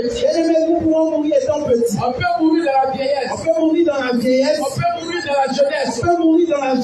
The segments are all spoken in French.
petit. Nous pouvons mourir étant petit. On peut mourir dans la vieillesse. On peut mourir dans la vieillesse. On peut mourir dans la jeunesse. On peut mourir dans la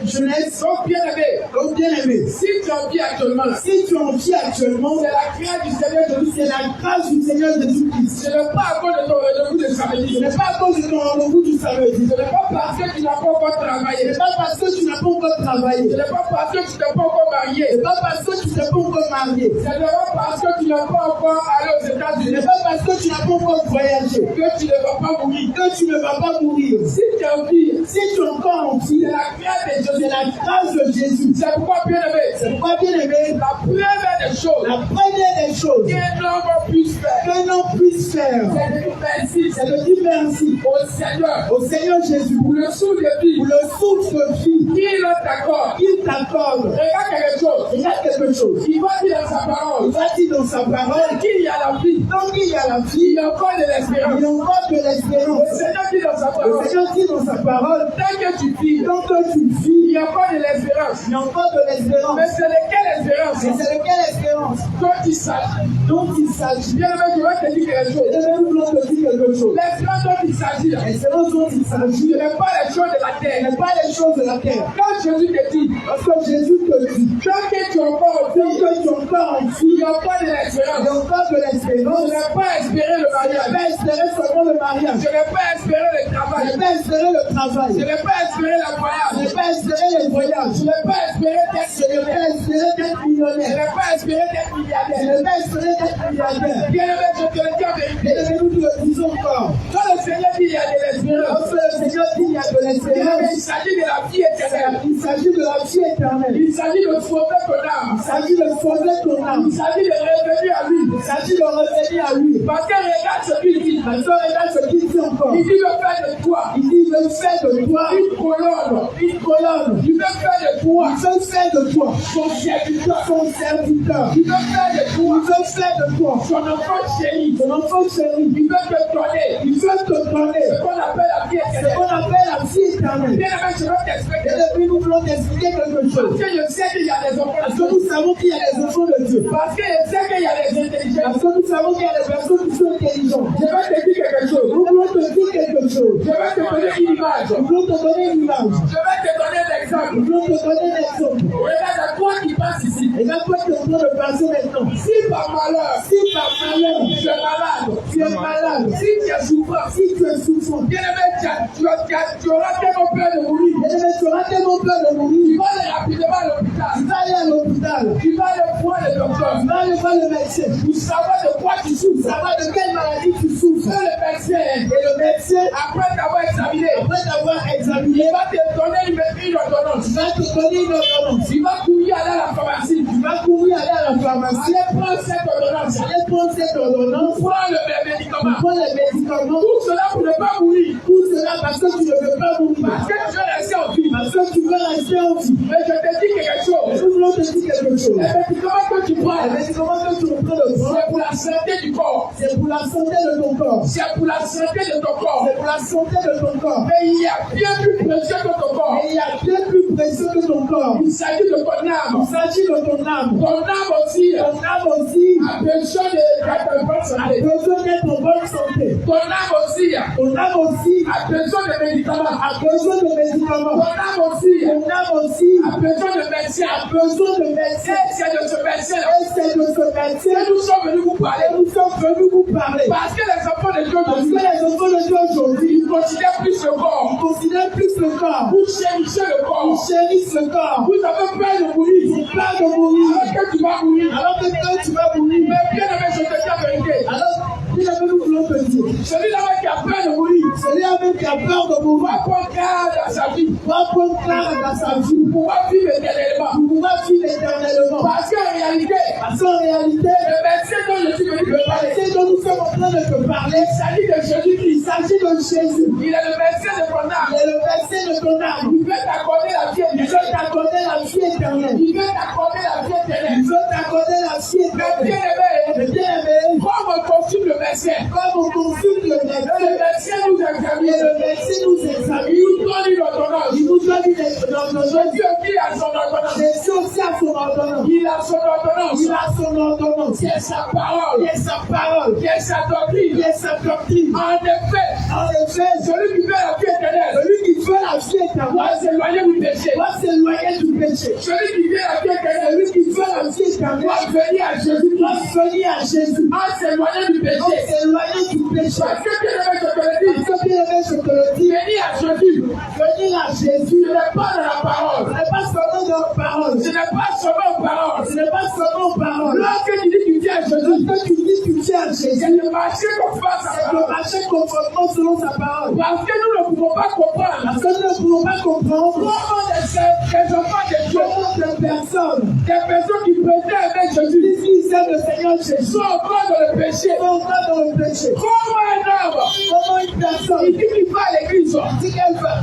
jeunesse. Donc, bien aimé, Donc, bien aimé, si tu es en vie actuellement, si tu en vis actuellement, c'est la grâce du Seigneur Jésus. c'est la grâce du Seigneur Jésus-Christ. Ce n'est pas à cause de ton rendez-vous de samedi. Ce n'est pas à cause de ton rendez-vous du samedi. Ce n'est pas parce que tu n'as pas encore Ce travaillé. n'est pas parce que tu n'as pas encore travaillé. Ce n'est pas parce que tu n'es pas encore marié. Ce n'est pas parce que tu n'es pas encore marié. Ce n'est pas parce que tu n'as pas encore allé aux Ce États-Unis n'est pas parce que tu n'as pas encore voyagé que tu ne vas pas mourir. que tu ne vas pas mourir. Si tu es en vie, Si tu es encore en vie, c'est la grâce de Jésus. c'est la grâce de Jésus. C'est pourquoi, bien aimé, C'est pourquoi, bien aimé, la première des choses la première des choses qu'un homme puisse faire, qu'un homme puisse faire, c'est de dire merci c'est de dire merci au Seigneur au Seigneur Jésus pour le souffle de vie pour le souffle de vie qu'il t'accorde. qu'il t'accorde. Regarde quelque chose. Il y a quelque chose. Il va dire dans sa Il parole va dire dans sa parole qu'il y a la vie. tant qu'il y a la Il vie, y a encore de l'espérance. il y a encore de Le l'espérance. Seigneur dit dans sa Le parole, Seigneur dit dans sa parole, tant que tu vis, tant que tu il vis, y a encore de l'espérance. il y a encore de l'espérance. Mais c'est de quelle espérance Mais c'est de quelle espérance dont il s'agit? dont il s'agit? Bien aimé, je vais te dire quelque chose. Et nous voulons te dire quelque chose. L'espérance dont il s'agit, L'espérance dont il s'agit ce n'est pas les choses de la ce terre. n'est pas les choses de la terre. Quand Jésus te dit, Parce que Jésus te dit, tant que tu es encore en tant vie, que tu es encore en vie, il y a encore de il y l'espérance. a encore de Je l'espérance. n'ai pas espéré le Je mariage. n'ai pas espéré seulement le mariage. Je n'ai pas espéré le Je travail. n'ai pas espéré le Je travail. n'ai pas espéré la Je voyage. n'ai pas espéré les voyages. Je n'ai pas espéré d'être Je n'ai pas espéré d'être Je millionnaire. n'ai pas espéré d'être Je milliardaire. n'ai pas espéré d'être milliardaire. Bien aimé, je te le dis en Et vérité. nous te le disons encore. Quand le Seigneur dit il y a de l'espérance, Lorsque le Seigneur dit qu'il y a de bien aimé, l'espérance, il s'agit de la vie éternelle. il s'agit de la vie éternelle. Il s'agit de sauver ton âme. Il s'agit de sauver ton âme. Il s'agit de revenir à lui. Il s'agit de revenir à lui. Parce que regarde ce qu'il dit. Parce que regarde ce qu'il dit encore. Il dit de faire de toi Il dit, il veut faire de toi une colonne. une colonne. Il veut faire de toi Il veut faire de toi son serviteur. son serviteur. Il veut faire de Il toi veut faire de toi son enfant chéri. ton enfant chéri. Il veut te donner Il veut te donner ce qu'on appelle la vie ce éternelle. qu'on appelle la vie éternelle. Bien aimé, je vais Et t'expliquer. depuis, nous voulons t'expliquer quelque chose. Parce que je sais qu'il y a des enfants Parce de que Dieu. nous savons qu'il y a des enfants de Dieu. Parce que je sais qu'il y a des intelligents. Parce que nous savons qu'il y a des personnes qui sont intelligentes. Je vais te dire quelque chose. Nous voulons te dire quelque chose. Je vais te donner une image. Nous voulons te donner une image. Je vais te donner un exemple. Nous voulons te donner un exemple. Regarde à toi qui passe ici. Et là, toi, tu es en train de passer maintenant. Si par malheur, Si par malheur, tu es malade, tu es malade, si tu es souffrant, si tu es souffrant, bien aimé, tu auras tellement peur de mourir. et tu auras tellement peur de Tu mourir. vas aller rapidement à l'hôpital. Tu vas aller à l'hôpital. Tu vas aller voir le docteur. Tu vas aller voir le médecin. Pour savoir de quoi tu souffres. Savoir de quelle maladie tu souffres. Et le médecin, Et le médecin, après t'avoir examiné, après t'avoir examiné, il va te donner une ordonnance. il va te donner une ordonnance. Il va courir aller à la pharmacie. Tu vas courir aller à la pharmacie. Allez prendre cette ordonnance. Allez prendre cette ordonnance. Prends le médicament. Prends les médicaments. Tout cela pour ne pas mourir. Tout cela parce que tu ne veux pas mourir. Parce que tu veux rester en vie. Parce que tu veux rester en vie. Mais je te dis quelque chose. Nous voulons te dire quelque chose. Les médicaments que tu prends, Les médicaments que tu es en train de prendre, c'est pour la santé du corps. c'est pour la santé de ton corps. C'est pour la santé de ton corps. C'est pour la santé de ton corps. Mais il y a bien plus précieux que ton corps. Et il y a bien plus précieux que ton corps. Il s'agit de ton Il âme. s'agit de ton âme. Ton âme aussi Ton âme aussi a besoin d'être en bonne a santé. besoin d'être en bonne santé. Ton âme aussi Ton âme aussi a besoin de médicaments. a besoin de médicaments. Ton âme aussi Ton âme aussi a besoin de médecins. a besoin de médecins. Et c'est de ce médecin Et c'est de ce médecin que nous sommes venus vous parler. que nous sommes venus vous parler. Parce que les enfants de Dieu Parce que aujourd'hui, les enfants de Dieu aujourd'hui, ils considèrent plus le corps. ils considèrent plus le corps. Vous chérissez le Ils corps. chérissent le corps. Vous avez peur de mourir. Ils ont peur de mourir. Alors que tu vas mourir. Alors que quand tu vas mourir, Mais bien aimé, je te dis la vérité. alors, dis la nous voulons te dire. Celui-là qui a peur de mourir, Celui-là même qui a peur de va mourir, prendre garde à sa vie. va prendre garde à sa vie Pour pouvoir vivre éternellement. pour pouvoir vivre éternellement. Parce qu'en réalité, Parce qu'en réalité, le médecin dont je suis venu te parler, c'est dont nous sommes en train de te parler. il s'agit de Jésus-Christ. Il s'agit de Jésus. Il est le médecin de ton Il âme. est le médecin de ton âme. Il veut t'accorder la vie Il veut éternelle. t'accorder la vie éternelle. Il veut t'accorder la vie Il éternelle. veut t'accorder la vie Mais éternelle. bien aimé, Mais bien aimé, comme on consulte le médecin, comme on consulte le et médecin, le médecin nous et examine, le médecin nous il examine, nous donne une ordonnance. il nous donne une ordonnance. Jésus qui a son ordonnance. Jésus aussi a son ordonnance. Il a son ordonnance. Il a son son ordonnance, qui est sa parole, qui est sa parole, qui est sa doctrine. qui est sa doctrine. En effet, celui qui veut la vie éternelle, celui qui veut la vie éternelle doit s'éloigner du péché. doit s'éloigner du péché. Celui qui veut la vie éternelle, Celui qui veut la vie éternelle doit venir à Jésus. doit venir à Jésus. En s'éloignant du doit péché. s'éloigner du péché. Parce que bien aimé, je te le dis, Parce que bien aimé, je te le dis, venir à Jésus, venir à Jésus, ce n'est pas dans la ce parole. n'est pas seulement dans la parole, Ce n'est pas seulement parole. ce n'est pas seulement parole. Lorsque tu dis que tu viens à Jésus, Lorsque tu dis que tu tiens à Jésus, c'est de marcher comme face à c'est sa de parole. marcher conformément selon sa parole. Parce que nous ne pouvons pas comprendre Parce que nous ne pouvons pas comprendre comment des enfants de Dieu, comment des personnes qui préfèrent avec Jésus, qui disent le Seigneur Jésus, sont encore dans le péché. sont encore dans le péché. Comment un homme, Comment une personne il dit qu'il va à l'église, dit qu'elle va,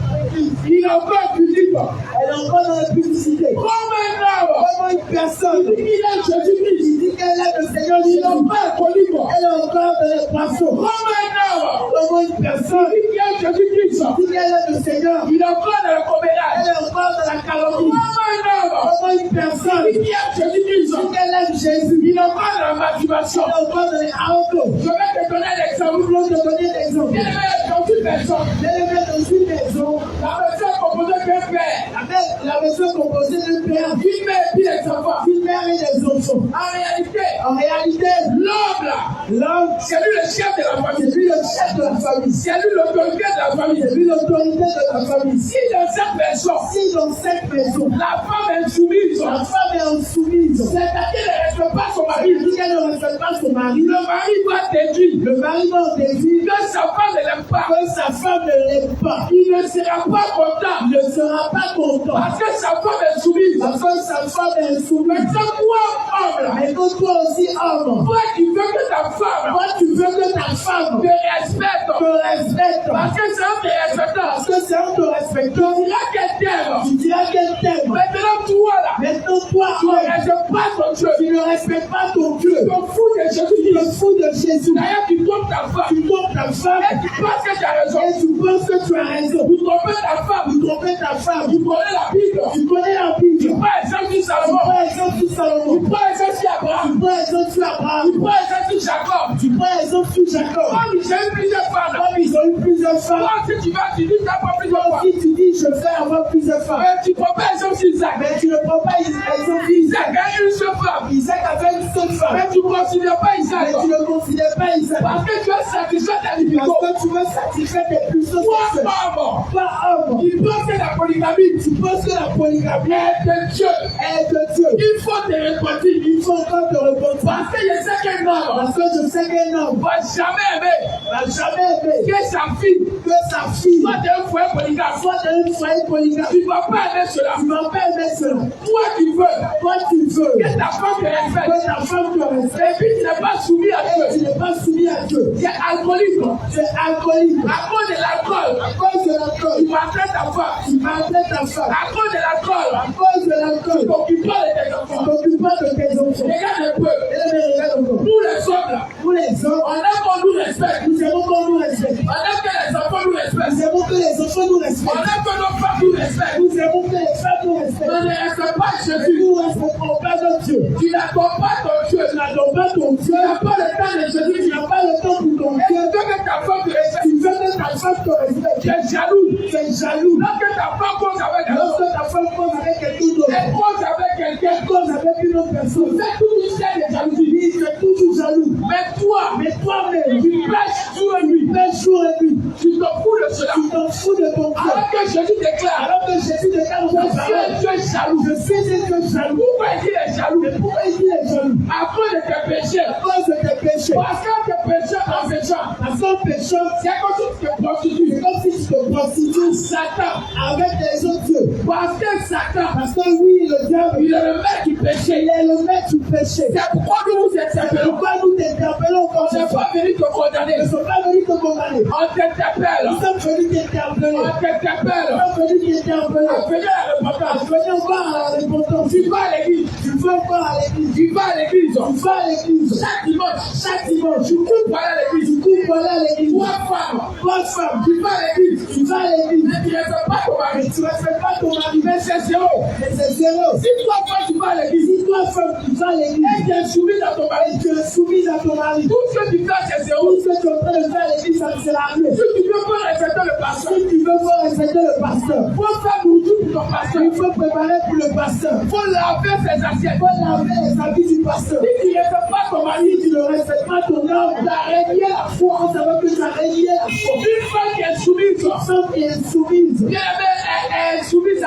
il est encore public. elle est encore dans la publicité. Comment un homme, Comment une personne il dit qu'il est Jésus-Christ, dit qu'elle est le Seigneur il Jésus, n'est pas alcoolique. elle est encore dans les poissons. Comment un homme, Comment une personne il dit qu'il est Jésus-Christ, dit qu'elle est le Seigneur, il est encore dans le elle commérage. est encore dans la calomnie. Comment un homme, Comment une personne il dit qu'il est Jésus-Christ, dit qu'elle aime Jésus, il est encore dans la masturbation. elle est encore dans les autos. Je vais te donner l'exemple. Nous voulons te donner des exemples. Bien aimé, dans une personne, Elle est dans une maison, la personne composée d'un père, avec la maison composée d'un père, d'une mère et puis des enfants. d'une mère et des enfants. En réalité, En réalité, l'homme là, l'homme, c'est lui le chef de la c'est famille. lui le chef de la famille. C'est lui l'autorité de la famille. C'est lui l'autorité de la famille. Si dans cette personne, Si dans cette maison, la femme est soumise, la femme est insoumise, c'est-à-dire qu'elle ne respecte pas son mari, il dit qu'elle ne respecte pas son mari, le mari doit déduire le mari va déduire que sa femme ne l'aime pas. que sa femme ne l'aime pas. Il ne sera pas content Il ne sera pas content parce que sa femme est soumise. parce que sa femme est insoumise. Maintenant, toi, homme là, Mais que toi aussi, homme, toi qui veux que ta femme toi tu veux que ta femme te respecte, te respecte parce que c'est un des respectants. parce que c'est en te respectant, Il y a quelqu'un. tu diras qu'elle t'aime. Maintenant, toi là, Maintenant, toi, tu ne homme, respectes pas ton Dieu. tu ne respectes pas ton Dieu. Tu te fous de Tu Jésus. te fous de Jésus. D'ailleurs, tu trompes ta femme. Tu trompes ta femme Et tu penses que tu as raison. et tu penses que tu as raison. Vous trompez ta femme. Tu trompes ta femme. Tu connais la Bible. Tu connais la Tu Bible. prends exemple sur Tu Salomon. prends exemple sur Salomon. Tu prends exemple sur Tu Abraham. prends exemple sur Abraham. Tu prends exemple sur Jacob. Tu prends exemple sur Jacob. Comme j'ai eu plusieurs femmes. Comme ils ont eu plusieurs femmes. Toi, si tu vas, tu dis que tu n'as pas plusieurs femmes. Si tu dis je vais avoir plusieurs femmes. Mais tu prends pas exemple sur Isaac. Mais tu ne prends pas exemple sur Isaac Isaac. a une seule femme. Isaac avait une seule femme. Mais tu ne considères pas Isaac. Mais tu ne considères pas Isaac. Parce que tu as satisfait ta Parce libido. que tu veux satisfaire tes puissances Toi, sexuelles. homme, Toi, homme, qui pense que la polygamie tu penses que la polygamie est de Dieu. est de Dieu. Il faut te repentir. Il faut encore te repentir. Parce que je sais qu'un homme Parce que je sais qu'un homme ne va jamais aimer n'a jamais aimé que sa fille que sa fille soit d'un foyer polygame. soit dans une foyer polygame. Tu ne vas pas aimer cela. Tu ne vas pas aimer cela. Toi qui veux Toi, tu veux que ta femme te respecte. que ta femme te respecte Et puis tu n'es pas soumis à et tu Dieu. n'es pas soumis à Dieu. Tu es alcoolique. Tu es alcoolique. À cause de l'alcool, À cause de l'alcool, tu maltraites ta femme. tu maltraites ta femme. À cause de l'alcool, À cause de tu l'alcool, t'occupes pas de tes tu enfants. t'occupes pas de tes enfants. Regarde un peu. Et les regarde encore. Nous les hommes là, Pour les hommes, on aime qu'on nous respecte. nous aimons qu'on nous respecte. On aime que les enfants nous respectent. Nous aimons que les enfants nous On respectent. aime que nos femmes nous respectent. Nous aimons que les femmes nous respectent. On ne respecte pas Mais Jésus. nous respectons pas notre Dieu. Tu n'attends pas ton Dieu. Tu n'attends pas ton Dieu. Tu n'as pas le temps de Jésus. Tu n'as pas le temps pour ton Et tu Dieu. veux que ta femme te respecte. Tu veux que ta femme te respecte. Tu es jaloux. Tu es jaloux. Lorsque ta femme cause avec un autre, Lorsque ta femme cause avec quelqu'un d'autre, elle cause avec quelqu'un, cause avec une autre personne, c'est tout une chaîne de jalousie. tu es toujours jaloux. Mais toi, Mais toi-même, tu prêches jour et nuit. pêche jour et nuit. Tu te fous de cela. Tu t'en fous de ton Dieu. Alors que Jésus déclare, Alors que Jésus déclare dans sa tu es parole, Dieu jaloux. je suis un Dieu jaloux. Pourquoi il est jaloux? Mais pourquoi il est jaloux? À cause de tes péchés. À cause de tes péchés. Parce que tes péchés en péchant, À son pécheur, c'est comme si tu te c'est prostitues. comme si tu te prostitues Satan. avec les autres dieux. Parce que Satan, Parce que oui, le diable, il est le maître du péché. il est le maître du péché. C'est pourquoi nous vous interpellons. Pourquoi nous t'interpellons On comme n'est ça? pas venu te condamner. Nous ne sommes pas venus te condamner. On t'interpelle. Nous sommes venus t'interpeller. On t'interpelle. Nous sommes venus t'interpeller. Venez à la repentance. Venez encore à la repentance. Tu vas à l'église. Tu veux encore à l'église. Tu vas à l'église. Tu vas à l'église. Chaque dimanche. Chaque dimanche, Tu cours pour aller à l'église. tu cours faut aller à l'église. Trois femmes, Tu vas à l'église. mais tu ne respectes pas ton mari. Tu ne respectes pas ton mari. Mais c'est zéro. Mais c'est zéro. Si trois fois tu vas à l'église, Si toi, femme, tu vas à l'église et tu es soumise à ton mari, et tu es soumise à ton mari, tout ce que tu fais, c'est zéro. tout ce que tu es en train de faire à l'église, ça ne sert à rien. Si tu veux pas respecter le pasteur, Si tu veux voir respecter le pasteur, faut faire bourgeois pour ton pasteur. il faut préparer pour le pasteur. Il faut laver ses assiettes. Il faut laver les habits du pasteur. Si tu ne respectes pas ton mari, Si tu ne respectes pas ton homme, tu as régné la foi. ça veut que tu as régné la foi. Une femme qui est soumise, Une femme qui est soumise, bien aimée, elle est soumise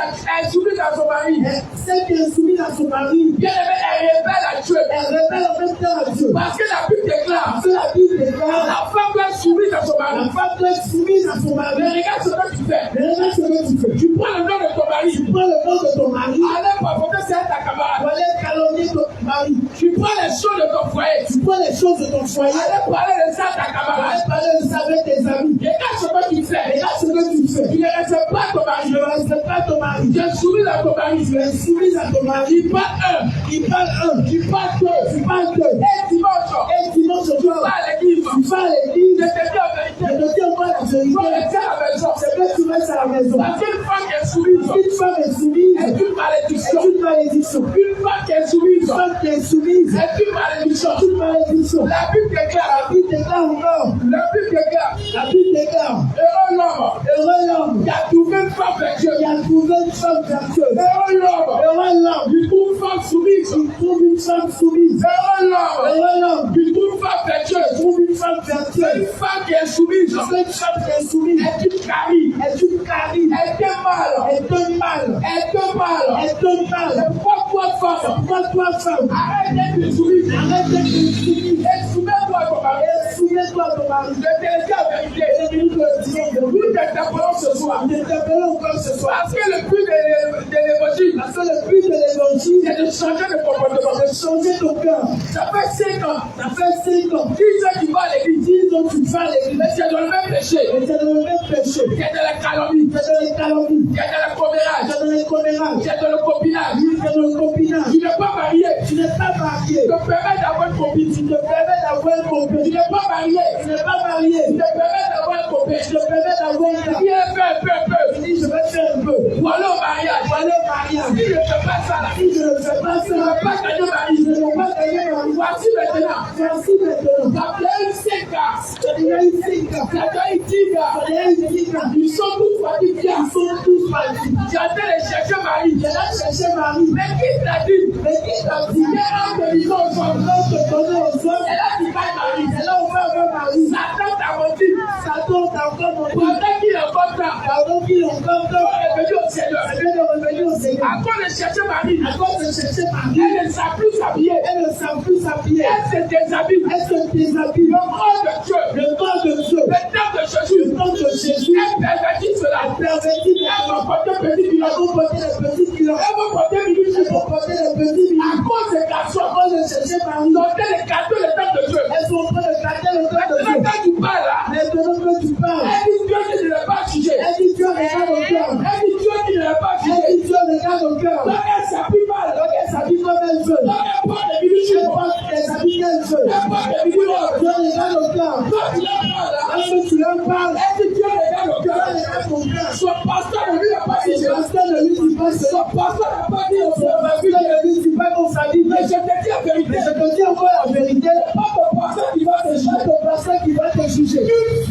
à son mari. celle qui est soumise à son mari, Bien aimée, elle rebelle à Dieu. elle rebelle en même temps à Dieu. Parce que la Bible déclare, Parce que la Bible déclare, la femme doit être soumise à son la mari. femme doit être soumise à son Mais mari. regarde ce que tu fais. Mais regarde ce que tu fais. Tu prends le nom de ton mari. Tu prends le nom de ton mari, Allez papoter ça à ta tu camarade. vas aller calomnier ton mari. Tu prends les choses de ton foyer. Tu prends les choses de ton foyer, Allez parler de ça à ta tu vas camarade. aller parler de ça avec tes amis. Regarde ce que tu fais. Regarde ce que tu fais. Tu ne respectes pas ton mari. Tu ne respectes pas ton mari. Tu es soumis à ton mari. Tu es soumise à ton mari. Tu parles un. Il parle un, Tu parles deux. tu parles deux. Et dimanche, Et dimanche tu soir, vas à l'église. tu vas à l'église. Je te dis la vérité. Je te dis encore la Tu vas vérité. rester à la maison. C'est que tu restes à la maison. Parce qu'une femme qui est soumise Une femme est soumise, est une malédiction. c'est une malédiction. Une femme qui est soumise Une femme qui est soumise, est une malédiction. c'est une malédiction. La Bible déclare, La Bible déclare encore, la Bible déclare, la Bible déclare, heureux l'homme heureux l'homme qui a trouvé une femme vertueuse. qui a trouvé une femme vertueuse. Heureux l'homme Heureux l'homme qui trouve une femme soumise. qui trouve une femme soumise. Heureux l'homme Heureux l'homme qui trouve une femme qui vertueuse. trouve une femme C'est vertueuse. une femme qui est soumise. C'est une femme qui est soumise. Elle est carie. Elle est une carie. Elle est mal. Elle donne mal. Elle est mal. Elle donne mal. Pourquoi toi, femme, Pourquoi toi, femme, arrête d'être soumise. arrête d'être soumise Et soumets-toi à ton mari. et soumets-toi à ton mari. Je te le dis la vérité. Et nous te disons, Nous t'interpellons ce soir. nous t'appelons encore ce soir. Parce que le but de l'évangile, Parce que le but de l'évangile, c'est de changer de comportement. c'est de changer ton cœur. Ça fait 5 ans. Ça fait 5 ans. Qui c'est qui va à l'église? 10 ans tu vas à l'église. Mais c'est dans le même péché. Et c'est dans le même péché. C'est dans la calomnie. C'est dans les calomnies. C'est dans le commérage. C'est dans les commérages. C'est dans le copinage. C'est dans le copinage. Tu n'es pas marié. Tu n'es pas marié. Tu te permets d'avoir une copine. Tu te permets d'avoir un Tu copain. n'es pas marié. Tu n'es pas marié. Tu te permets d'avoir un copain. Tu te permets d'avoir un gars. Viens faire un peu. Tu dis, je vais faire un peu. Voilà au mariage. Voilà le mariage. Si je ne fais pas ça là, Si je ne fais pas tu ne ça, vas pas gagner mari. je ne vais pas gagner ma vie. Voici maintenant. Voici maintenant. Ça fait 5 ans. Tu as déjà eu 5 ans. Ça fait 10 ans. Tu as déjà eu 10 ans. Ils sont tous fatigués. Ils sont tous partis. Tu as été les chercher mari. Tu as cherché Marie. Mais qui t'a dit? Mais qui t'a dit? Il y a un de l'ison aux hommes. Quand te donner aux hommes, Et là, tu vas mari. et là on va avoir Marie. Satan t'a menti. Satan t'a encore menti. Pendant qu'il est comme ça, Pardon qu'il est encore on temps. est venu au Seigneur. Elle vient de revenir au Seigneur. À cause de chercher Marie, À cause de chercher Marie, elle ne sait plus s'habiller. elle ne sait plus s'habiller. Elle se déshabille. Elle se déshabille. Le corps de Dieu, Le temps de Dieu, le temps de Jésus, le temps de Jésus, elle pervertit cela. a perverti les Elle va hommes. porter petit Ils bilan. vont porter les petits kilos. Elle va porter Ils minuscule. vont porter les petits À millions. cause des garçons, À cause de chercher Marie, donner les cadeaux, le temps de Dieu. elles sont en train de garder le temps de Maintenant, Dieu. quand tu parles là, Maintenant que tu parles, elle dit Dieu qui ne l'a pas jugé. elle dit Dieu regarde au cœur. Elle dit Dieu qui ne l'a pas Elle jugé. dit Dieu regarde au cœur. Donc elle s'appuie mal. Donc elle s'habille comme elle veut. Donc elle porte des Elle minuscules. porte les habits qu'elle veut. Elle porte des minuscules. Dieu regarde au cœur. Quand tu la parles là, Lorsque tu leur parles, elle dit Dieu regarde au Dieu cœur. regarde au cœur. Son pasteur ne lui a pas dit cela. Pasteur ne lui dit pas Son cela. pasteur n'a pas dit au Son pasteur. pasteur ne lui dit pas qu'on s'habille. Mais je te dis la vérité. Mais je te dis encore la vérité. Pas ton pasteur qui va te C'est pas juger. ton pasteur qui va te juger. Une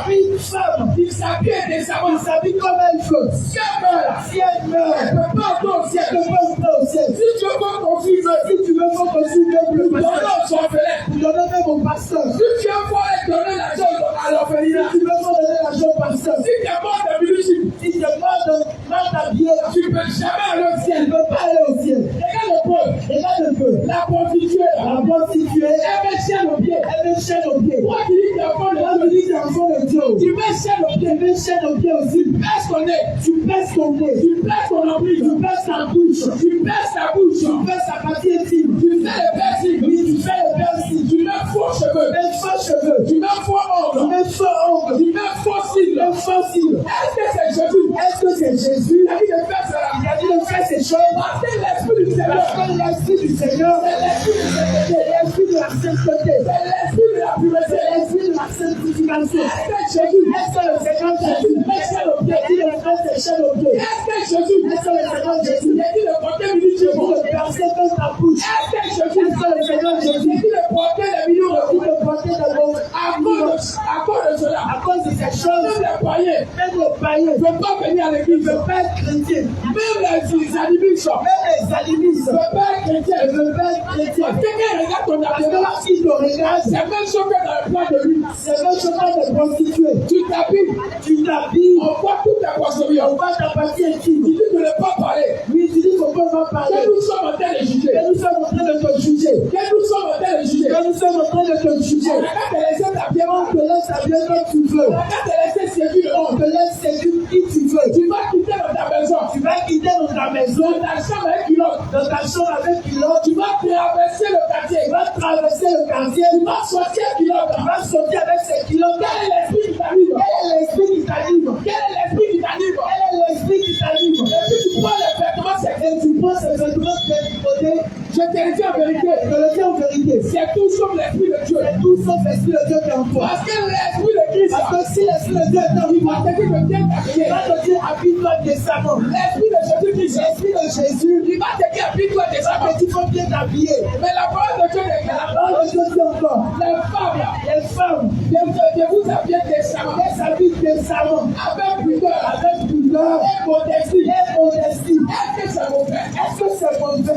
Une femme qui s'habille décemment. qui s'habille comme elle veut. Si elle meurt, Si elle meurt, elle ne peut pas entrer au elle ciel. ne peut pas au ciel. Si tu veux pas ton fils, Si tu veux qu'on te suive le ton pasteur, nom soit orphelin. pour donner même au pasteur. Si tu veux pas donner l'argent à l'orphelinat. Si tu veux qu'on donne l'argent au pasteur. Si tu es mort de minuscule, Si tu es mort de mal habillé, tu ne peux jamais aller au elle ciel. ne peut pas aller au ciel. Regarde le pauvre, Regarde un peu. la prostituée, La prostituée, elle met chaîne au pied. elle met chaîne au pied. Toi qui dis que tu es enfant de Là, Dieu, tu dis que tu es enfant de Dieu. tu mets chaîne au pied. Tu mets chaîne au pied aussi. Tu baisses ton nez, Tu baisses ton nez. tu baisses ton nombril, Tu baisses ta bouche. tu baisses ta bouche, Tu baisses ta partie intime. tu fais le piercing, Oui, tu fais le piercing. tu mets faux cheveux, Tu mets faux cheveux. tu mets faux Tu ongles, mets faux ongles. tu mets faux Tu cils. mets faux cils. Est-ce que c'est Jésus? Est-ce que c'est Jésus Il a dit de faire cela. qui a dit de faire ces choses? Parce que l'esprit du Seigneur, Parce que l'esprit du Seigneur, c'est l'esprit du Seigneur, c'est l'esprit de la sainteté. c'est l'esprit de la pureté. C'est l'esprit de la sainteté. cancer. Est-ce que le Seigneur Jésus dit de faire ses chaînes au pied? Est-ce que le Seigneur Jésus dit de porter le verset dans ta bouche? Est-ce que le Seigneur Jésus dit de porter les millions de porter dans à cause de ces choses, même les païens ne veulent pas venir à l'église, ne veulent pas être chrétiens. Même les animistes ne veulent pas être chrétiens. Parce que lorsqu'ils te regardent, c'est même chose que dans le plan de lui. C'est même chose que de prostituer. Tu t'habilles. On voit tout ta poissonnerie. On voit ta partie intime. Tu dis de ne pas parler. Oui, tu dis qu'on ne peut pas parler. Que nous sommes en train de juger. Que nous sommes en train de te juger. Que nous sommes en train de juger. Que nous sommes en train de te juger. On te laisse t'habiller comme tu veux. On te laisse séduire. On te laisse séduire qui tu veux. Tu vas quitter dans ta maison. Tu vas quitter dans ta maison. Dans ta chambre avec culotte. Dans ta chambre avec culotte. Tu vas traverser le quartier. Tu vas traverser le quartier. Tu vas sortir culotte. Tu vas sortir avec ses culottes. Quel est l'esprit qui t'anime? Quel est l'esprit qui t'anime? Quel est l'esprit qui t'anime? Quel est l'esprit qui t'anime? Et puis tu prends les vêtements et tu prends ces vêtements de côté. Je te le dis en vérité. Je te le dis en vérité. C'est tout sauf l'esprit de Dieu. C'est tout sauf l'esprit de Dieu qui est en toi. Parce que l'esprit de Christ. Parce que si l'esprit de Dieu est en toi, il va te dire de bien t'habiller. Il va te dire habille-toi décemment. L'esprit de Jésus-Christ. L'esprit de Jésus. Il va te dire habille-toi décemment. Il faut bien t'habiller. Mais la parole de Dieu est claire. La parole de Dieu dit encore. Les femmes, de vous habiller décemment. Elles s'habillent décemment. Avec pudeur. Et modestie. Est-ce que c'est mauvais?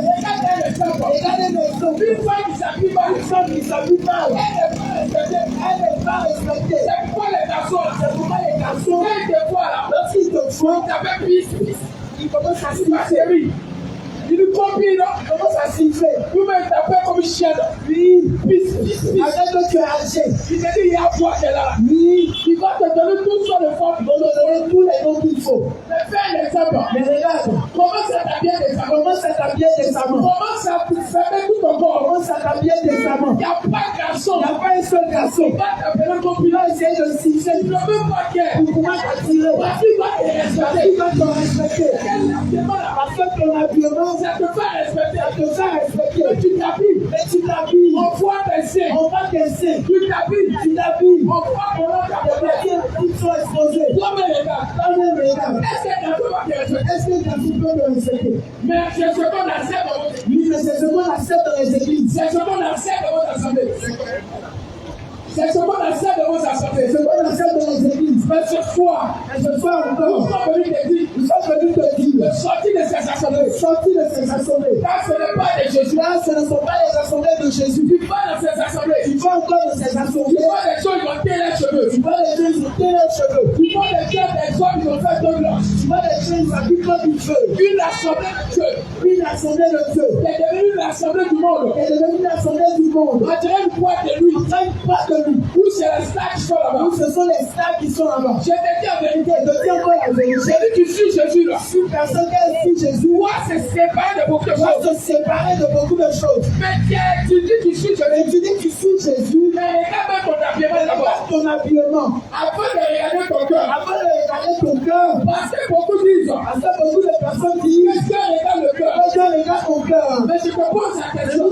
Regardez les hommes. Une femme qui s'habille mal. Elle n'est pas respectée. C'est pourquoi les garçons, quand ils te voient là, lorsqu'ils te voient, t'avais pisse. Ils commencent à siffler. Il nous copie, non? Il commence à siffler. Nous-mêmes, t'appelles comme une chienne. Oui. Pisse. Avec que tu es âgé. Il te dit, il y a quoi qui est là. Oui. Il va te donner tout sur le fond. Il va te donner tous les noms qu'il faut. Mais fais un exemple. Mais regarde. Commence à t'habiller décemment. Commence à fermer tout ton corps. Commence à t'habiller décemment. Il n'y a pas de garçon. Il n'y a pas un seul garçon. Il va t'appeler comme il va essayer de siffler. Il ne veut pas qu'elle. Pour pouvoir t'attirer. Parce qu'il va te respecter. Il va te respecter. Parce que ton habillement, ça te fait respecter. Mais tu t'habilles. On voit tes seins. Tu t'habilles. On voit comment ta beauté. Ils sont exposés. Toi-même regarde. Est-ce que tu peux me respecter? Mais c'est ce qu'on accepte dans votre église. Oui, c'est ce qu'on accepte dans les églises. C'est ce qu'on accepte dans votre assemblée. C'est ce qu'on accepte dans vos assemblées. C'est ce qu'on accepte dans les églises. Mais ce soir encore, nous sommes venus te dire, sortir de ces assemblées. Car ce n'est pas de Jésus. Là, ce ne sont pas les assemblées de Jésus. Tu vas dans ces assemblées. Tu vas encore dans ces assemblées. Tu vois des gens qui ont ôté leurs cheveux. Tu vois des gens qui ont fait deux blanches. Tu vois des gens qui s'habillent comme du feu. Une assemblée de Dieu. C'est devenu l'assemblée du monde. On dirait une boîte de nuit. Où c'est les stars qui sont là-bas. Où ce sont les stars qui sont là-bas. Je te dis en vérité. Celui qui suit Jésus là. Si personne qui suit Jésus. Doit se séparer de beaucoup de choses. Mais tu dis que tu suis Jésus. Mais regarde même ton habillement. Avant de regarder ton cœur. Parce que beaucoup de personnes disent. Mais Dieu regarde ton cœur. Mais je te pose la question.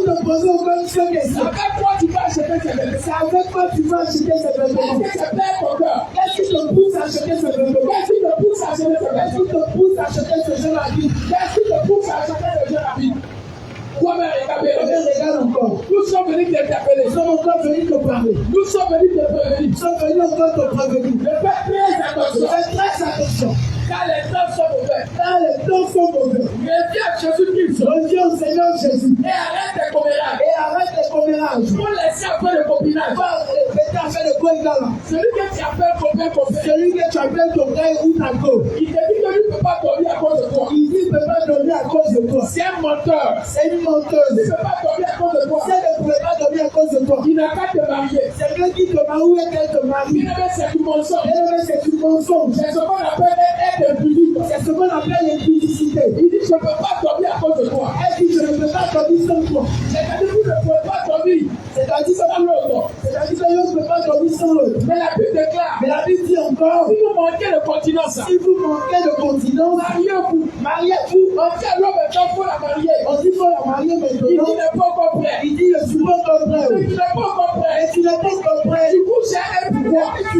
Avec quoi tu vas acheter ces vêtements? Avec quoi tu vas acheter ces vêtements? Est-ce que c'est bien ton cœur? Qu'est-ce qui te pousse à acheter ces vêtements? Qu'est-ce qui te pousse à acheter ce jeune habit? Toi-même, regarde encore. Nous sommes venus t'interpeller. Nous sommes encore venus te parler. Nous sommes venus te prévenir. Nous sommes venus encore te prévenir. Fais très attention. Car les temps sont mauvais. Reviens à Jésus-Christ. Reviens au Seigneur Jésus. Et arrête les commérages. Pour laisser un peu de copinage. Celui que tu appelles copain. Celui que tu appelles ton frère ou ta go. Il te dit que lui ne peut pas dormir à cause de toi. Il dit qu'il ne peut pas dormir à cause de toi. C'est un menteur. C'est une menteuse. Il ne peut pas dormir à cause de toi. Si elle ne pouvait pas dormir à cause de toi. Il n'a qu'à te marier. C'est quelqu'un qui te marie ou qu'elle te marie. C'est du mensonge. C'est ce qu'on appelle être public. C'est ce qu'on appelle l'impudicité. Il dit je ne peux pas dormir à cause de toi. Elle dit je ne peux pas dormir sans toi. C'est-à-dire que vous ne pouvez pas dormir. C'est-à-dire sans l'autre. C'est-à-dire que l'autre ne peut pas dormir sans l'autre. Mais la Bible déclare. Mais la Bible dit encore. Si vous manquez de continence. Mariez-vous. On dit à l'homme maintenant il faut la marier. On dit il faut la marier maintenant. Il dit n'est pas encore prêt. Il dit je ne suis pas encore prêt. Tu n'es pas encore prêt. Tu n'es pas encore prêt. Du coup j'ai un pouvoir. Tu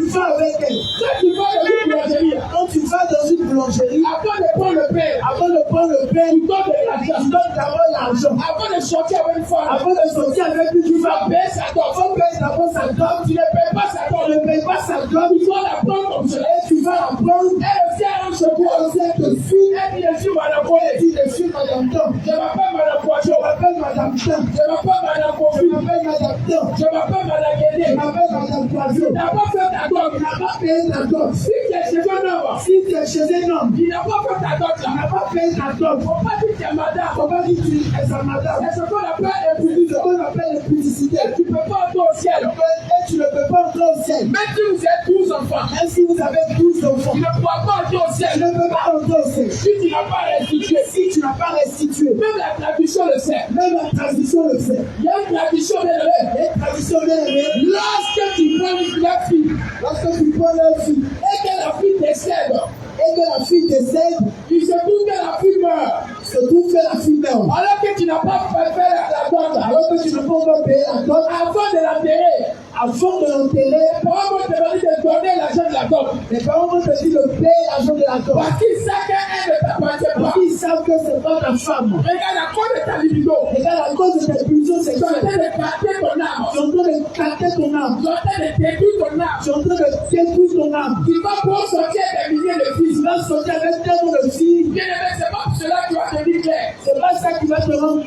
paie, tu donnes de l'argent. tu donnes d'abord l'argent. Avant de sortir avec une femme, Avant de sortir avec une tu vas femme, payer sa dot. faut payer d'abord sa dot. Tu ne payes pas sa dot. Tu ne payes pas sa dot. Tu dois la prendre comme cela. Et tu vas la prendre. Elle aussi a un secours. Elle te suit. Elle dit, je suis Madame Boye. Tu te suis Madame Tom. Je m'appelle Madame Poisson. Je m'appelle Madame Tom. Je m'appelle Madame Je Kofi. m'appelle Madame Tom. Je m'appelle Madame Je Guédé. m'appelle Madame Poisson. Tu n'as pas fait ta dot. Tu n'as pas payé ta dot. Si tu es chez un homme, Si tu es chez un homme, il n'a pas fait ta dot tu là. n'as pas payé ta dot. Faut pas dire que tu es madame. Faut pas dire que tu es sa madame. C'est ce qu'on appelle C'est impunité. ce qu'on appelle l'imputicité. Tu ne peux pas entrer au ciel. Et tu ne peux pas entrer au ciel. Même si vous êtes 12 enfants, Même si vous avez 12 enfants, tu ne pourras pas entrer au tu ciel. ne peux pas entrer au ciel. Si tu n'as pas restitué. Si tu n'as pas restitué, Même la tradition le sait. même la tradition le fait. Il y a une tradition bien élevée. Les traditions bien aimées, Lorsque tu prends la fille lorsque tu prends leur fille et que la fille décède, et que la fille décède, il se trouve que la fille meurt. se trouve que la fille meurt. Alors que tu n'as pas fait la dot, Alors que tu n'as pas encore payé la dot, avant de l'enterrer, avant de l'enterrer, les parents vont te demander de donner l'argent de la dot. les parents vont te dire de payer l'argent de la dot. Parce qu'ils savent qu'elle ne t'appartient pas. Parce qu'ils savent que c'est pas ta femme. Regarde à cause de ta libido. Regarde, à cause de tes pulsions Tu es en train sexuelles, de capter ton âme. tu es en train de capter ton âme. Tu es en train de détruire ton âme. Tu es en train de détruire ton âme. Tu vas pouvoir sortir des milliers de fils. Tu vas sortir avec tellement de filles. Bien aimé, c'est pas pour cela que tu vas te dire clair. C'est pas ça qui va te rendre,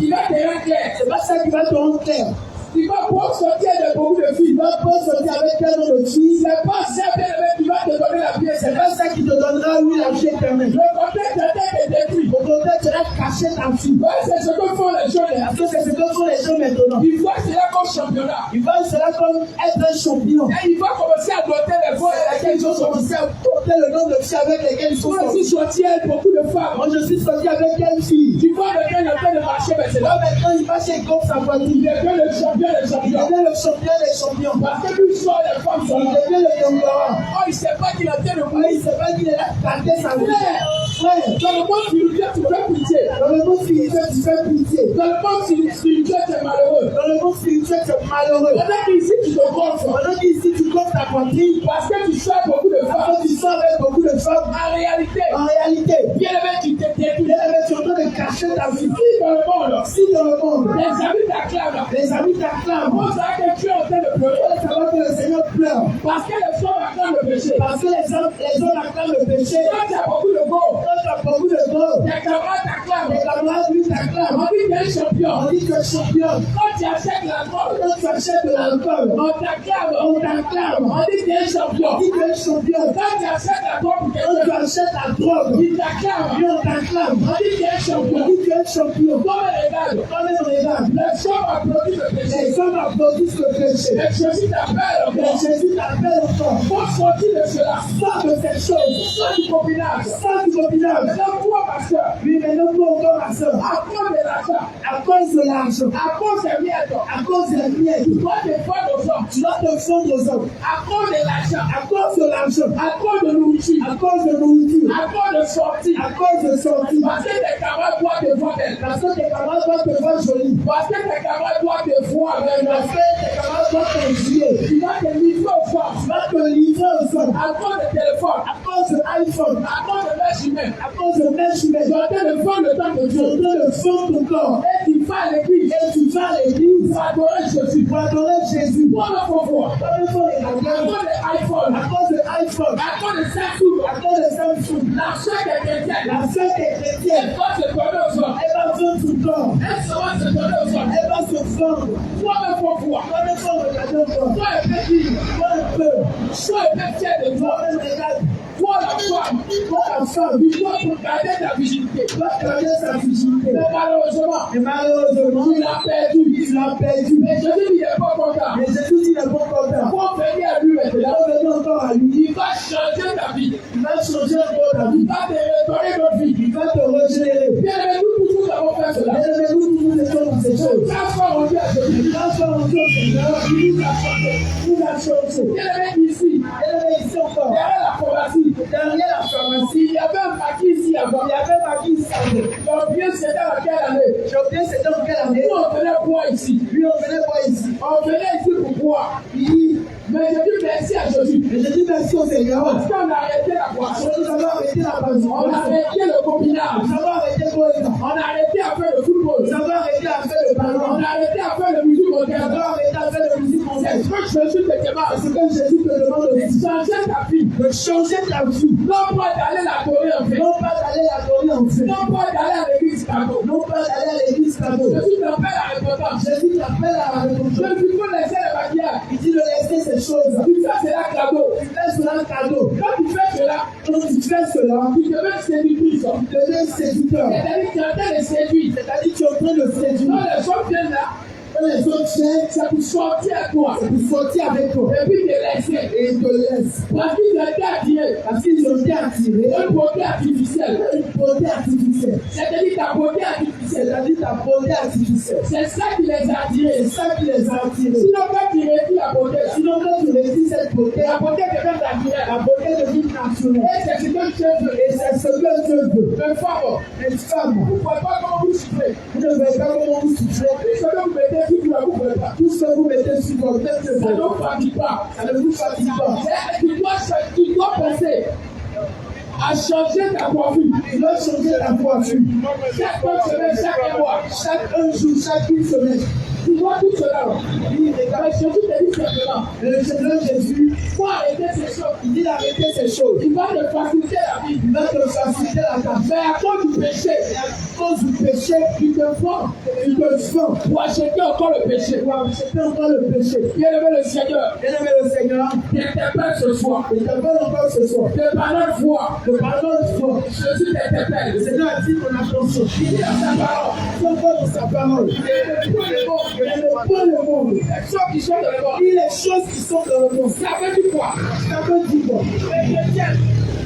Il va te rendre clair. c'est pas ça qui va te rendre clair. Tu vas pouvoir sortir de beaucoup de filles. Tu vas pas sortir avec tellement de filles. C'est pas ça, bien aimé, qui va te donner la pièce. C'est pas ça qui te donnera, lui, la vie éternelle. Le contexte de tête est détruit. Au contraire, tu vas cacher ta fille. Ouais, c'est ce que font les jeunes. Parce que c'est ce que font les gens maintenant. Ils voient cela comme championnat. Ils voient cela comme être un champion. Et ils vont commencer à doter les voix avec lesquelles ils ont Commencer sorti. à porter le nom de filles avec lesquelles ils sont Moi aussi, sortis. sorti avec beaucoup de femmes. Moi, je suis sorti avec quelle fille? Tu vois quelqu'un en train de marcher maintenant. Là, maintenant, il marche comme sa Il voiture. devient le champion des Il champions. devient le champion des champions. Parce que lui sort les femmes Il sont là. devient le Yongara. Oh, il ne sait pas qu'il est en train de Ouais, mourir. il sait pas qu'il est là, gâté sa vie. Frère, Frère, dans le monde spirituel, tu fais pitié. dans le monde spirituel, tu fais pitié. Dans le monde spirituel, tu es malheureux. Dans le monde spirituel, tu es malheureux. Pendant qu'ici, tu te gonfles. Pendant qu'ici, tu comptes ta poitrine, Parce que tu sors beaucoup de femmes. quand tu sors avec beaucoup de femmes, En réalité, en réalité, bien aimé, tu t'es détruit. tu es en train de cacher ta vie. Si dans le monde, Si dans le monde, les amis t'acclament, les amis t'acclament, on sait que tu es en train de pleurer. on savoir que le Seigneur pleure. Parce que les femmes acclament le péché. Parce que les hommes acclament le péché. Quand tu as beaucoup de go, Quand tu as beaucoup de corps, tes camarades t'acclament. les camarades lui t'acclament. On dit que tu es champion. On dit que tu es champion. Quand tu achètes l'alcool, Quand tu achètes de l'alcool, on t'acclame. on t'acclame. On dit que tu es champion. On dit que tu es champion. Quand tu achètes la drogue, Quand tu achètes la drogue, il t'acclame. lui on t'acclame. On dit que tu es On champion. dit que tu es champion. Comme regarde, Toi-même regarde, les femmes applaudissent le péché. les hommes applaudissent le péché. Et Jésus t'appelle Mais encore. Jésus t'appelle encore. Pour sortir de cela, Sors de cette chose. sans du copinage. Sans du copinage. Maintenant, toi, ma soeur, Oui, mais non, toi encore, ma soeur. à cause de l'argent, À cause de l'argent, à cause des miettes, à cause des miettes, tu dois te fendre aux hommes. tu dois te fondre aux hommes. À cause de l'argent, À cause de l'argent, à cause de nourriture, à cause de nourriture, à cause de sortie, à cause de sortie. parce que tes camarades doivent te voir belle, Parce que tes camarades doivent te voir jolie. parce que tes camarades doivent te voir avec Parce que tes camarades doivent te juger. tu vas te livrer aux femmes, Tu vas te livrer aux hommes. à cause de téléphone, À cause de iPhone, à cause de mèches humaines. à cause de mèches Tu humaines, es en train de faire le temps de tu es en Dieu. train de fondre ton corps. Et tu vas à l'église, Et tu vas à l'église pour adorer Jésus. pour adorer Jésus. Toi, le faut voir. Toi, il faut les À regarder. cause de iPhone, À cause de iPhone, à cause de Samsung, à cause de Samsung, la soeur des chrétiens, la fête est elle chrétienne. va se donner aux hommes. Elle va fondre son corps. Elle va se donner aux hommes. Elle va se fondre. Toi, le faut voir. Toi, il faut regarder encore. Toi, le petit, Toi, un peu. sois le fier de toi. Toi, même regarde. Toi, la femme, Toi, la femme, tu dois garder ta virginité. tu dois garder sa virginité. Mais malheureusement, Et malheureusement, tu l'as perdu. tu l'as perdu. Mais Jésus n'est pas content. Mais Jésus dit le bon content. Faut venir à lui maintenant. On venir encore à lui. Il va changer ta vie. Il va changer encore ta Il vie. va te redonner notre vie. Il va te régénérer. Bien aimé, nous tous avons fait cela. Bien aimé, nous faisons dans ces choses. Transforme Dieu à Jésus. Il va faire en sorte que Seigneur, il nous a changé. Il nous a changé. Bien aimé, ici, Bien aimé, ici encore. derrière la pharmacie, Derrière la pharmacie, il y avait un paquet ici avant. il y avait ma fille savait. Donc, bien, c'était à quelle année? J'ai oublié c'était en quelle année. Nous, on venait boire ici. Lui, on venait voir ici. On venait ici pour boire. Il dit, Mais Jésus, mais merci à Jésus. Et je dis merci au Seigneur. Parce qu'on a arrêté la boisson. Nous avons arrêté la boisson. On a arrêté le copinage. Nous avons arrêté le boisson. On a arrêté à faire le football. Nous avons arrêté à faire le On ballon. a arrêté à faire le musique Nous moderne. avons arrêté à faire la musique C'est mondiale. ce que Jésus te demande. C'est ce que Jésus te demande De aussi. changer ta vie. De changer ta vie. Non pas d'aller l'adorer en fait. Non pas d'aller adorer en fait. Non pas d'aller à l'église cadeau. Non pas d'aller à l'église cadeau. Jésus t'appelle à répondre. Jésus t'appelle à la réponse. Jésus faut laisser les barrières. Il dit de laisser ces choses. Tu fais cela cadeau. Tu fais cela cadeau. Quand tu fais cela, Quand tu fais cela, tu deviens séductrice. tu deviens séducteur. C'est-à-dire que tu es en train de séduire. C'est-à-dire que tu es en train de séduire. Quand les gens viennent là, Quand les autres viennent, c'est pour sortir à toi. c'est pour sortir avec toi. Et puis te laisser. Et ils te laissent. Parce qu'ils ont été attirés. Parce qu'ils ont été attirés. Une beauté artificielle. Une beauté artificielle. C'est-à-dire ta beauté artificielle. C'est-à-dire ta beauté artificielle. C'est ça qui les a C'est attirés. ça qui les a attirés. Sinon, quand tu réduis la beauté, là, Sinon, quand tu réussis cette beauté, la beauté devient naturelle. la beauté devient naturelle. Et c'est ce que Dieu veut. Et c'est ce que Dieu veut. Une femme, Une femme, vous ne pouvez pas comment vous souffrez. vous ne verrez pas comment vous souffrez. Tout ce que vous mettez sur vous, vous ne pouvez pas. Tout ce que vous mettez sur votre tête, Ça ne vous fatigue pas. ça ne vous fatigue pas. Tu dois penser à changer ta coiffure. Tu dois changer la coiffure. Chaque semaine, chaque mois. Chaque un jour, chaque une semaine. Tu dois tout cela. Il regarde. Mais Jésus te dit simplement, Le Seigneur Jésus, il faut arrêter ces choses. il dit d'arrêter ces choses. Il va te faciliter la vie. Il va te faciliter la tâche. Mais à cause du péché, Et à cause du péché, tu te vends tu te vends pour acheter encore le péché. pour acheter encore le péché. Bien-aimé le Seigneur, Bien-aimé le Seigneur, t'interpelle ce soir. il t'appelle encore ce soir. Te pardonne foi. Le pardon de foi. Jésus Le t'interpelle. Seigneur a dit ton attention. Il dit dans sa parole, Sois fort dans sa parole. il est pour le monde. Il ne pas le monde. Les choses qui sont dans le monde. Il les choses qui sont dans le monde. Ça veut dire quoi? Ça veut dire quoi? Les chrétiens,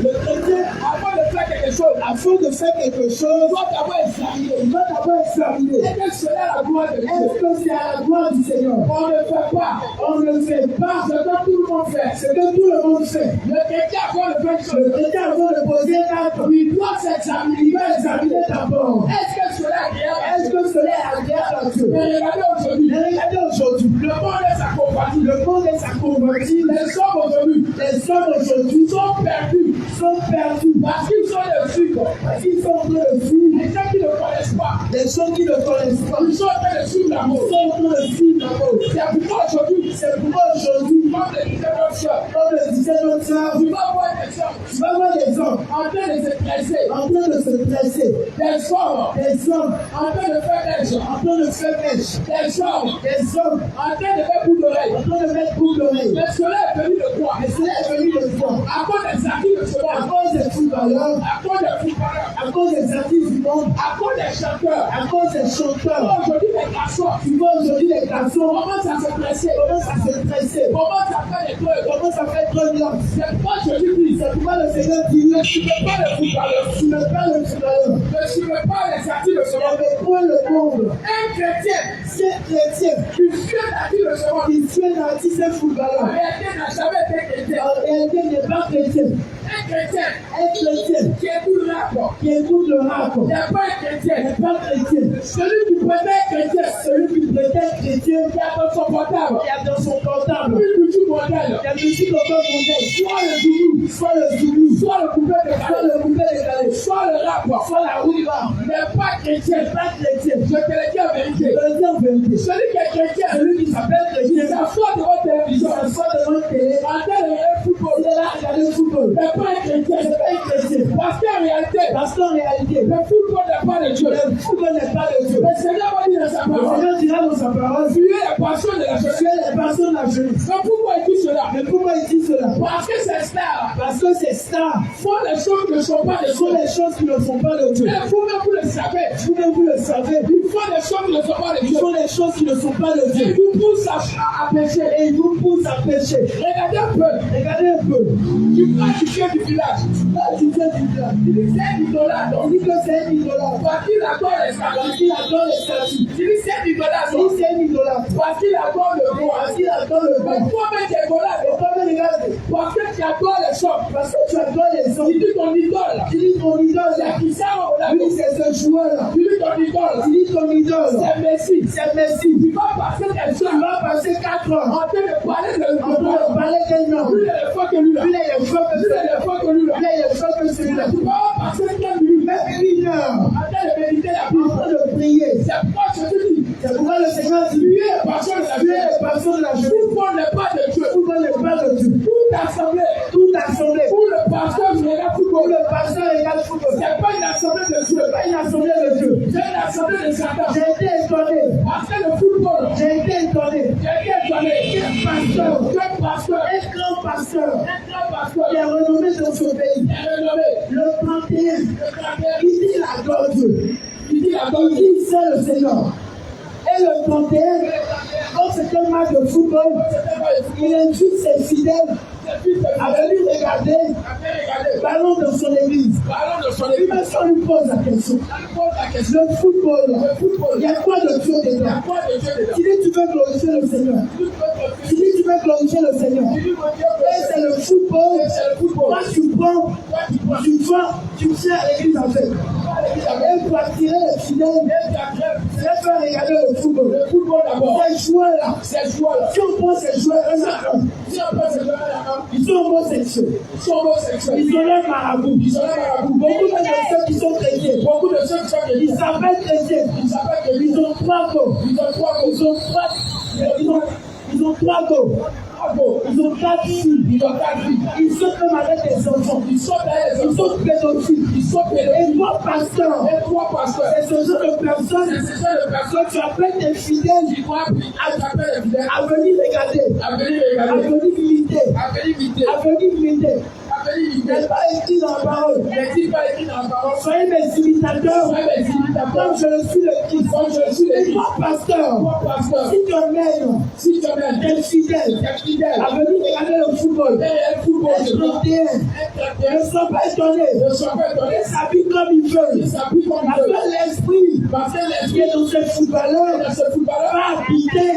Le chrétien, avant de faire quelque chose, afin de faire quelque chose, doit d'abord examiner. il doit d'abord examiner. Est-ce que cela est la gloire de Dieu? Est-ce que c'est à la gloire du Seigneur? On ne fait pas. On ne fait pas Ce que tout le monde fait. ce que tout le monde fait. Le chrétien, avant de faire quelque Le chose, chrétien, avant de poser un acte, il doit s'examiner. il va examiner d'abord. Est-ce que cela est agréable? Est-ce que cela est agréable à Dieu? Mais regardez aujourd'hui, Mais regardez aujourd'hui, le monde est sa compagnie. le monde est sa convertie. Les hommes aujourd'hui Les hommes aujourd'hui sont perdus sont perdus parce qu'ils sont des filles. parce qu'ils sont en train de fuir. Les gens qui ne connaissent pas, Les gens qui ne connaissent pas, ils sont en train de suivre ils l'amour. sont en train de fuir l'amour. C'est pourquoi aujourd'hui, C'est pourquoi aujourd'hui, comme le disait notre soeur, comme le disait notre sœur, tu vas voir des hommes tu vas voir des hommes en train de se presser, en train de se dresser, des hommes des hommes en train de faire des gens, en train de faire mèche, des hommes des hommes en train de faire bout d'oreille. en train de mettre boucle d'oreille. Mais cela est venu de quoi? Et cela est venu de toi. À cause des acquis de ce À monde, cause des footballeurs, à cause des footballeurs, à cause des artistes du monde, à cause des chanteurs. à cause des chanteurs. Aujourd'hui, les garçons Tu vois aujourd'hui les garçons commencent à se presser, commencent à se dresser, commencent à faire des trucs. commencent à faire trop bien. C'est pourquoi Jésus dit, C'est pourquoi le Seigneur dit, ne suivez pas les footballeurs, tu ne pas le footballeur, ne suivez pas les acquis de ce monde. n'avez point le monde. Un chrétien C'est chrétien qui suit les acquis de ce monde, qui suit l'artiste en footballeur. réalité n'a jamais été chrétien. En réalité, n'est pas chrétien. Un chrétien Un chrétien qui écoute l'apport qui écoute le rap n'est pas un chrétien. n'est pas chrétien. Celui qui prétend chrétien, Celui qui prétend chrétien qui a dans son portable, qui a dans son portable une musique modèle, la musique au corps mondaine, soit le zoulou, soit le zoulou, soit le coupé de soit calais, le coupé décalé, soit le rap, soit la rumba, n'est pas chrétien. n'est pas chrétien. Je te le dis en Je vérité. le dis en vérité. Celui qui est chrétien, Celui qui s'appelle il chrétien, s'assoit devant la télévision, il s'assoit devant le télé, en train de regarder le football, il est là à regarder le football. n'est pas un chrétien. C'est pas un chrétien. Parce qu'en réalité, Parce qu'en réalité, le football n'est pas de Dieu. le football n'est pas de Dieu. Le Seigneur va dire dans sa Le parole, Seigneur dira dans sa parole, fuyez les passions de la tu jeunesse. es les personnes à genoux. Donc pourquoi il dit cela? Mais pourquoi il dit cela? Parce que ces stars Parce que ces stars font les choses qui ne sont pas de font Dieu. les choses qui ne sont pas de Dieu. Et vous-même, vous le savez. Vous-même, vous le savez. Ils font des choses qui ne sont pas de Ils Dieu. font les choses qui ne sont pas de Et Dieu. ils vous poussent à pécher. Et ils vous poussent à pécher. Regardez un peu. Regardez un peu. Tu prends du chien du village. Là, tu fais du bien. Il dit c'est $10. On Donc, dit que c'est $1,000. parce qu'il adore les Parce statues. qu'il adore les statues. Il dit c'est $10. Il Donc, dit c'est $1,000. parce qu'il adore le roi. Parce qu'il adore le Mais bon. toi-même, tu es $. Et comme regarde, Parce que tu adores les choses. parce que tu adores les des hommes. Il dit ton idole. Il dit ton idole. C'est Cristiano Ronaldo. Oui, c'est ce joueur-là. Il dit ton idole. Il dit ton idole. C'est Messi. C'est Messi. Tu vas passer des Tu heures vas passer 4 heures en train de parler de en train de parler d'un homme. Lui, il est fort que lui là. Lui, il est fort que Lui, il celui-là. est fort que lui là. Lui, il est fort que celui-là. Tu vas passer 15 minutes Même 1 heure en train de méditer la en Bible. train de prier. C'est pourquoi je te dis, C'est pourquoi le Seigneur dit, tu es passion de la tu es vie. le pasteur de la jeunesse. Football n'est pas de Dieu. Tout le pas de Dieu. Toute assemblée, Toute assemblée. pour le pasteur général Pour football, le pasteur égale football. c'est pas une assemblée de Dieu. C'est pas une assemblée de Dieu. C'est une assemblée de Satan. J'ai été étonné. Parce que le football, J'ai été étonné. j'ai été étonné. Quel pasteur, Quel pasteur, un grand pasteur un grand pasteur, qui est renommé dans son pays. est renommé. Le 31, Le gardien, il dit il adore Dieu. il dit la Il bonne dit c'est le Seigneur. Et le 31, quand c'est un match de football, il invite ses fidèles à venir regarder le ballon dans son église. Et même si on lui pose la question, le football, il y a quoi de Dieu dedans? Tu dis tu veux glorifier le Seigneur. Tu dis tu veux glorifier le Seigneur. Et c'est le football. Toi tu prends, tu viens à l'église avec. Et pour attirer les fidèles, c'est faire regarder le football. Ces joueurs-là, si on prend ces joueurs-là, ils sont homosexuels. Ils ont l'air marabouts. Beaucoup de personnes qui sont chrétiens, ils s'appellent chrétiens. Ils ont 3 go. Ils ont 3 go. Ils ont 4 filles. Ils sont comme avec des enfants. Ils sont pédophiles. Et toi, pasteur, c'est ce genre de personnes que tu appelles tes fidèles à venir regarder, à venir imiter. N'est pas écrit dans la parole. Soyez mes imitateurs, comme je suis le Christ. Et toi, pasteur, si tu emmènes tes fidèles à venir regarder le football, les 31 ne sont pas étonnés. Ils s'habillent comme ils veulent. Parce que l'esprit qui est dans ce footballeur va habiter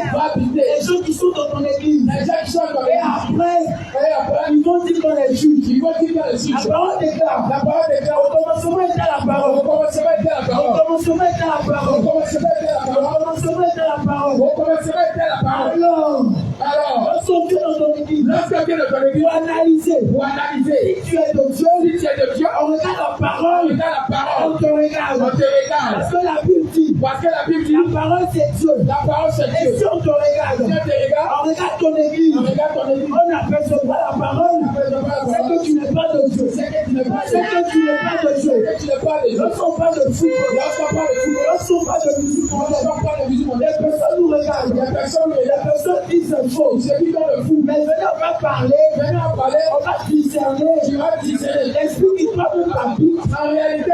les gens qui sont dans ton église. Et après, ils vont dire qu'on est juge. La parole déclare. Au commencement était la parole. Au commencement était la parole. Alors, lorsqu'on vient dans ton église, pour analyser si tu es de Dieu, on regarde la parole, on te regarde. Parce que la Bible dit, la parole c'est Dieu. Et si on te regarde, on regarde ton église, on n'aperçoit pas la parole, c'est que tu n'es pas de Dieu. Lorsqu'on parle de football, lorsqu'on parle de musique mondaine, les personnes nous regardent, les personnes disent c'est faux. Mais venez, on va parler, on va discerner l'esprit qui parle de la Bible. En réalité,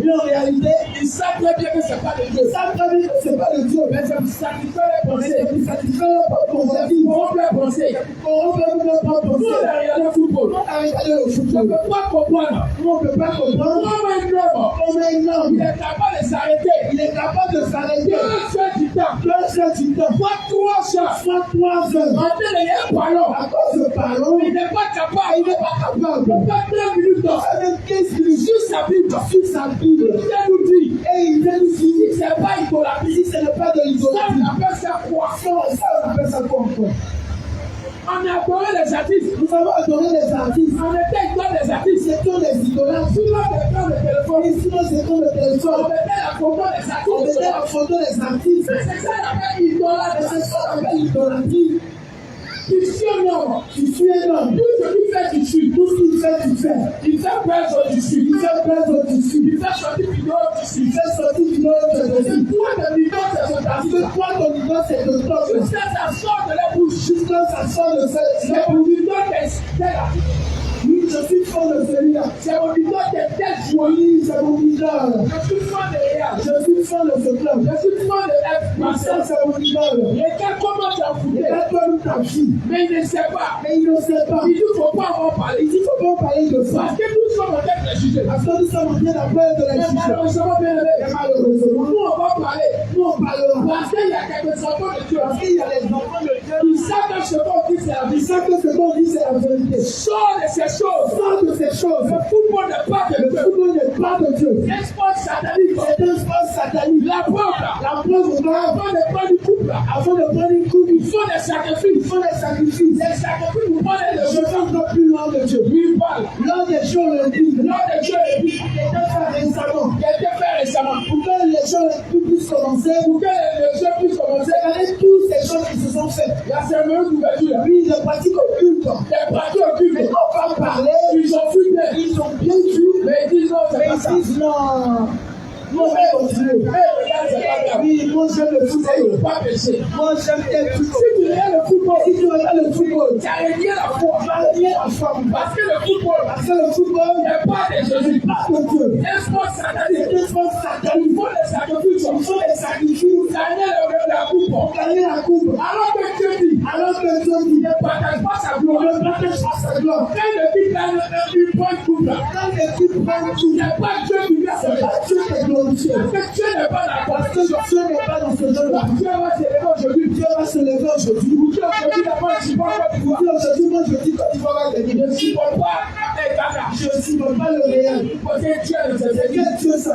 Mais en réalité, ils savent très bien que c'est pas de Dieu. ils savent très bien que c'est pas de Dieu. Mais ça vous satisfait les pensées. Mais ça satisfait pas ton avis. Pour les pensées. On peut même pas Nous, penser. on a regardé le football. On a regardé le Je ne football. peux pas comprendre. On ne peut pas comprendre Comment un homme, comment un il homme, est capable de s'arrêter. il est capable de s'arrêter 2 heures du temps. 2 heures du temps, Soit 3 heures. soit 3 heures. En train de lire un ballon. À cause de ballon, Il n'est pas capable. il n'est pas capable De faire 2 minutes dans même 15 minutes sur sa Bible. sur sa Bible. Il vient nous dire. Et il vient nous Si dire, ce n'est pas idolâtrie, si ce n'est pas de ça l'idolâtrie, on appelle ça quoi? ça on appelle ça quoi encore? On a adoré les artistes. Nous avons adoré les artistes. On était idole des artistes. C'est comme les idolâtres. Souvent, des gens de téléphone. Et sinon, c'est comme le On téléphone. mettait la photo des On mettait artistes. la photo des artistes. Mais c'est ça qu'on appelle idolâtre. Et c'est ça qu'on appelle l'idolâtrie. Tu suis un homme. Tu suis un homme. Tout ce qu'il fait, tu suis. Tout ce qu'il fait, tu fais. Il fait plaisir, tu suis. Il fait plaisir, tu suis. Il fait sortir vidéo, tu suis. Il fait sortir une autre de C'est toi de vidéo, c'est son Parce artiste. que toi, ton idole, c'est de toi. Jusqu'à ça sort de la bouche. Jusqu'à ça sort de cette C'est mon idole qui est tel. Oui, je suis fan de celui-là. C'est mon idole qui est tel joueur. Oui, c'est mon idole. Je suis fan de Real. Je suis fan de ce club. Je suis fan de F. Oui, ça, Marseille. c'est mon idole. Regarde comment tu as Et foutu. là, toi, nous ta fille. Mais il ne sait pas. Mais il ne sait pas. Il dit qu'il ne faut pas en parler. Il dit, faut pas parler de ça. Parce que nous sommes en train de les juger. Parce que nous sommes en train d'avoir de la Mais justice. malheureusement, bien aimé, Et malheureusement, nous on va parler. nous on parlera. Parce qu'il y a quelques enfants de Dieu. Parce qu'il y a les enfants de Dieu Ils savent ce qu'on dit, c'est la vérité. Ils savent que ce qu'on dit, c'est la vérité. Sors de ces choses. Sors de ces choses. Le football n'est pas de Le Dieu. football n'est pas de Dieu. C'est un sport satanique. C'est un sport satanique. La preuve, là. La preuve au bas, Avant de prendre une coupe, là. avant de prendre une coupe, Il faut des sacrifices. il faut des sacrifices. Les sacrifices pour prendre le Je jeu. vais encore plus loin de Dieu. Lui parle. L'un des choses le dit, Lors de Dieu est dit, qui était fait récemment, qui a été fait récemment. pour que les choses puissent commencer, Pour que les jeux puissent commencer, regardez toutes ces choses qui se sont faites. la cérémonie d'ouverture, là. Oui, les pratiques occultes. Les pratiques occultes, Mais on va parler, ils ont fumé. ils ont bien vu, Mais ils disent non, c'est mais pas ça. ils disent non. Moi, je vais continuer. Regarde, c'est pas grave. Oui, moi j'aime le C'est football. pas péché. Moi j'aime le Si football. tu regardes le football, Si tu regardes le football, tu as renié la foi. tu vas rien à faire. Parce que le football, Parce que le football n'est pas de Jésus. n'est pas de Dieu. Un sport satanique. C'est un sport Il satanique. faut des sacrifices. Il faut des sacrifices Gagner la coupe. pour gagner la coupe. Alors que Dieu dit, Alors que Dieu dit, ne partage pas sa on gloire. ne partage pas sa gloire. Quand l'équipe gagne une bonne coupe, là, Quand l'équipe prend tout, c'est pas Dieu qui vient se c'est faire. pas Dieu qui est glorifié. Parce que Dieu n'est pas dans la Parce que compétition. Dieu n'est pas dans ce jeu-là. Dieu va se lever aujourd'hui. Dieu va se lever aujourd'hui. Dieu aujourd'hui d'abord, je ne supporte pas du Dieu aujourd'hui, moi je dis quand il va gagner. Je ne supporte pas les Ghana. Je ne supporte pas le réel. Parce que Dieu ne se C'est fait quel Dieu ça?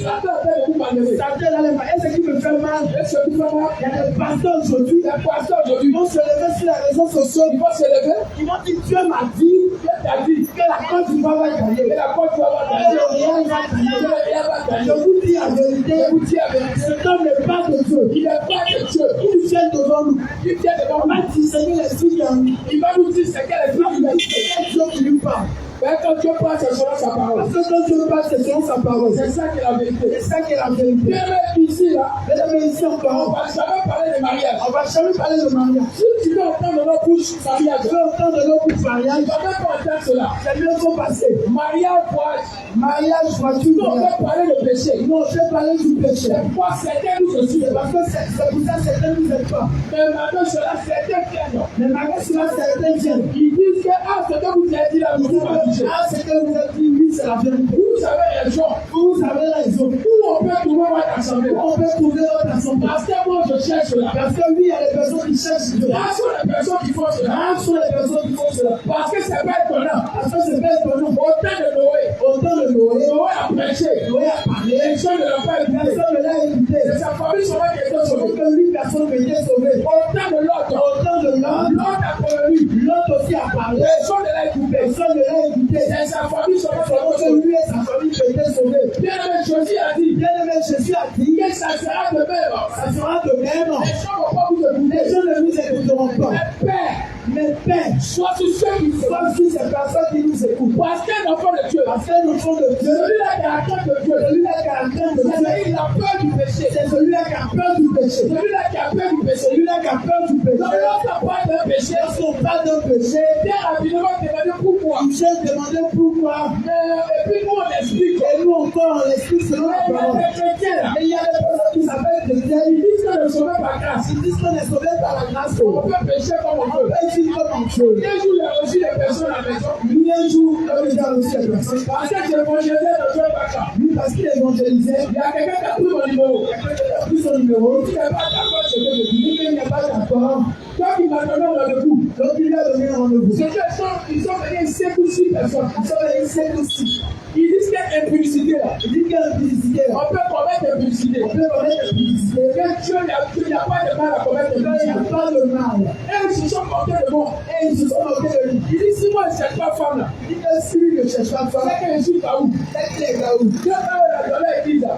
ça peut faire beaucoup malheureux. Ça fait dans les mains. Et ce qui me fait mal, Et ce qui fait mal, il y a des pasteurs aujourd'hui les pasteurs aujourd'hui, qui vont se lever sur les réseaux sociaux. ils vont se lever. Ils vont dire Dieu m'a dit Dieu t'a dit que la Côte d'Ivoire va que gagner. la Côte d'Ivoire va Que gagner. le réel va Que gagner. le Real va Je gagner. vous dis la vérité. Je vous dis la vérité. Cet homme n'est pas de Dieu. Il n'est pas de Dieu. Il vient devant nous. Il vient devant On nous. va dire Seigneur, l'esprit qui est en nous. Il va nous dire c'est quel est Il va dire c'est quel Dieu qui lui parle. Mais quand Dieu parle, c'est selon sa parole. Parce que quand Dieu parle, c'est selon sa parole. C'est ça qui est la vérité. C'est ça qui est la vérité. Bien même ici, là, Mesdames et messieurs, on encore, va jamais parler de mariage. on va jamais parler de mariage. Si tu veux entendre notre bouche mariage, Je veux entendre de l'eau pour mariage. il va même pas entendre cela. C'est mieux qu'on passer. Mariage, voyage. Mariage, voiture, Non, on mariage. va parler de péché. Non, je vais parler du péché. C'est pourquoi certains nous aussi. C'est parce que c'est pour ça que certains ne nous aiment pas. Mais maintenant, cela, certains viennent. Mais malgré cela, certains viennent. Ils disent que, ah, ce que vous avez dit là, vous m'avez touché. Ah, c'est que vous avez dit, oui, c'est la vérité. Vous avez raison. Vous avez raison. Où on peut trouver votre assemblée. On peut trouver votre assemblée. Parce que moi, je cherche cela. Parce que oui, il y a des personnes qui cherchent Dieu. Là sont les personnes qui font cela. Là sont les personnes qui font cela. Parce que c'est pas étonnant. Parce que c'est pas étonnant. Au temps de Noé, Au temps de Noé, Noé a prêché. Noé a parlé. Les gens ne l'ont pas écouté. Personne ne l'a écouté. C'est sa famille seulement qui était Sauf sauvée. que lui, personne ne était sauvé. Au temps de Lot, Au temps de l'homme, Lot a prévenu. l'autre aussi a parlé. Personne ne l'a écouté. Personne ne l'a écouté. C'est sa famille seulement qui Sauf était que sauvée. lui et sa famille étaient sauvés. Bien aimé, Jésus a dit Bien-aimé, Jésus a dit, que ça sera de même. ça sera de même. Les gens ne vont pas vous écouter. Les gens ne nous écouteront pas. Mais Père, Mais Père, sois sur ceux qui sont. sois sur ces personnes qui nous écoutent. Parce qu'un enfant de Dieu, Parce que nous sommes de Dieu. celui-là qui a crainte de Dieu, Celui-là qui a crainte de Dieu, il a peur du péché. c'est celui-là qui a peur du péché. Celui-là qui a peur du péché. Celui-là qui a peur du péché. Donc lorsqu'on parle d'un péché, Lorsqu'on parle d'un péché, Pierre a rapidement demandé pourquoi. il s'est demandé pourquoi. Et puis nous on explique. Et nous encore, on explique selon la Il y a parole. des chrétiens là. Et il y a des personnes qui s'appellent chrétiens. Ils disent que le sauveur par grâce. Ils disent qu'on est sauvé par la grâce. On peut pécher comme on On veut. peut vivre comme on veut. Un jour, il a reçu des personnes à la maison. Lui, un jour, il a reçu la personne. Parce que j'ai évangélisé le sauveur par grâce. Lui, parce qu'il est évangélisé, Il y a quelqu'un qui a pris mon numéro. il a pris son numéro. Il n'est pas d'accord ce que je dis. Il dit qu'il n'est pas d'accord. Donc il m'a donné un rendez-vous. Donc, il lui a donné un rendez-vous. Ces gens, ils sont venus 5 ou 6 personnes. Ils sont venus 5 ou 6. Ils disent qu'il y a une publicité là. Il dit qu'il y a une publicité. On peut commettre une publicité. On peut connaître la publicité. Que Dieu n'a pas de mal à commettre une Il n'y a publicité. pas de mal. Et ils se sont moqués de moi. Et ils se sont moqués de lui. Il dit si moi je ne cherche pas femme là, Il dit que si lui ne cherche pas de femme, c'est que je suis pas où. c'est qu'il est là où. Dieu a donné l'église là.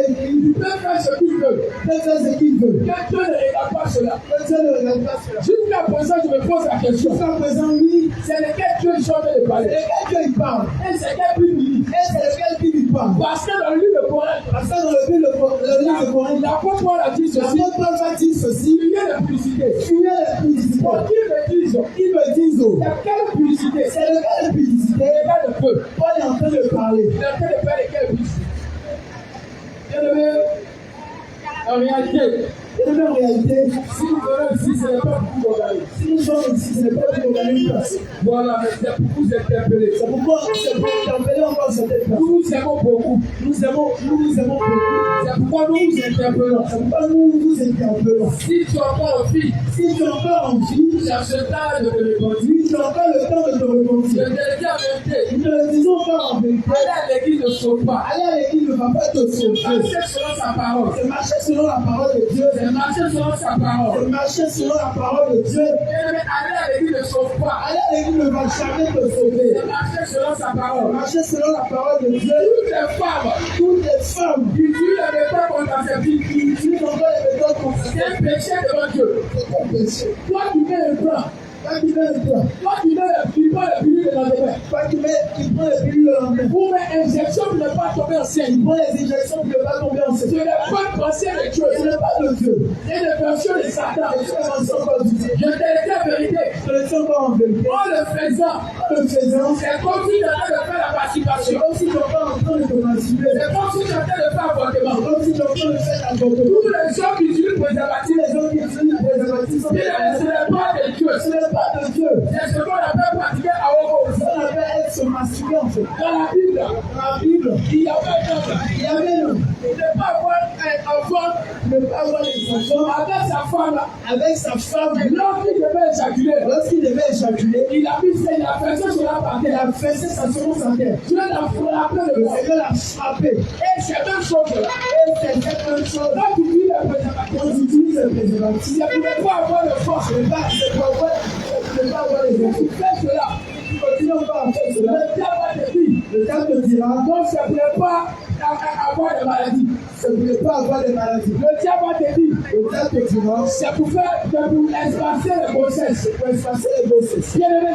Il Il peut faire ce qu'il veut. peut faire ce qu'il veut. Que Dieu ne regarde pas cela. Que Dieu ne regarde pas cela. Jusqu'à présent, je me pose la question. Jusqu'à présent, lui, C'est lequel Dieu est en train de c'est parler. lequel Dieu il parle. Et c'est quel Bible il dit. Et c'est lequel Bible il parle. Parce que dans le livre de Coran, Parce que dans le livre de Coran, l'apôtre Paul a dit ceci. l'apôtre Paul va dire ceci. Il y a la publicité. Fuyez la publicité. Pour qu'ils me disent, Ils me disent, oh, il y a quelle publicité. c'est lequel publicité. Il y a le feu. Paul est en train de parler. Il est en train de faire lesquelles publicité. Bien aimé, en réalité, Et en réalité, si nous venons ici, ce n'est pas pour vous regarder. si nous sommes ici, ce n'est pas pour pour gagner une place. Voilà, mais c'est pour vous interpeller. C'est pourquoi c'est pour interpeller encore cette place. Nous vous aimons beaucoup. Nous vous aimons beaucoup. C'est pourquoi nous vous interpellons. C'est pourquoi nous vous interpellons. Si tu as encore envie, Si tu as encore envie, c'est ce temps de te répondre. oui, tu as encore le temps de te Je repentir. te le dis en vérité. Nous te le disons encore en vérité. Aller à l'église ne sauve pas. Aller à l'église ne va pas te sauver. Marcher selon sa parole. C'est marcher selon la parole de Dieu. C'est marcher selon sa parole. C'est marcher selon la parole de Dieu. Mais aller à l'église ne sauve pas. Aller à l'église ne va jamais te sauver. C'est marcher selon sa parole. Marcher selon la parole de Dieu. Toutes les femmes Toutes les femmes qui tuent les méthodes contraceptives, qui utilisent encore les méthodes c'est contraceptives, un péché devant Dieu. c'est un péché. Toi qui mets un plan, Quand tu mets le plan, toi qui mets le pilule de lendemain, quand tu prends les pilules le lendemain, pour mes injections pour ne pas tomber enceinte. tu prends les injections pour ne pas tomber Ce enceinte. n'est pas une pensée de Dieu, Ce n'est pas de Dieu. c'est une version de Satan. Et tu avances encore du Dieu. Je te le dis en vérité. Je le dis encore en vérité. En le faisant, En le faisant, c'est comme si tu étais de faire la c'est participation. comme si tu n'es pas en train de te masturber. C'est comme si tu étais de faire C'est avortement. comme si tu es en train de faire l'avortement. Tous les gens qui utilisent Tous préservatifs, les gens qui utilisent les préservatifs sont ce n'est pas de Dieu. Ce n'est pas de Dieu. C'est ce qu'on appelle pratiquer à Ogo. Ça appelle être se masturber en fait. Dans la Bible, Dans la Bible, il y avait un homme. il y avait un Il ne pas avoir un enfant ne pas avoir les enfants avec sa femme. avec sa femme. Lorsqu'il devait éjaculer, Lorsqu'il devait éjaculer, il a fait ça sur la il partie. a fessé sa seconde santé. Dieu l'a frappé Le le corps. Seigneur l'a frappé. Et c'est même chose. Et c'est cette même chose. Quand tu dis le préservatif, Quand tu utilises le préservatif, il ne peut pas avoir le force. ce n'est pas avoir les enfants. Tu fais cela. Tu continues encore à faire cela. Le diable va te dire. Le temps te dira, Donc, ce n'est pas avoir des maladies. ce n'est pas avoir des maladies. Le diable va te dire. Le temps te dira, C'est pour faire, pour espacer les grossesses. pour effacer les grossesses. Bien aimé,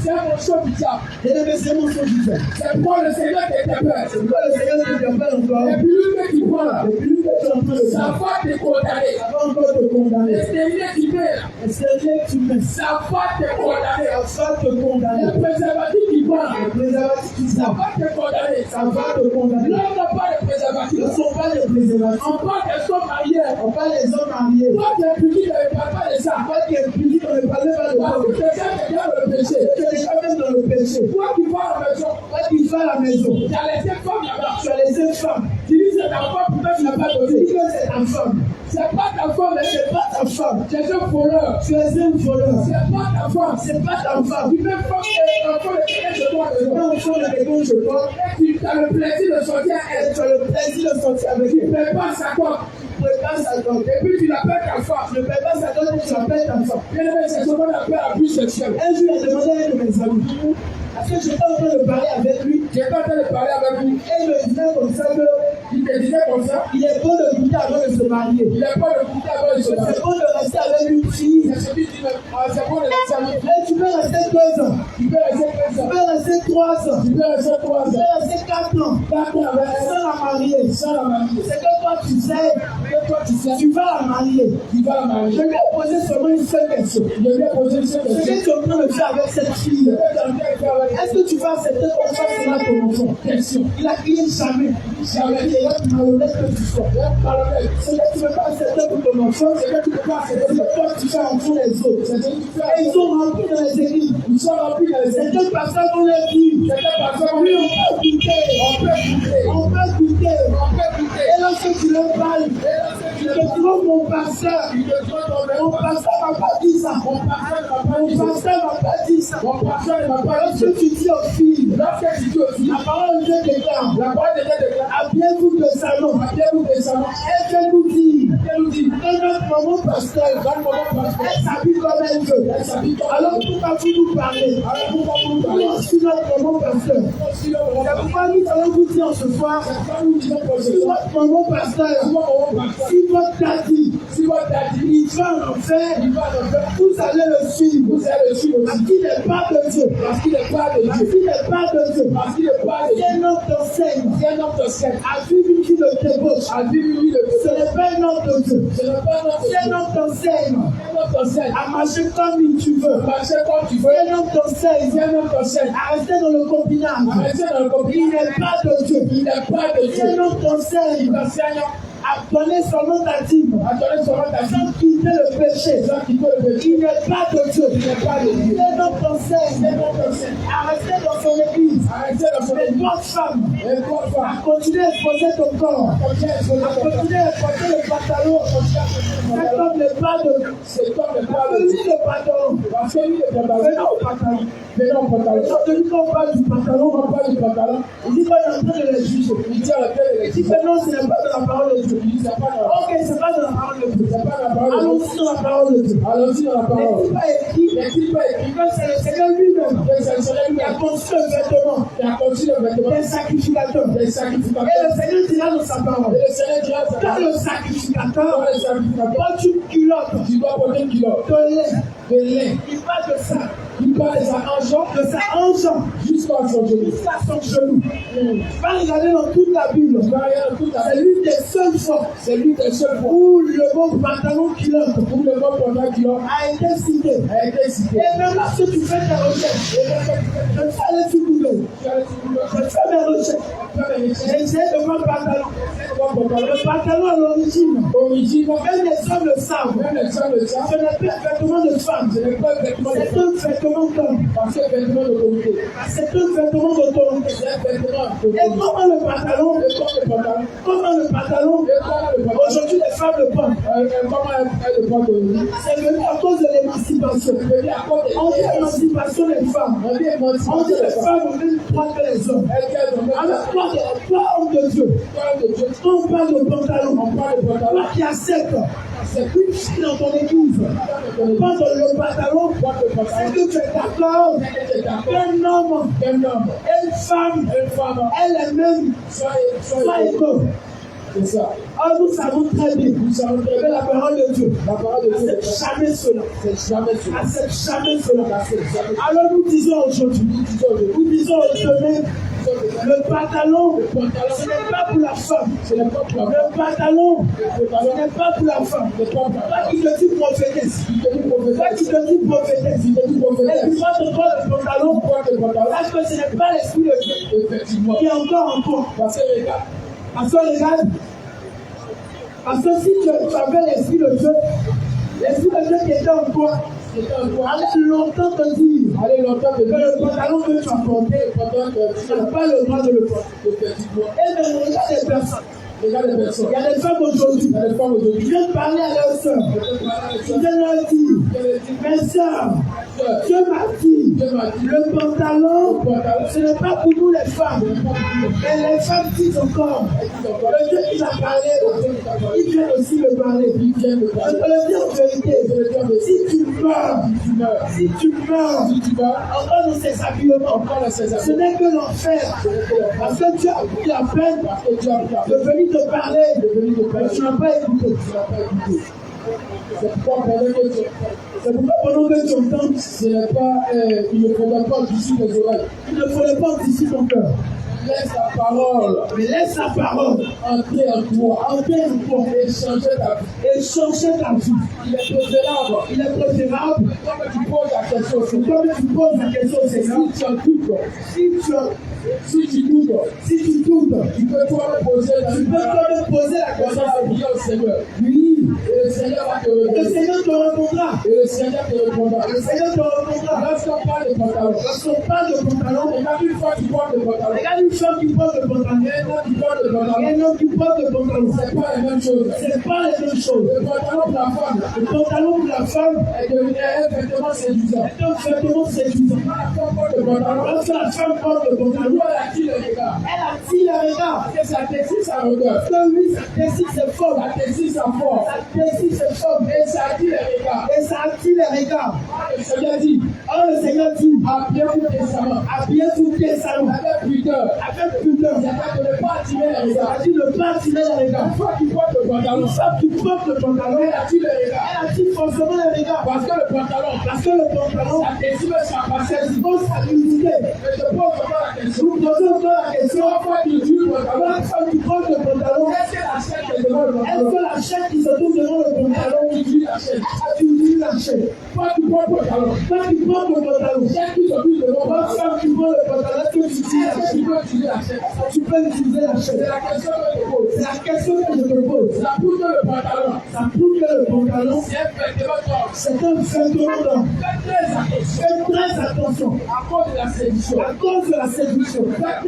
c'est un morceau du diable. Bien-aimé, c'est mon son du fait. C'est pour le Seigneur qui était peur. C'est pourquoi le Seigneur ne t'appelle encore. Et puis lui qui prend là, Et puis, tu es en train de ça faire. va te condamner. Ça va encore te condamner. Les stérilés qui paient là, Et c'est Dieu qui met. ça va te condamner. Ça va te condamner. Les préservatifs qui prend là, Les préservatifs qui ça savent. va te condamner. Ça va te condamner. L'homme n'a pas de Ce préservatif. ne sont pas les préservatifs. On parle des hommes mariés. On parle des hommes mariés. Toi qui es public, ne parle pas de ça. Toi qui es public, on ne parle pas de Parce toi. que quelqu'un est dans le péché. Tu es quand même dans le péché. Toi qui vas à la maison, Toi qui vas à la maison, tu as laissé femme là-bas. tu as laissé femme. Tu dis c'est ta femme, pourtant tu n'as pas Tu donné. dis que c'est ta femme. C'est pas ta femme, mais C'est pas ta femme. c'est un voleur. Tu es un voleur. C'est pas ta femme. C'est pas ta femme. Tu peux faire un enfant de quelqu'un de toi. Tu es enfant de quelqu'un chez toi. Et tu as le plaisir de sortir à Et elle. tu as le plaisir de sortir avec Tu elle. ne payes pas sa compte. Tu prépares sa dot. Et puis tu l'appelles ta femme. Tu ne payes pas sa dot et tu appelles ta femme. Bien aimé, c'est ce qu'on appelle abus sexuel. Un jour, il a demandé à un de mes amis, parce que j'étais en train de parler avec lui, J'ai pas en train de parler avec lui. et il me disait comme ça que Il te disait comme ça. il est bon de goûter avant de se marier. Il n'est pas de goûter avant de se marier. C'est bon de rester avec une fille. C'est ce qu'il dit. C'est bon de laisser avec lui. Et tu peux rester 2 ans. Tu peux rester comme Tu ça. peux rester 3 ans. Tu peux rester 3 Tu ans. peux rester 4 ans. D'accord avec elle. Sans la marier. Sans la marier. C'est que toi, tu sais, Et toi, tu sais, tu vas la marier. tu vas la Je marier. lui ai posé seulement une seule question. Je lui ai posé une seule Ce question. que tu es en train de faire avec cette fille, est-ce que tu vas accepter qu'on fasse cela ton enfant? Question. Il a crié jamais. Jamais. Il est malhonnête que tu sois. Ce que tu ne peux pas accepter pour ton enfant, C'est que tu peux pas accepter. c'est que toi tu fais en fond les autres. C'est ce que tu Et fais. ils sont remplis dans les églises. Ils sont remplis dans les C'est églises. deux personnes qu'on leur dit. Certaines personnes, Oui, on peut goûter. on peut goûter. On peut goûter. On peut goûter. Et lorsque tu leur parles, Et lorsque tu tu le te trouves mon pasteur. il te doit Mon tomber. pasteur m'a pas dit ça. Mon pasteur ne m'a pas Mon dit ça. pasteur m'a pas dit ça. Mon pasteur ne m'a pas dit ça. Lorsque tu dis aux filles, Lorsque tu dis aussi, la parole de Dieu déclare, la parole de Dieu déclare, appelez-vous le salon. appelez-vous récemment, Elle vient nous dire, elle nous dit, que notre maman pasteur, dans le moment pasteur, elle s'habille comme elle veut. elle s'habille comme Alors pourquoi vous nous parlez? alors pourquoi vous nous Nous parlez aussi notre maman pasteur. aussi le moment C'est pourquoi nous allons vous dire ce soir, quand nous disons que si ce soit, votre maman pasteur, si votre moment pasteur, si votre daddy, si votre daddy, il va en enfer, il va le faire, vous allez le suivre. vous allez le suivre Parce aussi, qu'il n'est pas de Dieu. parce qu'il n'est pas de Parce Dieu, qu'il n'est pas de Dieu. parce qu'il n'est pas de Dieu. C'est notre enseigne. C'est un homme de scène, À vivre une vie de débauche. à vivre une vie de Ce n'est pas un homme de Dieu. ce n'est pas un homme de C'est Dieu, un homme d'enseigne. c'est un homme de scène, À marcher comme tu veux. marcher comme tu veux, C'est un homme d'enseigne. c'est un homme de scène, À rester dans le copinage. rester dans le Il compromis, n'est pas de Dieu. il n'est pas de C'est un Dieu, homme d'enseigne. il enseigne À donner son nom d'intime. Adorer seulement ta vie. Sans quitter le péché. Sans quitter le péché. Il n'est pas de Dieu. Il n'est pas de Dieu. C'est notre conseil. C'est notre conseil. À rester dans son église. Arrêtez dans son Et église. toi, femme, Et toi, à femme. continuer à exposer ton corps. Continuez à exposer À ton corps. continuer à porter le pantalon. Cet homme n'est pas de Dieu. Cet homme n'est pas de Celui Dieu. le pantalon. Parce que lui, le pantalon. Venons au pantalon. Venons au pantalon. Quand celui qu'on parle du pantalon, On parle du pantalon. il dit qu'on est en train de les juger. Il dit à laquelle il est Il dit que non, ce n'est pas de la parole de Dieu. Il dit, c'est pas dans Ok, c'est pas de la parole de Dieu. c'est pas dans la parole de Dieu. Allons-y dans la parole de Dieu. Allons-y dans la parole. N'est-il pas écrit? N'est-il pas écrit Que c'est le Seigneur lui-même que c'est le Seigneur qui a lui-même conçu le vêtement qui a conçu le vêtement des sacrificateurs. des Et sacrificateurs. le Seigneur dira dans sa parole. Et le Seigneur dira à sa Quand parole, le sacrificateur quand les sacrificateurs, porte une culotte tu dois porter une culotte de lait, de lait. il va de ça, Il parle de sa hanche de sa hanche jusqu'à son genou. jusqu'à son genou. Va regarder dans toute la Bible. Tu vas regarder toute la C'est l'une des seules fois C'est lui des seuls fois où le mot pantalon culotte où le mot pendant culotte a été cité. a été cité. Et même lorsque tu fais tes recherches, je vais aller sur Google. Tu as le titre Je fais mes recherches. J'ai essayé de voir pantalon. Le pantalon à l'origine, Origine, même les hommes le savent. même les femmes le savent. Ce n'est pas un vêtement de femme. Ce n'est pas un vêtement de C'est femme. un vêtement d'homme. Parce que vêtement d'autorité. C'est un vêtement d'autorité. C'est un vêtement Et d'autorité. comment le pantalon, Et comme le pantalon, comment le pantalon, et comment le pantalon, aujourd'hui les femmes le portent. comment elle le porte aujourd'hui. C'est venu à cause de l'émancipation. Je dis à cause On dit des l'émancipation des femmes. on dit On dit émancipation les des femmes. femmes ont même droit que les hommes. Elles ont même Alors toi, homme de Dieu, parle de Dieu. quand on parle de pantalon, On parle de pantalon. toi qui as 7 ans, C'est une fille dans ton église, porte le pantalon, porte le c'est pantalon. que tu es d'accord C'est d'accord. qu'un homme Un homme, et une femme, une femme, elle-même, soyez soit égaux. C'est ça. Or, nous savons très bien Nous savons très que bien la parole de Dieu la parole de Dieu. n'accepte jamais cela. C'est jamais sûr. N'accepte jamais cela. C'est jamais sûr. Alors nous disons aujourd'hui, nous disons aujourd'hui, le pantalon, ce n'est pas pour la femme. Ce n'est pas pour la femme. Le pantalon, Le pantalon ce n'est pas pour la femme. n'est pas pour la Toi femme. qui te dis prophétesse, Si tu dis toi prophétesse, qui te dis prophétesse, si tu dis et tu prophétesse, portes encore le pantalon, porte le pantalon. sache que ce n'est pas l'esprit de Dieu Effectivement. qui est encore en toi. Parce que regarde, Parce que regarde, parce que si tu avais l'esprit de Dieu qui était en toi, c'était un point. allez longtemps te dire Allez longtemps de que le pantalon que tu as porté, pendant que tu n'as pas le droit de le porter. effectivement, Et même regarde les personnes. regarde les personnes. Il y a des femmes aujourd'hui, Il y a des femmes ils aujourd'hui. viennent parler à leurs sœurs. Ils viennent leur dire, mes sœurs, Dieu m'a dit, le pantalon, ce n'est pas pour nous les femmes. Mais les femmes disent encore, le Dieu qui a parlé, il vient aussi me parler. Je te le dis en vérité, si tu meurs, encore dans ces habillements, ce n'est que l'enfer. Parce que Dieu a pris la peine de venir te parler, mais tu n'as pas écouté. C'est pourquoi pendant que tu entends, ce n'est pas, il ne faudrait pas d'ici les oreilles. Il ne faudrait pas d'ici ton cœur. Laisse la parole Mais laisse la parole entrer en toi, entrer en toi et changer ta vie. et changer ta vie. Il est préférable. Il est préférable Quand tu poses la question, que toi tu poses la question, c'est ça. si tu en doutes, Si tu doutes, tu peux toi poser la tu peux toi poser la question question. à Dieu au Seigneur. Oui, Et le Seigneur va te le répondre. Seigneur te répondra. Et le Seigneur te répondra. Le Seigneur te répondra. Lorsqu'on parle de pantalon, Lorsqu'on parle de pantalon, regarde une fois tu portes le pantalon, regarde une femme qui porte le pantalon et un autre qui porte le et pantalon, un homme qui porte le pantalon. c'est pas la même chose. C'est pas les mêmes choses. Le pantalon pour la femme Le pantalon pour la femme est un vêtement séduisant. est un vêtement séduisant. Quand la femme porte le pantalon, Lorsque la femme porte le pantalon, elle attire le regard. elle attire le regard. Et ça t'excite sa regard. Parce que lui, ça décide ses formes. Ça t'excite sa force. Ça décide ses formes. Et ça attire le regard. Et ça attire les regards. Le Seigneur dit, Alors le Seigneur dit, habillez-vous décemment. habillez-vous décemment, Avec pudeur. avec pudeur. C'est-à-dire de ne pas attirer le Ça regard. dit ne pas attirer les regards. Une fois qu'il porte le pantalon, Une femme qui porte le pantalon, elle attire le regard. elle attire forcément les regards. Parce que le pantalon, Parce que le pantalon, ça t'excite sa c'est passesse. expose sa nudité. Et je pose encore la question. Nous posons encore la question, Une fois qu'il tue le pantalon, la femme qui porte le pantalon, est-ce que la chaîne est devant le est-ce pantalon? que la chaîne qui se trouve devant le pantalon, Il tue la chaîne. tu dis la chaîne? Toi, tu portes le pantalon. Quand tu portes le pantalon, Chaîne qui se trouve devant le la pantalon. femme qui porte le pantalon, est-ce que tu utiliser la chaise. Tu peux utiliser la chaise. C'est la question que je te pose. C'est la question que je te pose. Ça prouve que le pantalon. Ça prouve que le pantalon. C'est un vêtement d'homme. C'est un vêtement d'homme. Faites très attention. À cause de la séduction. À cause de la séduction. Faites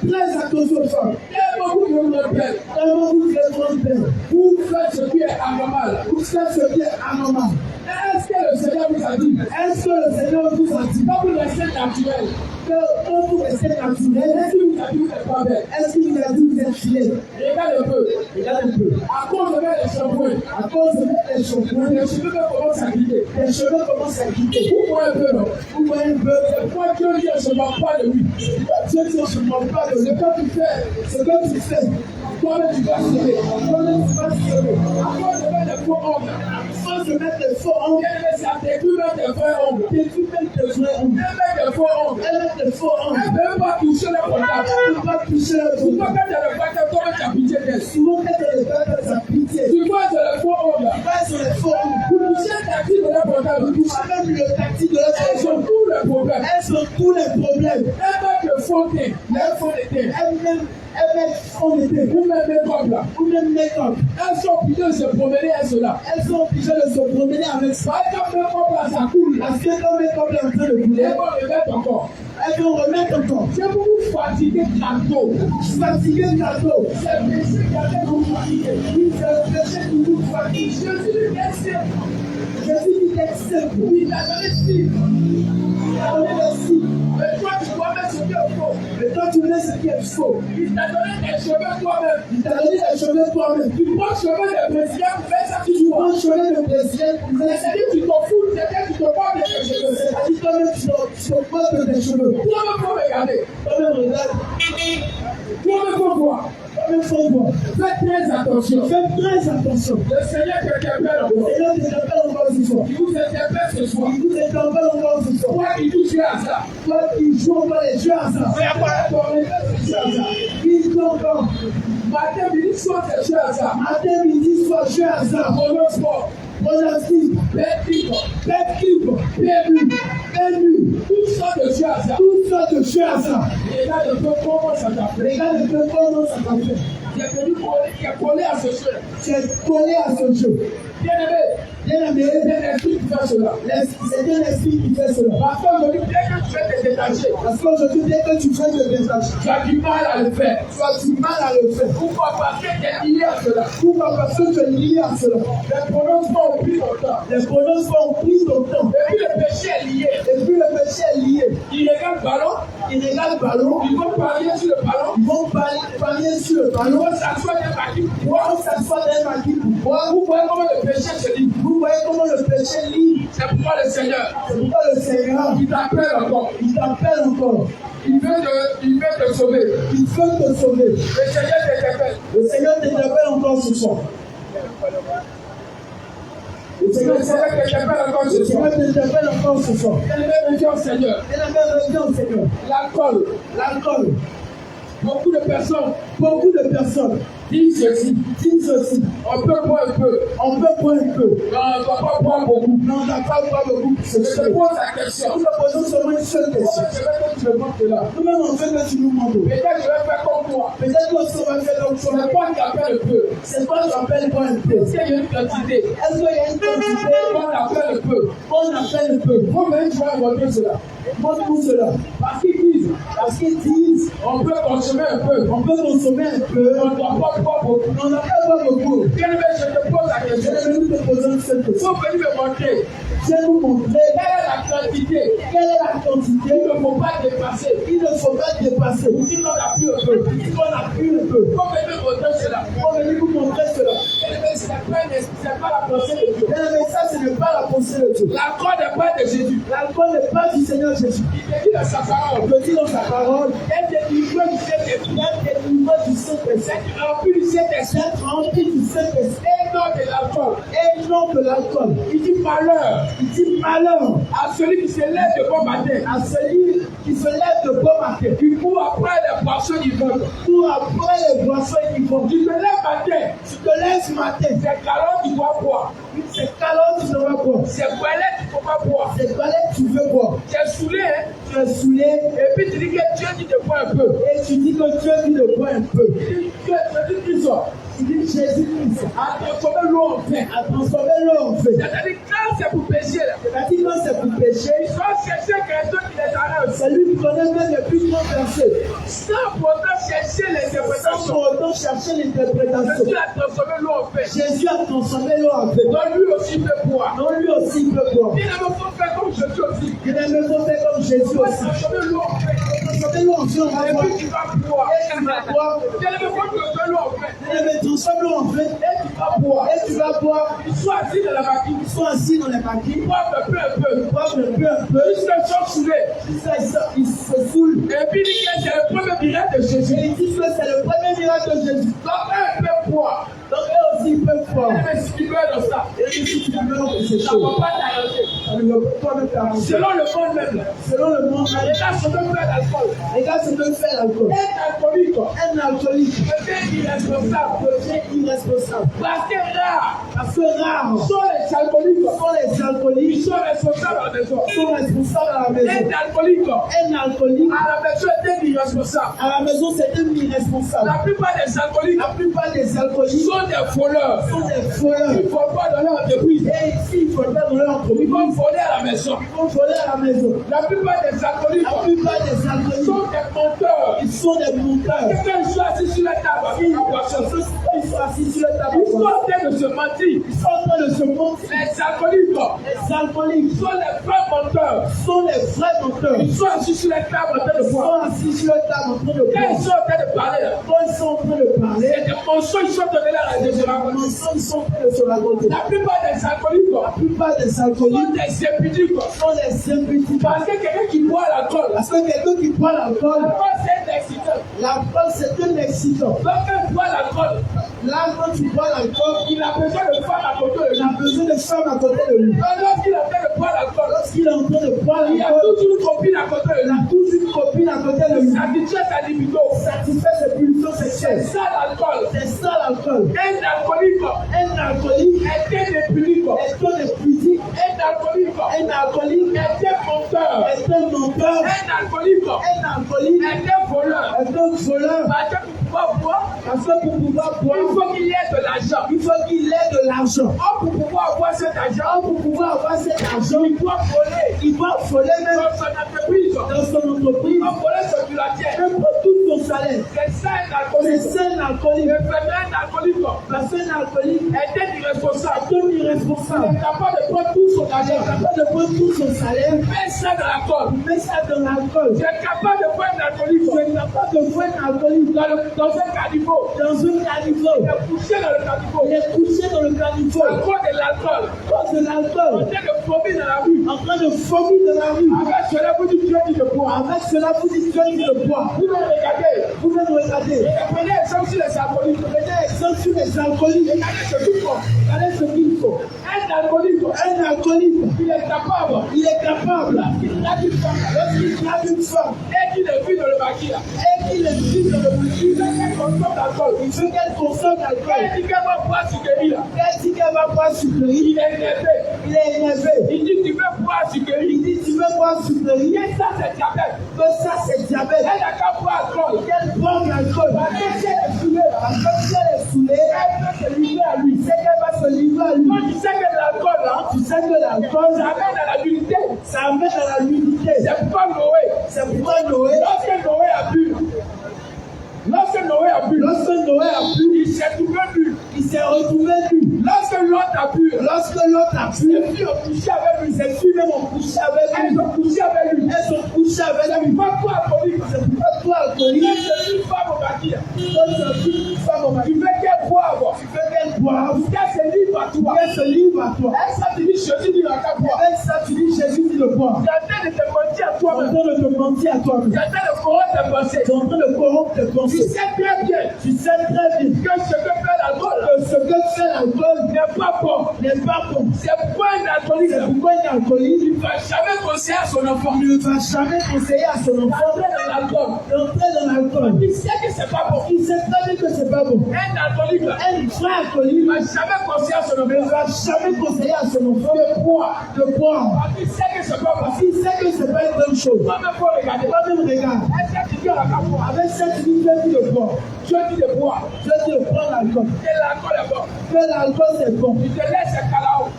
très attention aux femmes. Tellement vous me trompez. Tellement vous me trompez. Vous faites ce qui est anormal. Vous faites ce qui est anormal. Est-ce que le Seigneur vous a dit? Est-ce que le Seigneur vous a dit? Quand vous restez naturel. Quand vous restez naturel, est-ce qu'il vous a dit que vous n'êtes pas belle? Est-ce qu'il vous a dit que vous êtes fidèle? Regarde un peu. Regarde un peu. À cause de mettre les shampoings. À cause de mettre les shampoings. Les cheveux commencent à quitter. Les cheveux commencent à quitter. Vous voyez un peu, non? Vous voyez un peu. Moi, Dieu dit, je ne parle pas de lui. Dieu dit, je ne parle pas de lui. Ce que tu fais, ce que tu fais. Toi-même, tu vas se lever. Toi-même, tu vas se lever. À cause de mettre les faux ongles. À cause de mettre les faux ongles. Ça détruit même tes vrais ongles. Détruit même tes vrais ongles. Elle met des faux ongles. Elle met des faux ongles. Elle ne peut même pas toucher le contact. Elle ne peut pas toucher le contact. Souvent, quand tu as le contact, toi-même, tu as pitié d'elle. Souvent, quand tu as le contact, tu as pitié. Tu vois sur les faux ongles. Tu vois sur les faux ongles. Vous touchez le tactile de leur contact. Vous touchez même le tactile de leur contact. Elles sont tous les problèmes. Elles sont tous les problèmes. Elle met le faux thé. Le faux thé. Elle met fond d'été. Vous même make-up là. Vous même make-up. Elles sont obligées de se promener à cela. Elles sont obligées de se promener avec ça. Quand make-up là, ça coule. Parce que quand make-up là est en train de couler, elles vont remettre encore. Elles vont remettre encore. C'est pour vous fatiguer tantôt. Fatiguer tantôt. C'est le péché qui a fait vous fatiguer. Oui, c'est le péché qui vous fatigue. Jésus dit merci. Jésus dit merci. Oui, il a donné si. Il a donné le si. Mais toi, tu dois mettre ce qui est faux. Mais toi, tu mets ce qui est faux. Il t'a donné tes cheveux toi-même. Il t'a donné tes cheveux toi-même. Tu prends le cheveux de président, tu fais ça, tu prends le cheveux de président. C'est-à-dire que tu t'en fous, c'est-à-dire que tu te portes de tes cheveux. C'est-à-dire que toi-même, tu te portes de tes cheveux. Toi-même, faut regarder. Toi-même, regarde. Toi-même, faut voir. Toi-même, faut voir. Faites très attention. Faites très attention. Le Seigneur t'interpelle encore. Le Seigneur t'interpelle encore ce soir. Il vous interpelle ce soir. Il vous interpelle encore ce soir. Toi qui joues à ça. Toi qui joues encore les jeux à ça. Fais pas encore les jeux à ça. Qui joue encore. Matin, midi, soir, c'est jeux à ça. Matin, midi, soir, jeux à ça. Mon sport. Monastique, Béthique, PMU, toutes sortes de jeux à ça. Toutes sortes de jeux à ça. Regarde un peu comment ça t'a fait. Regarde un peu comment ça t'a fait. J'ai collé à ce jeu. J'ai collé à ce jeu. Bien-aimé, l'esprit qui fait cela. C'est bien l'esprit qui fait cela. Parce qu'aujourd'hui, dès que tu fais te détacher. Parce qu'aujourd'hui, dès que tu fais te détacher. Tu as du mal à le faire. Tu as du mal à le faire. Pourquoi? Parce que tu es lié à cela. Pourquoi? Parce que tu es lié à cela. Les prononcements ont pris ton temps. Les prononcements ont pris ton temps. Et puis le péché est lié. Et puis le péché est lié. Il regarde le ballon. Il regarde le ballon. Ils vont parier sur le ballon. Ils vont parier sur le ballon. On s'assoit d'un maquis pour boire. On s'assoit d'un maquis pour boire. Vous voyez comment le péché se lit. Vous voyez comment le péché lit. C'est pourquoi le Seigneur. C'est pourquoi le Seigneur. Il t'appelle encore. Il t'appelle encore. Il veut te sauver. Il veut te sauver. Le Seigneur t'interpelle. Le Seigneur t'interpelle encore ce soir. Le Seigneur t'interpelle encore ce soir. Le Seigneur t'interpelle encore ce soir. Reviens au Seigneur. Reviens au Seigneur. L'alcool. Beaucoup de personnes disent ceci. On peut boire un peu. Non, on ne doit pas boire beaucoup. Je te pose la question. Nous te posons seulement une seule question. Tu me montres là. Nous-mêmes, on fait que tu nous montres. Peut-être je vais faire comme toi. Peut-être que tu vas faire comme toi. C'est quoi qui appelle un peu? C'est quoi qui appelle pas un peu? Est-ce qu'il y a une quantité? Est-ce qu'il y a une quantité? On appelle un peu. Moi-même, je vais montrer cela. Montre-nous cela. Parce qu'ils disent, on peut consommer un peu. On ne doit pas boire beaucoup. Bien aimé, je te pose la question. Faut venir me montrer. Je vais vous montrer quelle est la quantité. Il ne faut pas dépasser. Ou qu'il n'en a plus un peu. Faut venir me montrer cela. C'est pas la pensée de Dieu. Ça, ce n'est pas la pensée de Dieu. L'alcool n'est pas de Jésus. L'alcool n'est pas du Seigneur Jésus. Il dit dans sa parole. Et délivré du Saint-Esprit. Rempli du Saint-Esprit. Et non de l'alcool. Il dit malheur. À celui qui se lève de bon matin. Qui court après les boissons ivrognes. Tu te lèves matin. C'est calor tu dois boire. C'est boilette tu ne peux pas boire. bois. Tu es saoulé, hein? Tu es saoulé. Et puis tu dis que Dieu dit de boire un peu. Et tu dis que Dieu dit de boire un peu. Il dit Jésus-Christ a transformé l'eau en vin. A transformé l'eau en vin. C'est-à-dire quand c'est pour pécher là. C'est-à-dire quand c'est pour pécher. Il faut chercher quelqu'un qui les arrête. C'est lui qui connaît même les plus grands versets. Sans pourtant chercher l'interprétation. Sans pour autant chercher l'interprétation. Jésus a transformé l'eau en vin. Jésus a transformé l'eau en vin. Donc lui aussi peut boire. Donc lui aussi peut boire. Il ne faut faire comme Jésus aussi. Il ne faut faire comme Jésus Il faut aussi. transformer l'eau en vin. Transformer l'eau en vin, on va Et boire. puis tu vas boire. Et tu vas boire. Il ne faut transformer l'eau en vin. Il transforme l'eau en vin. Et tu vas boire. Et tu vas boire. Ils sont assis dans la maquille. Ils sont assis dans les maquilles. Ils boivent un peu. Ils boivent un peu. Ils se sont saoulés. Ils se saoulent. Et puis il dit que c'est le premier miracle de Jésus. Et ils disent que c'est le premier miracle de Jésus. Donc eux peuvent boire. Donc eux aussi ils peuvent boire. Mais si tu meurs dans ça, Et si tu veux, c'est ça ne chaud. va pas t'arranger. Ça ne va pas me faire arranger. Selon le monde même. Selon le monde, Les gars se veulent faire l'alcool. les gars, c'est de faire l'alcool. Être alcoolique, Un alcoolique, c'est irresponsable. c'est irresponsable. Parce que rare Parce que rares sont les alcooliques. sont les alcooliques Ils sont responsables à la maison. qui sont responsables à la maison. Être alcoolique Un alcoolique, à la maison est irresponsable. à la maison, c'est un irresponsable. La plupart des alcooliques La plupart des alcooliques sont des voleurs. sont des voleurs. Ils ne font pas dans leur entreprise. Et ici, il faut faire dans leur Ils entreprise. vont voler à la maison. Ils vont voler à la maison. La plupart des alcooliques La plupart des alcooliques, sont des menteurs. ils sont des monteurs. Quelqu'un soit assis sur la table avec une boisson. Ils sont assis sur le tabac. Ils sont en train de se mentir. Ils sont en train de se mentir. Les alcooliques Les alcooliques sont les vrais menteurs. sont les vrais menteurs. Ils sont assis sur la table en train de Ils sont boire. assis sur le table en train de Quand boire. ils sont en train de parler, là, Quand ils sont en train de parler, c'est des mensonges qui sont donnés là à la les deuxième. mensonges sont en train de se raconter. La plupart des alcooliques La plupart des sont alcooliques des épidiques. sont des impudiques. Parce que quelqu'un qui boit l'alcool, Parce que quelqu'un qui boit l'alcool, l'alcool c'est un excitant. l'alcool c'est un excitant. Donc quand il boit l'alcool, Là, quand tu bois l'alcool, il a besoin de femmes à côté de il lui. a besoin de femmes à côté de lui. Donc lorsqu'il est en train de boire l'alcool, Lorsqu'il est en train de boire il y a l'alcool, toujours une copine à côté de il lui. a toujours une copine à côté de lui. Satisfait sa libido. Satisfait ses pulsions C'est sexuelles. ça l'alcool. C'est ça l'alcool. Un alcoolique Un alcoolique est un épudique. est un impudique. Un alcoolique Un alcoolique est un menteur. est un menteur. Un alcoolique Un alcoolique est un voleur. est un voleur. Parce que pour pouvoir boire, Parce que pour pouvoir il boire, faut qu'il y ait de l'argent. il faut qu'il ait de l'argent. Or, pour pouvoir avoir cet argent, Or, pour pouvoir avoir cet argent, il doit voler il doit voler même dans son entreprise. dans son entreprise. Il doit voler son culatière. Il prend tout son salaire. C'est ça un C'est alcoolique. ça un alcoolique. Le premier alcoolique Parce qu'un alcoolique est un irresponsable. est un Il irresponsable. est capable de prendre tout son Il est argent. capable de prendre tout son salaire, Mets ça dans la colle. met ça dans l'alcool. Tu es capable de prendre un alcoolique Tu es capable de voir un alcoolique dans un caniveau. dans un caniveau. Il est couché dans le caniveau. Il est couché dans le caniveau. À cause de l'alcool. À cause de En l'alcool. train de vomir dans la rue. En train de vomir dans la rue. Avec cela, vous dites Dieu dit de boire. Avec cela, vous dites Dieu dit de boire. Vous me regardez. Vous venez de regarder. Et prenez exemple sur les alcooliques. Prenez exemple sur les alcooliques. Regardez ce qu'il faut. Regardez ce qu'il faut. Un alcoolique, Un alcoolique, il est capable. il est capable, Lorsqu'il a une femme, lorsqu'il drague une femme et qu'il est vu dans le maquis, et qu'il est pris dans le il veut qu'elle consomme d'alcool. il veut qu'elle consomme Quand l'alcool. il dit qu'elle va boire sucrerie, là, Elle dit qu'elle va boire sucrerie. il est énervé. Il est énervé. Il dit tu veux boire sucrerie. Il dit tu veux boire sucrerie. Et ça, c'est diabète. Que ça c'est diabète. Elle n'a qu'à boire alcool. Qu'elle boit l'alcool. Parce que si elle est saoulée, là, Parce que si elle est saoulée, elle peut se livrer à lui. c'est qu'elle va se livrer à lui. Quand tu sais que l'alcool, là, Tu sais que l'alcool, ça amène à la nudité. ça amène à la nudité. C'est pourquoi Noé, C'est pourquoi Noé, lorsque Noé a bu, lorsque Noé a bu, il s'est trouvé nu. il s'est retrouvé nu. Lorsque l'autre a bu, Lorsque l'autre a bu, les filles ont couché avec lui. ses filles même ont couché avec Elles lui. ont couché avec lui. Elles ont couché avec lui. Pas toi, alcoolique. C'est pourquoi toi, alcoolique, C'est une femme au maquis. quand tu as vu une femme au mari, Tu veux qu'elle boive. tu veux qu'elle boive, Qu'elle se livre à toi. qu'elle se livre à toi. Elle ça te dit, Jésus dit, qu'elle boire. Avec ça, tu dis Jésus dit de boire. Tu es en train de te mentir à Tu es en toi-même. train de te mentir à toi-même. Tu es en train de corrompre tes pensées. Tu es en train de corrompre tes Tu pensées. sais très bien Tu sais très bien que ce que fait l'alcool, que Ce que fait l'alcool n'est pas bon. N'est pas bon. C'est pourquoi un alcoolique C'est pourquoi un alcoolique ne va jamais conseiller à son enfant. ne va jamais conseiller à son enfant d'entrer dans l'alcool. Il sait que c'est pas bon. Il sait très bien que c'est pas bon. Un alcoolique Un vrai alcoolique ne va jamais conseiller à son ne enfant va jamais conseiller à son enfant de boire. parce qu'il sait que c'est pas bon. Il sait que c'est pas une bonne chose. Toi-même, faut regarder. Toi-même regarde. Est-ce que tu dis à la capote, Avec cette vie, tu dis de boire. tu dis de boire. Tu dis de prendre l'alcool. Et l'alcool est bon. Que l'alcool c'est bon. Tu te laisses un calao.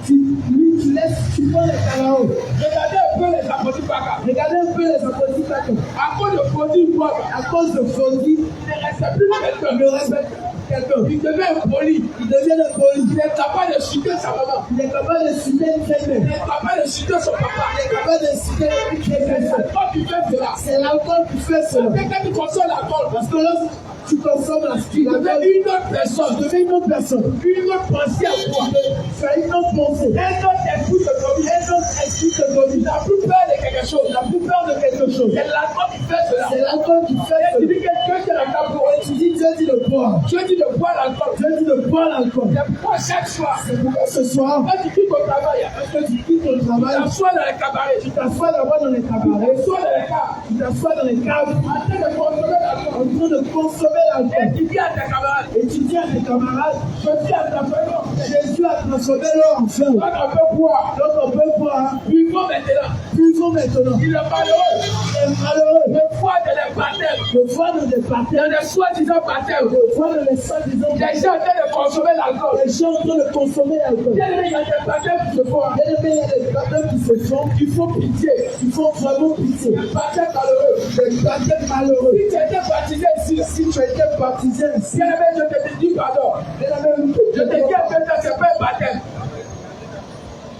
Tu prends les calaos. Regardez un peu les apôtres Baka. Regardez un peu les apôtres Baka. À cause de produits Baka. À cause de Fodi, Il ne respecte plus quelqu'un. il respecte quelqu'un. Il devient poli. Il devient le poli. Il est capable de chuter sa maman. Il est capable de citer une Il femme. est capable de chuter son papa. Il est capable de citer une C'est femme. toi qui fais cela. C'est l'alcool qui fait cela. Quelqu'un qui consomme l'alcool. Parce que lorsque tu consommes Tu l'alcool, deviens une autre personne. tu deviens une autre personne. Une autre pensée à toi. Tu as une autre pensée. Un autre esprit de domine. Un autre esprit te domine. Tu n'as plus peur de quelque chose. Tu n'as plus peur de quelque chose. C'est l'alcool qui fait cela. C'est l'alcool qui fait Et tu cela. dis que Dieu te l'a capot. Et tu dis Dieu dit de boire. Dieu dit de boire l'alcool. Dieu dit de boire l'alcool. C'est pourquoi chaque soir, C'est pourquoi ce soir, quand tu quittes au travail, lorsque tu quittes ton tu travail, t'assois dans les cabarets, tu t'assois d'abord dans les tu cabarets, t'assois dans les cars, tu t'assois dans les caves, en train de consommer l'alcool. en train de consommer Et l'alcool. tu dis à tes camarades, Et tu dis à tes camarades, je dis à ta famille, Jésus a transformé l'or en fer. quand on peut boire, Donc on peut boire, buvons maintenant. buvons maintenant. Il est malheureux. Il est malheureux. Le foie de les baptêmes, Le foie dans des dans baptêmes, les soi-disant baptêmes, le foie dans les soi-disant les gens en train de consommer l'alcool. les gens en train de consommer l'alcool. Il y a des baptêmes qui se font. Bien aimé, il y a des baptêmes qui se font, Il faut pitié. qui font vraiment pitié. Baptême malheureux. Des baptêmes malheureux. Si tu étais baptisé ici, Si tu étais baptisé ici, bien aimé, je te dis pardon. bien aimé, Je te dis à peine, c'est pas un baptême.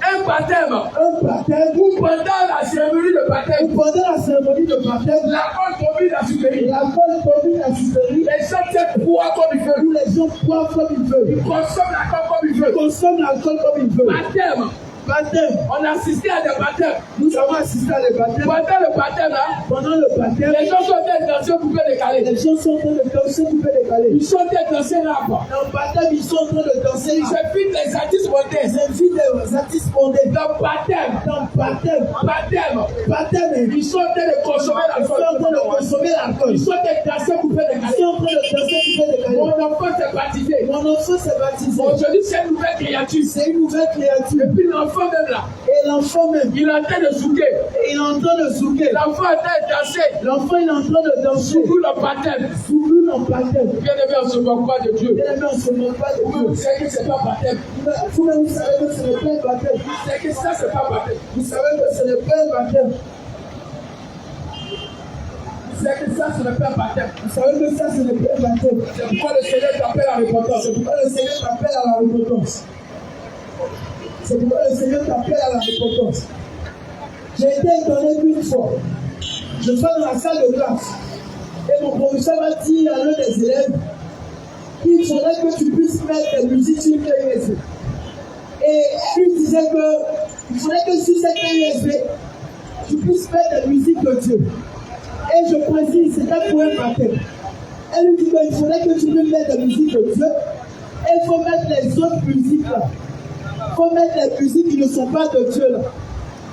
Un baptême. un baptême, Ou pendant la cérémonie de baptême, pendant la cérémonie de baptême, l'alcool domine la supérieure. l'alcool domine la supérieure, Les gens tiennent boire comme ils veulent. où les gens boivent comme ils veulent, Ils consomment l'alcool comme ils veulent. consomment l'alcool comme ils veulent. Baptême. Baptême, On a assisté à des baptêmes. nous avons assisté à des baptêmes. Pendant le baptême, là, Pendant le baptême, les gens sont en train de danser pour faire décaler. les gens sont en train de danser, vous pouvez décaler. Ils sont en train de danser là, quoi. Dans le baptême, ils sont en train de danser. Ils invitent les artistes mondains. Ils invitent les artistes mondains. Dans le baptême. Dans le baptême, Baptême. baptême, Ils sont en train de consommer ils sont en l'alcool. train de consommer l'alcool. Ils sont en train de danser pour faire Ils décaler. sont en train de danser, vous pouvez décaler. Mon enfant s'est baptisé. Mon enfant s'est baptisé. Aujourd'hui, c'est une nouvelle créature. C'est une nouvelle créature. Et puis l'enfant même là, Et l'enfant même, il est en train de souquer. il est en train de souquer. L'enfant est en train de danser. L'enfant, il est en train de danser. Sous le baptême. Sous lui, en baptême. Bien aimé, on se moque pas de Dieu. Bien aimé, on ne se moque pas de Vous Dieu. savez que c'est pas baptême. Vous-même, vous savez que ce n'est pas un baptême. Vous savez que ça, c'est pas baptême. Vous savez que ce n'est pas un baptême. Vous savez que ça, ce n'est pas un baptême. Vous savez que ça, ce n'est pas un baptême. C'est pourquoi le Seigneur t'appelle à repentance. C'est pourquoi le Seigneur t'appelle à la repentance. C'est pourquoi le Seigneur t'appelle à la repentance. J'ai été étonné une fois. Je suis dans la salle de classe. Et mon professeur m'a dit à l'un des élèves qu'il faudrait que tu puisses mettre des musiques sur une clé USB. Et elle lui disait qu'il faudrait que sur cette clé USB, tu puisses mettre des musiques de Dieu. Et je précise, c'était pour un baptême. Elle lui dit qu'il faudrait que tu puisses mettre des musiques de Dieu. Et il faut mettre les autres musiques là. Il faut mettre les musiques qui ne sont pas de Dieu là.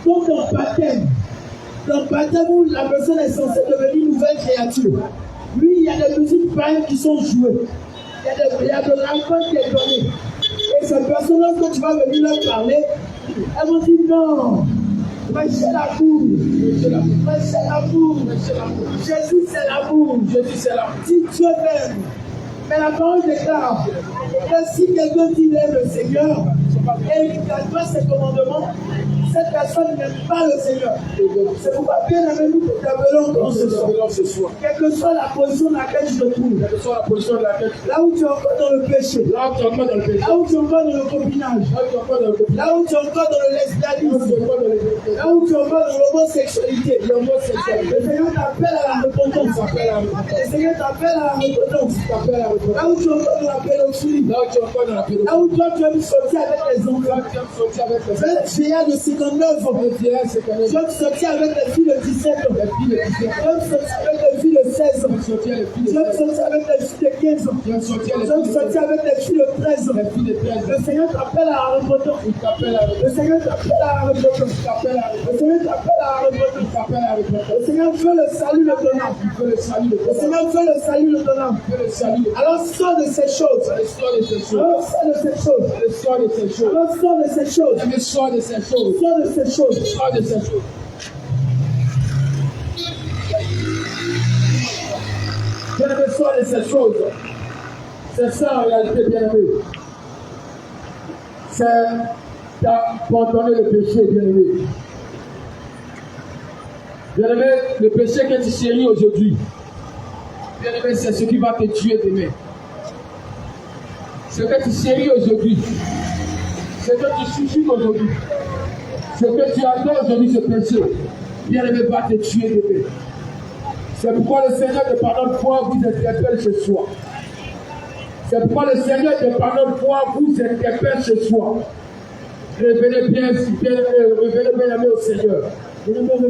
Donc dans le baptême où la personne est censée devenir une nouvelle créature, lui, il y a des musiques pareilles qui sont jouées. Il y a de l'alcool qui est donné. Et ces personnes, lorsque tu vas venir leur parler, elles vont dire non, mais c'est l'amour. Mais c'est l'amour. Jésus, c'est l'amour. Jésus, c'est là. Dis Dieu même. Mais la parole déclare que si quelqu'un dit aime le Seigneur et il ne garde pas ses commandements, cette personne n'aime pas le Seigneur. C'est pourquoi bien aimé, nous te appelons dans ce soir. Quelle que soit la position dans laquelle tu te trouves, Quelle que soit la position de laquelle là où tu es encore dans le péché, là où tu es encore dans le péché, là où tu es encore dans le copinage, là où tu es encore dans le péché, là où tu es encore dans le là où tu lesbianisme, es encore dans le péché, là où tu es encore dans l'homosexualité, l'homosexualité, le Seigneur t'appelle à la repentance. Le Seigneur t'appelle à la repentance. Là où tu es encore dans la pédophilie, là où tu es encore dans la pédophilie, là où toi tu aimes sortir avec les enfants, tu aimes sortir avec les tu es de 59 ans, le vieillard, c'est quand même tu aimes sortir avec les filles de 17 ans, les filles de 17 tu aimes sortir avec les filles de 16 ans, sorti avec les filles Tu vas sortir avec les filles de 15 ans. Tu vas sortir Tu vas sortir avec les filles de 13 ans. les filles de 13 ans. Le Seigneur t'appelle à la repentance. Il t'appelle à Le Seigneur t'appelle à la repentance. Il t'appelle à Le Seigneur t'appelle à la repentance. Il t'appelle à Le Seigneur veut le salut de ton âme. Il veut le salut de Le ton âme. Seigneur veut le salut de ton âme. Il veut le salut de ton âme. Alors sors de ces choses. Sors de ces choses. Alors sors de ces choses. Sors de ces choses. Alors sors de ces choses. Mais sors de ces choses. Sors de ces choses. Sors de ces choses. Bien-aimé, sors de ces choses. C'est ça en réalité, bien-aimé. C'est d'abandonner le péché, bien-aimé. Bien-aimé, le péché que tu chéris aujourd'hui, bien-aimé, c'est ce qui va te tuer demain. Ce que tu chéris aujourd'hui, ce que tu chuchotes aujourd'hui, ce que tu adores aujourd'hui, ce péché, bien-aimé, va te tuer demain. C'est pourquoi le Seigneur de par notre foi vous interpelle ce soir. C'est pourquoi le Seigneur de par notre foi vous interpelle ce soir. Revenez bien au Seigneur. Revenez au Seigneur. Revenez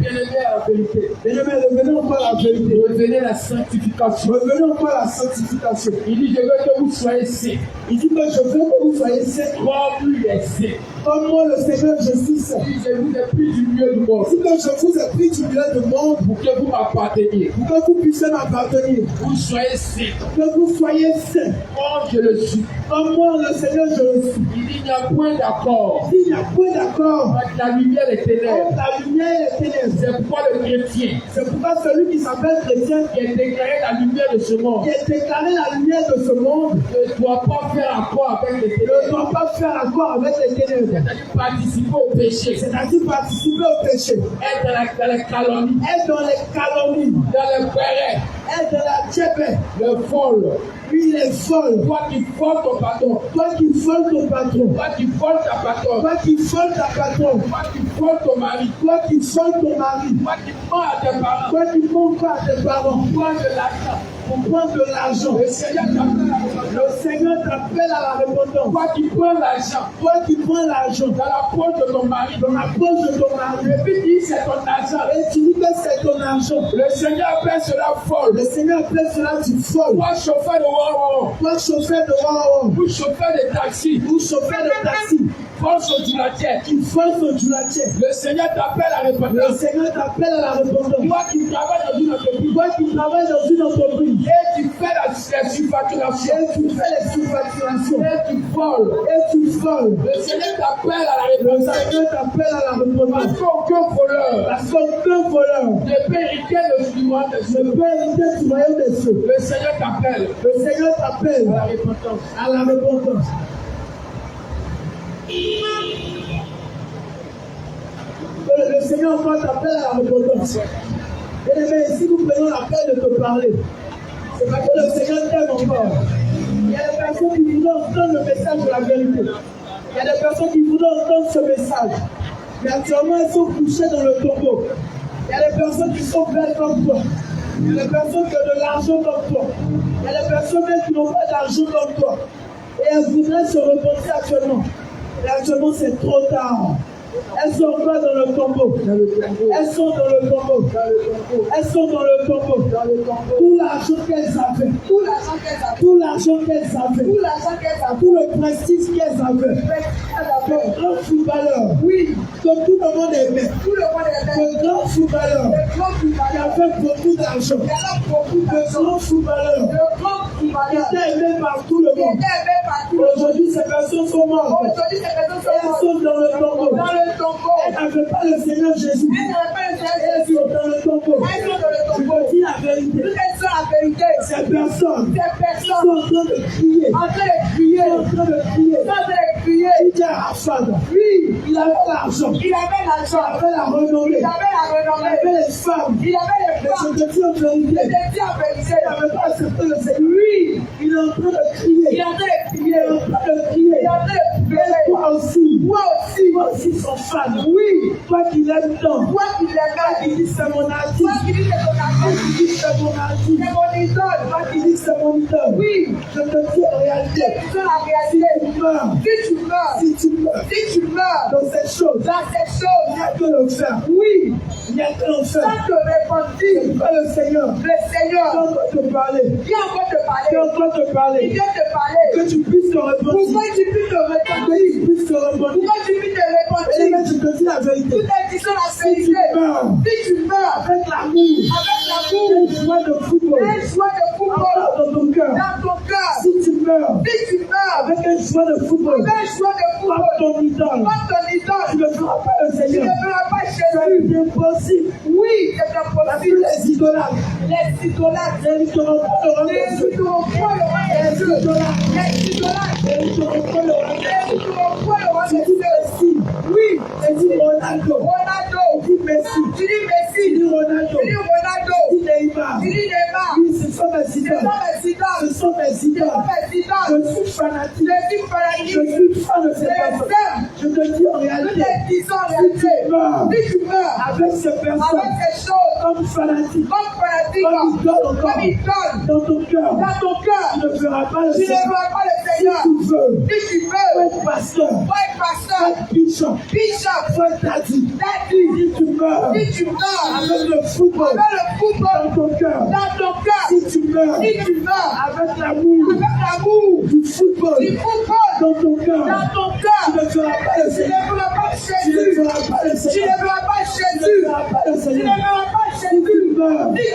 bien-aimé à la vérité. Revenez encore à la vérité. Revenez à la sanctification. Revenez encore à la sanctification. Il dit, je veux que vous soyez saints. Il dit que je veux que vous soyez saints. Comme lui est saint. Comme moi, le Seigneur, je suis saint. Il dit, je vous ai pris du milieu du monde. Il dit que je vous ai pris du milieu du monde. Pour que vous m'apparteniez. Pour que vous puissiez m'appartenir. Vous soyez saints. Que vous soyez saints. Comme je le suis. Comme moi, le Seigneur, je le suis. Il dit, il n'y a point d'accord. Il n'y a point d'accord. Entre la lumière et les ténèbres. Entre la lumière et les ténèbres. C'est pourquoi le chrétien. C'est pourquoi celui qui s'appelle chrétien. Qui a déclaré la lumière de ce monde. Qui a déclaré la lumière de ce monde. Ne doit pas faire accord avec les ténèbres. Ne doit pas faire accord avec les ténèbres. C'est-à-dire participer au péché. C'est-à-dire participer au péché. Être dans les calomnies. Être dans les calomnies. Dans les querelles. Être dans la tchèpe. Le vol. Lui, il est folle. Toi qui voles ton patron. Toi qui voles ton patron. Toi qui voles ta patronne. Toi qui voles ta patronne. Toi qui voles ton mari. Toi qui voles ton mari. Toi qui mens à tes parents. Toi qui mens pas à tes parents. Prends de l'argent. Pour prendre de l'argent. Le Seigneur t'appelle à la repentance. Toi qui prends l'argent. Toi qui prends l'argent. Dans la poche de ton mari. Dans la poche de ton mari. Et puis dis c'est ton argent. Et tu dis que c'est ton argent. Le Seigneur appelle cela folle. Le Seigneur appelle cela du folle. Toi chauffeur de Wawa. Toi chauffeur de Wawa. Ou chauffeur de taxi. Ou chauffeur de taxi. Force au Dulatier. Qui force au Dulatier. Le Seigneur t'appelle à la repentance. Le Seigneur t'appelle à la repentance. Toi qui travailles dans une entreprise. Toi qui travailles dans une entreprise. Et tu fais la surfacturation. Et tu fais les surfacturations. Et tu voles. Et tu voles. Le Seigneur t'appelle à la repentance. Le Seigneur t'appelle à la repentance. Parce qu'aucun voleur. Parce qu'aucun voleur. Ne peut hériter le royaume des cieux. Ne peut hériter du royaume des cieux. Le Seigneur t'appelle. Le Seigneur t'appelle à la repentance. À la repentance. Le Seigneur encore t'appelle à la repentance. Bien-aimé, si nous prenons la peine de te parler, c'est parce que le Seigneur t'aime encore. Il y a des personnes qui voudraient entendre le message de la vérité. Il y a des personnes qui voudraient entendre ce message. Mais actuellement, elles sont couchées dans le tombeau. Il y a des personnes qui sont belles comme toi. Il y a des personnes qui ont de l'argent comme toi. Il y a des personnes même qui n'ont pas d'argent comme toi. Et elles voudraient se repentir actuellement. Et actuellement, c'est trop tard. Elles sont encore dans le tombeau. Elles sont dans le tombeau. Elles sont dans le tombeau. Tout l'argent qu'elles avaient. Tout l'argent qu'elles avaient. Tout le prestige qu'elles avaient. Le grand footballeur. Oui. Que tout le monde aimait. Le grand footballeur. Qui avait beaucoup d'argent. Le grand footballeur. Qui était aimé par tout le monde. Aujourd'hui, ces personnes sont mortes. Elles sont dans le tombeau. Elles n'avaient pas le Seigneur Jésus. Elles sont dans le tombeau. Je te dis la vérité. Ces personnes sont en train de crier. Sont en train de crier. Il y a Rafad. Il avait l'argent. Il avait la renommée. Il avait les femmes. Mais je te dis en vérité. Il n'avait pas accepté le Seigneur. Il est en train de crier. Il est en train de crier. Et toi aussi son fan. Toi qui l'aimes tant. Toi qui dis c'est mon artiste. Toi qui dis c'est mon artiste. C'est mon idole. Toi qui dis c'est mon idole. Je te dis en réalité. Si tu meurs dans ces choses, a que le faire. Oui, il n'y a que le faire. Sans te repentir, le Seigneur vient encore te parler. Il vient te parler. Que tu puisses te repentir. Pourquoi tu puisses te repentir? Et là, je te dis la vérité. Si tu meurs avec l'amour, un choix de football dans ton cœur. Si tu meurs avec un choix de football, comme ton idole, tu ne feras pas le Seigneur. C'est impossible. Oui, c'est impossible. Les idolâtres, ils n'auront pas le roi des cieux. Oui, c'est dit Ronaldo. Tu dis Messi. Tu dis Ronaldo. Tu dis Neymar. Oui, ce sont mes idoles. Je suis fanatique. Je suis fan de ces personnes. Je te dis en réalité, si tu meurs avec ces personnes, comme fanatique, comme idole dans ton cœur, tu ne feras pas le Seigneur. Si tu veux être pasteur, être bishop, être daddy, si tu meurs avec le football dans ton cœur, si tu meurs avec l'amour du football dans ton cœur, tu ne feras pas le Seigneur. Tu ne feras pas le Seigneur. Si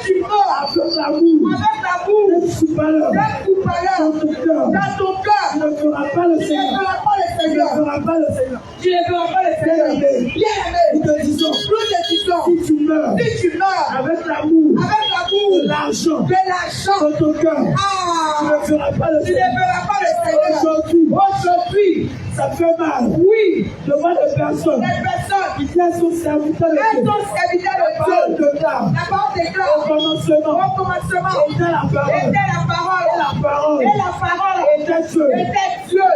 tu meurs avec l'amour d'être footballeur dans ton cœur, tu ne feras pas le Seigneur. Nous te disons, si tu meurs avec l'amour de l'argent dans ton cœur, tu ne feras pas le Seigneur. Aujourd'hui, ça fait mal. Oui, de voir des personnes qui viennent son serviteur de Dieu. La parole déclare au commencement était la parole était Dieu.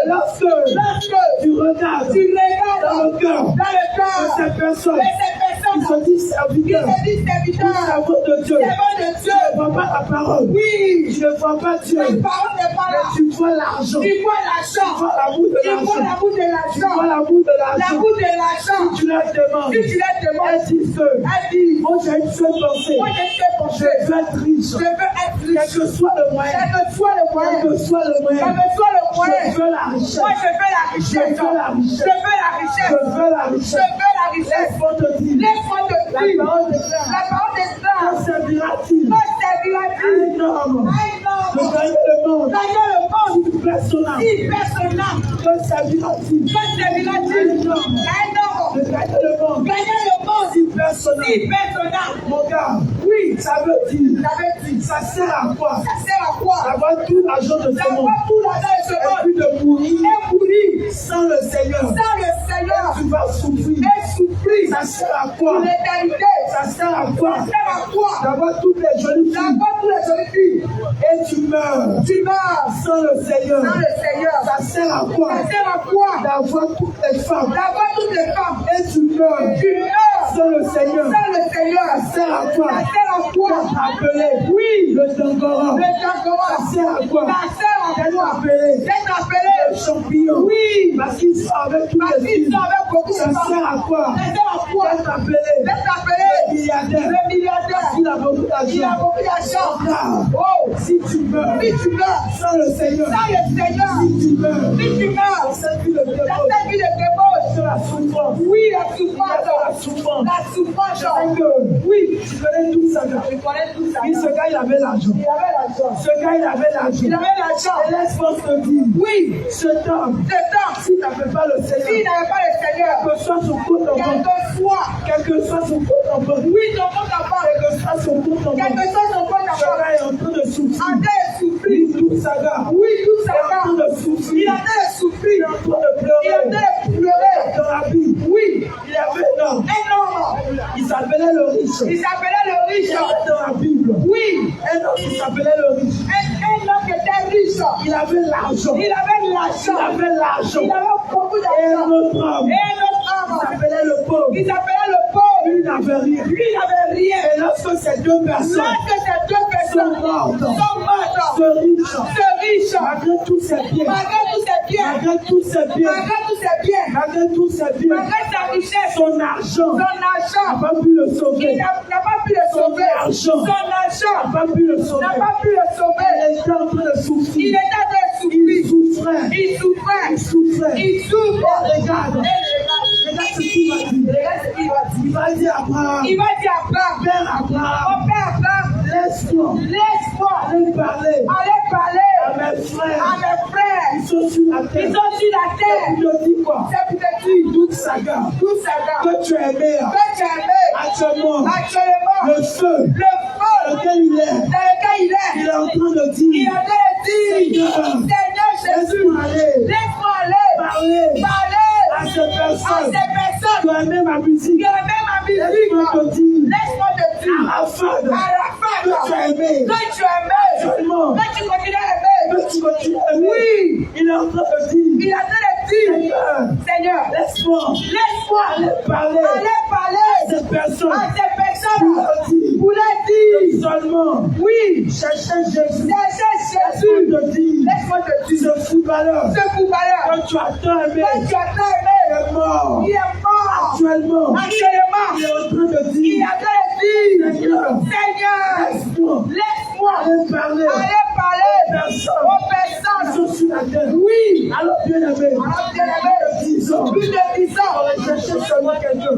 Lorsque tu regardes dans le cœur de ces personnes qui se disent serviteurs de Dieu, tu ne vois pas la parole. Oui, tu ne vois pas Dieu. Mais tu vois l'argent. Tu vois l'amour de l'argent. Si tu leur demandes, elles disent, moi j'ai une seule pensée. Je veux être riche. Quel que soit le moyen. Je veux la richesse. Laisse-moi te dire. La parole déclare. Que servira-t-il à un homme de gagner le monde si il perd son âme? Que servira-t-il à un homme de gagner le monde s'il perd son âme? Mon gars, oui, ça veut dire, ça sert à quoi? D'avoir tout l'argent de ce monde et puis de mourir sans le Seigneur. Tu vas souffrir. Ça sert à quoi? Ça sert à quoi? D'avoir toutes les jolies filles et tu meurs sans le Seigneur. Ça sert à quoi? D'avoir toutes les femmes et tu meurs sans le Seigneur. Ça sert à quoi? D'être appelé le Dangora. Ça sert à quoi? D'être appelé le champion. Parce qu'ils sont avec tous les filles. Ça sert à quoi? D'être appelé le milliardaire. Parce qu'il a beaucoup d'argent. Si tu meurs sans le Seigneur, si tu meurs dans cette vie de débauche, de la souffrance. La souffrance. Oui, tu connais tout ça. Oui, ce gars, il avait l'argent. Et laisse-moi te dire, oui, cet homme, s'il n'avait pas le Seigneur, quel que soit son compte en banque, quel que soit son compte en banque, ce gars est en train de souffrir. Tout ça, gars. Il est en train de souffrir. Il est en train de pleurer. Dans la vie. Oui, il y avait un homme. Il s'appelait le riche. Il y avait dans la Bible. Oui, un homme qui s'appelait le riche. Un homme qui était riche. Il avait l'argent. Il avait beaucoup d'argent. Et un autre homme. Il s'appelait le pauvre. Lui n'avait rien. Et lorsque ces deux personnes sont mortes, ce riche, malgré tous ses biens, malgré sa richesse, son argent n'a pas pu le sauver. il n'a pas pu le sauver. Son argent n'a pas pu le sauver. Il était en train de souffrir. Il était en train de souffrir. Il souffrait. Regarde ce qu'il va dire. Il va dire à Abraham. Père Abraham, laisse-moi aller parler à mes frères. Ils sont sur la terre. Il te dit quoi? C'est pour te dire Toute sa garde. Que tu es aimé. Actuellement, le feu dans lequel il est. Il est en train de dire. Seigneur Jésus, laisse-moi aller à ces personnes qui ont aimé ma musique. Laisse-moi te dire Arafat, que tu as aimé. Actuellement, que tu continues à aimer. que tu continues à aimer. Oui. Il est en train de dire. Seigneur, laisse-moi aller parler à ces personnes. Pour leur dire Seulement, oui, cherchez Jésus. Jésus. Laisse-moi te dire Ce footballeur que tu as tant aimé, il est mort. actuellement, il est en train de dire, Seigneur, laisse-moi aller parler aux personnes qui sont sur la terre. Oui. Alors bien aimé, Plus de 10 ans. Recherchez seulement quelqu'un.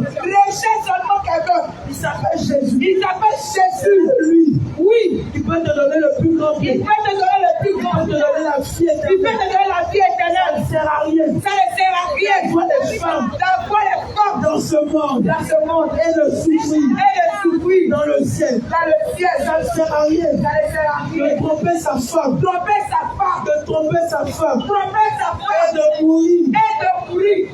Il s'appelle Jésus. Lui. Oui. Il peut te donner le plus grand bien. Il peut te donner le plus grand. Il peut te donner la vie Il peut éternelle. te donner la vie éternelle. Ça ne sert à rien. Ça ne sert à rien. Vois les femmes D'avoir les femmes dans ce monde dans ce monde et de souffrir dans le ciel. Ça ne sert à rien. Ça ne sert à rien. De tromper sa femme. Tromper sa femme. De tromper sa femme. Tromper sa Et femme. de mourir. Et de mourir.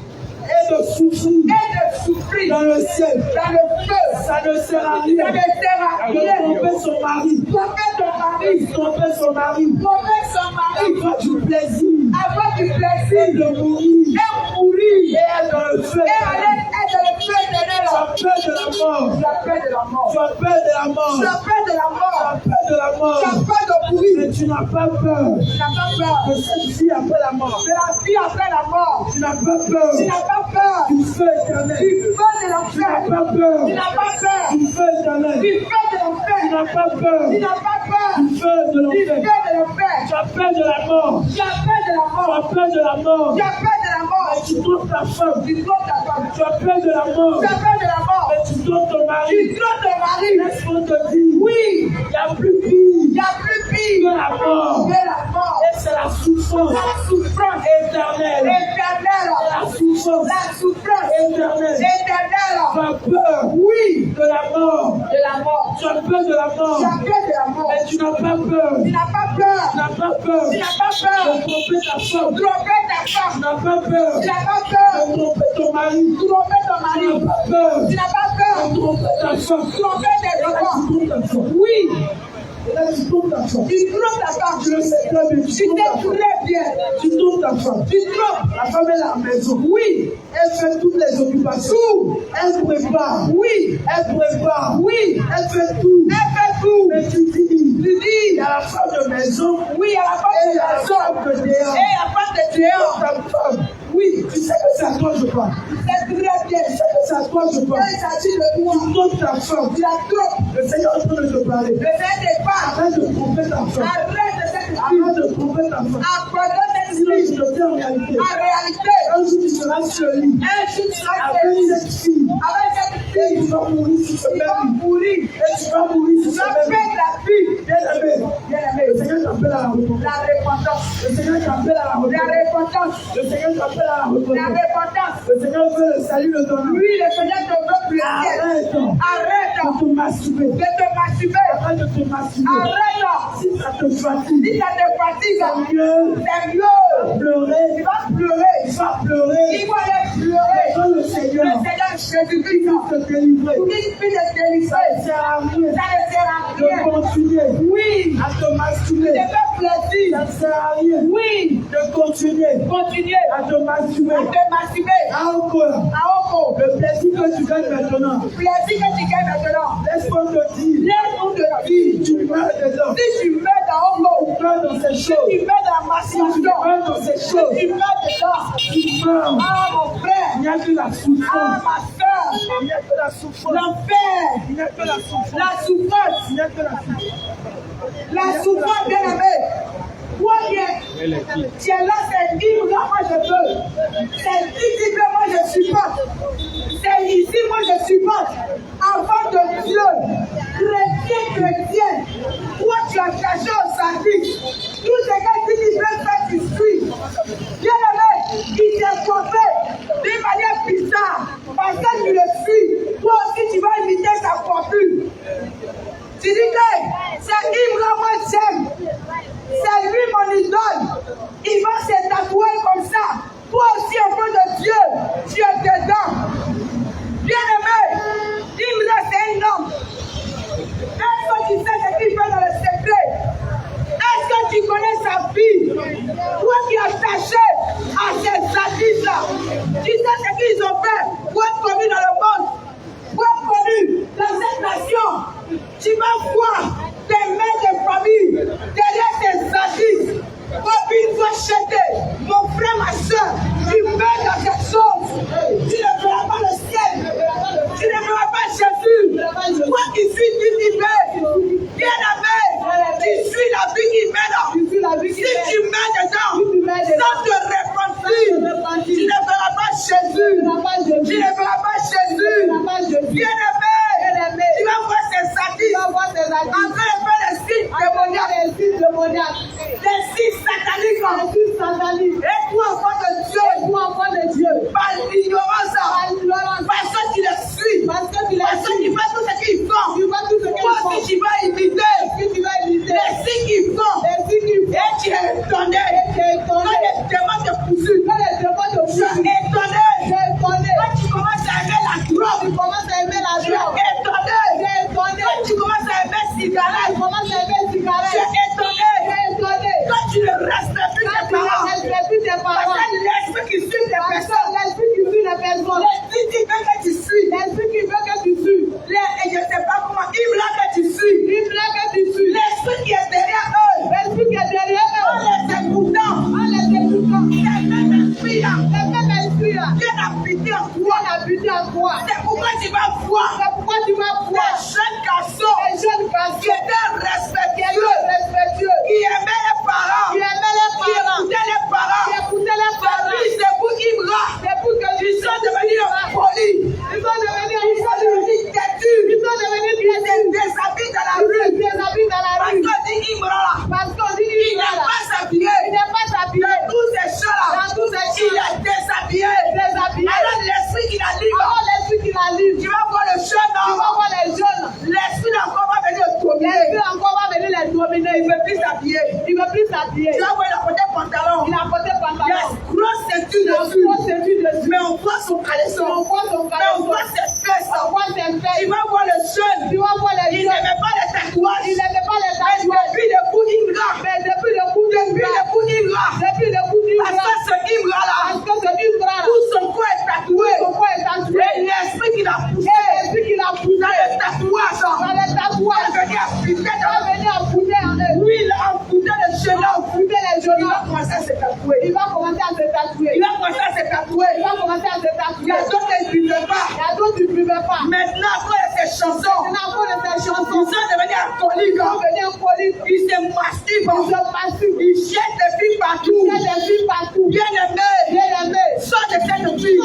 Et de souffrir. Et de souffrir. Dans le ciel. Dans le feu. Ça ne sert à Ça rien. ne sert à De rien. tromper son mari. Tromper ton mari. Tromper son mari. Tromper son mari. Avoir du plaisir. Avoir du Et plaisir. de mourir. Et mourir. Et être dans le feu. Et aller être dans le feu Tu as éternel. peur de la mort. Tu as peur de la mort. Tu as peur de la mort. Tu as peur de la Tu mort. as peur de la mort. Tu as peur de mourir. Mais tu n'as pas peur Tu n'as pas peur de cette vie après la mort. de la vie après la mort. Tu n'as pas peur Tu n'as pas peur du feu éternel. du feu de Tu n'as l'enfer. pas peur Tu n'as pas peur du feu éternel. du feu de Tu l'enfer. n'as pas peur Tu n'as pas peur du feu de du feu l'enfer. de l'enfer. Tu as peur de la mort. Tu as peur de la Tu as mort. peur de la mort. Tu as peur de la mort. Et tu trompes ta femme. Tu trompes ta femme. Tu as peur de la mort. Tu as peur de la mort. Et tu trompes ton mari. Tu trompes ton mari. Laisse-moi te dire. Oui, Il n'y a plus il pire y a plus que pire la mort. que la mort. Et c'est la souffrance La souffrance éternelle. éternelle. La souffrance La souffrance éternelle. éternelle. Tu as peur Oui, de la mort. de la mort. Tu as peur de la mort. Tu as peur de la mort. Mais tu n'as pas peur. Tu n'as pas peur. Tu n'as pas peur Tu n'as pas de peur. tromper ta femme. Tromper ta Tu femme. n'as pas peur Tu n'as pas peur. de tromper ton mari. Tromper ton Tu mari. n'as pas peur Tu n'as pas peur. de tromper ta femme. Tromper tes Et là, enfants. tu trompes ta femme. Oui, Et là, tu trompes ta femme. tu trompes ta femme. Tu le sais très bien. Tu Tu trompes ta sais femme. très bien. Tu trompes ta femme. Tu trompes. La femme est à la maison. Oui, Elle fait toutes les occupations. Elle prépare. oui, Elle prépare. oui. Elle fait tout. Elle fait tout. Mais tu dis, Tu il dis, y a la femme de maison oui, à la fin et de il y a la la somme. femme de dehors. Et à la fin de dehors. Ta femme, oui, tu sais que c'est à toi que je parle. C'est très bien. Tu sais que c'est à toi que je Quand parle. il s'agit de toi, Tu trompes ta femme. tu la trompes. Le Seigneur est en train de te parler. Le fait n'est pas. Arrête de tromper ta femme. Arrête de cette vie. Arrête de tromper ta femme. Abandonne cette Sinon, vie. je te dis en réalité. En réalité, Un jour, tu seras sur le lit un jour tu seras avec feliz. cette fille. Avec cette Et fille, tu vas mourir sur ce tu vas même lit. mourir. Et tu vas mourir Tu sur vas ce même lit. perdre la vie. Bien aimé, Bien-aimé, le Seigneur t'appelle à la repentance. la repentance. Le Seigneur t'appelle à la La repentance. repentance. Le Seigneur t'appelle à la La repentance. repentance. Le Seigneur veut le salut de ton âme. Oui, le Seigneur te veut plaisir. Arrête Arrête de te masturber. de te masturber. Arrête de te masturber. Arrête. Si ça te fatigue, Si ça te fatigue, c'est mieux c'est mieux. pleurer. Tu vas pleurer. Tu vas pleurer. Il va aller pleurer. Quand le Le Seigneur Seigneur Jésus-Christ, te délivrer, pour qu'il puisse te délivrer. ça ne sert à rien Ça ne sert à de rien. continuer Oui, à te masturber. te faire plaisir. Ça ne sert à rien Oui, de continuer continuer à te masturber. à te masturber. Encore, À Oko, le plaisir que tu gagnes maintenant, plaisir que tu gagnes maintenant. laisse-moi te dire, Laisse-nous de la vie. tu meurs dedans. Si tu meurs dans Oko, Tu meurs dans ces si choses. tu meurs dans la Si tu masturbation, meurs dans ces si choses, tu meurs dedans, tu meurs. ah mon frère, Il n'y a que la souffrance. Ah, ma soeur. Il n'y a que la souffrance. L'enfer. Il n'y a que la souffrance. La souffrance. Il n'y a que la souffrance. La souffrance, bien aimé. Toi qui es là, c'est libre, là, moi je veux. C'est visible, moi je supporte. C'est ici, moi je supporte. Enfant de Dieu, chrétien, toi tu as caché au service. Tout ce que tu veut faire, tu suis. Bien aimé, il s'est trompé d'une manière bizarre. Parce que tu le suis, toi aussi tu vas imiter sa coiffure. Tu dis que c'est Ibrahim, moi j'aime. C'est lui mon idole. Il va se tatouer comme ça. Toi aussi, enfant de Dieu, tu es dedans. Bien aimé, Ibrahim c'est un homme. Est-ce que tu sais ce qu'il fait dans le secret? Est-ce que tu connais sa vie? Toi qui es attaché à ces artistes-là, tu sais ce qu'ils ont fait pour être connu dans le monde, pour être connu dans cette nation. Tu vas voir des mères de famille derrière tes artistes. Une fois jeté, mon frère, ma soeur, tu meurs dans quelque chose. Tu ne verras pas le ciel. Tu ne verras pas Jésus. Toi qui suis divisé, bien aimé, tu suis la vie qui mène. Si tu mets dedans, sans te repentir, tu ne verras pas Jésus. Tu ne verras pas Jésus. Bien aimé, tu vas voir ces artistes en train de faire les signes démoniaques. Les signes sataniques. Et toi, enfant de Dieu, par l'ignorance, parce que tu le suis, parce que tu fais tout ce qu'ils font, toi aussi tu vas imiter les signes qu'ils font, et tu es étonné. Quand les démons te poursuivent, tu es étonné. Quand tu commences à aimer la drogue, tu es étonné. Quand tu commences à aimer la cigarette, tu es étonné. Quand tu ne respectes plus tes parents, parce que l'esprit qui suit les personnes, l'esprit qui veut que tu suis, et je ne sais pas comment, il veut que tu suis, l'esprit qui est derrière eux, en les écoutant, c'est même esprit vient habiter en toi. C'est pourquoi tu vas voir des jeunes garçons qui étaient respectueux, qui aimaient les parents, qui écoutaient les parents. Depuis c'est pour Ibra, ils sont devenus polis, ils sont devenus têtus, ils se déshabillent dans la rue. Parce qu'on dit Ibra, il n'est pas s'habiller. Dans tous ces champs-là, il est déshabillé. Alors l'esprit qui l'a libre, tu vas voir le jeune, l'esprit d'encore va venir le dominer. Il ne veut plus s'habiller. Tu vas voir, il a porté pantalon. Il a grosse ceinture dessus. Mais on voit son caleçon. Mais on voit ses fesses. Tu vas voir le jeune. Il n'aimait pas les tatouages. Depuis le coup d'Imra. Parce que ce Imra-là, tout son corps est tatoué. Et l'esprit qui l'a poussé dans le tatouage, il va venir appuyer dans eux. Lui, il a amputé les genoux. Il va commencer à se tatouer. Il va commencer à se tatouer. Il y a d'autres qui ne vivent pas. Maintenant, après ces chansons, ils sont devenus alcooliques. Ils se masturbent. Ils jettent des filles partout. Bien aimé, sors de cette vie.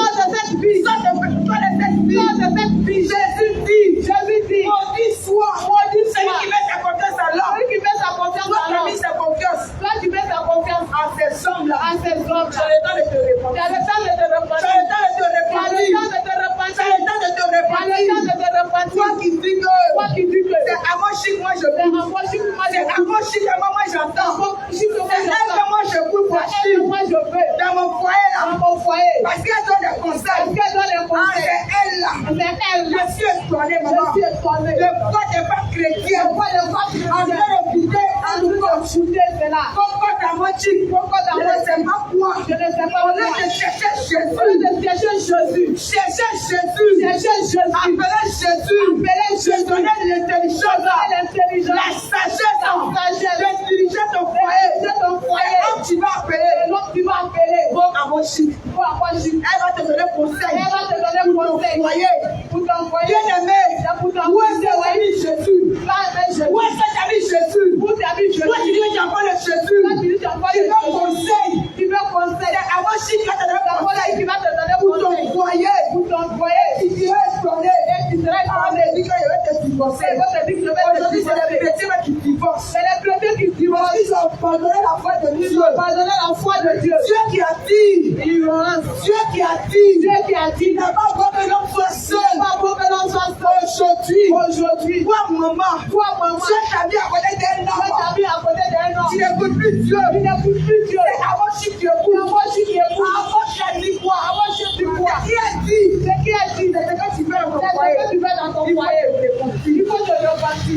Jésus dit, maudit soit celui qui met sa confiance en l'homme. Toi qui mets sa confiance en ces hommes-là. Tu as le temps de te répandre. Toi qui dis que c'est à mon chic, moi je veux. C'est à mon chic, moi j'entends. C'est elle que moi je veux pour chic. Dans mon foyer là. Parce qu'elle donne des conseils. C'est elle là. Je suis étonné, maman. Le corps n'est pas chrétien. En train de vider un nouveau shooter cela. Pourquoi dans mon chic? Je ne sais pas quoi. On est de chercher Jésus. Appelez Jésus. Donner l'intelligence. La sagesse. L'intelligence au foyer. Et l'homme tu vas appeler. Bon à mon chic. Elle va te donner conseil. t'envoyer. Bien-aimé, où est-ce que tu mis Jésus? Où est-ce que tu as mis Jésus? Toi, tu dis que tu as pas le Jésus. Tu veux conseil. Avant, si tu vas te donner pour t'envoyer. Tu seras étonné. Tu seras étonné. Tu dis que je vais te divorcer. Aujourd'hui, c'est les chrétiens qui divorcent. Ils ont abandonné la foi de Dieu. Dieu qui a dit. Dieu qui a dit. N'a pas beau que l'homme soit seul. Aujourd'hui. Toi, maman. Dieu t'a mis à côté d'un homme. Tu n'écoutes plus Dieu. C'est avant si tu écoutes. Avant tu as dit quoi? Qui a dit? C'est ce que tu veux dans ton foyer. Il faut te repentir.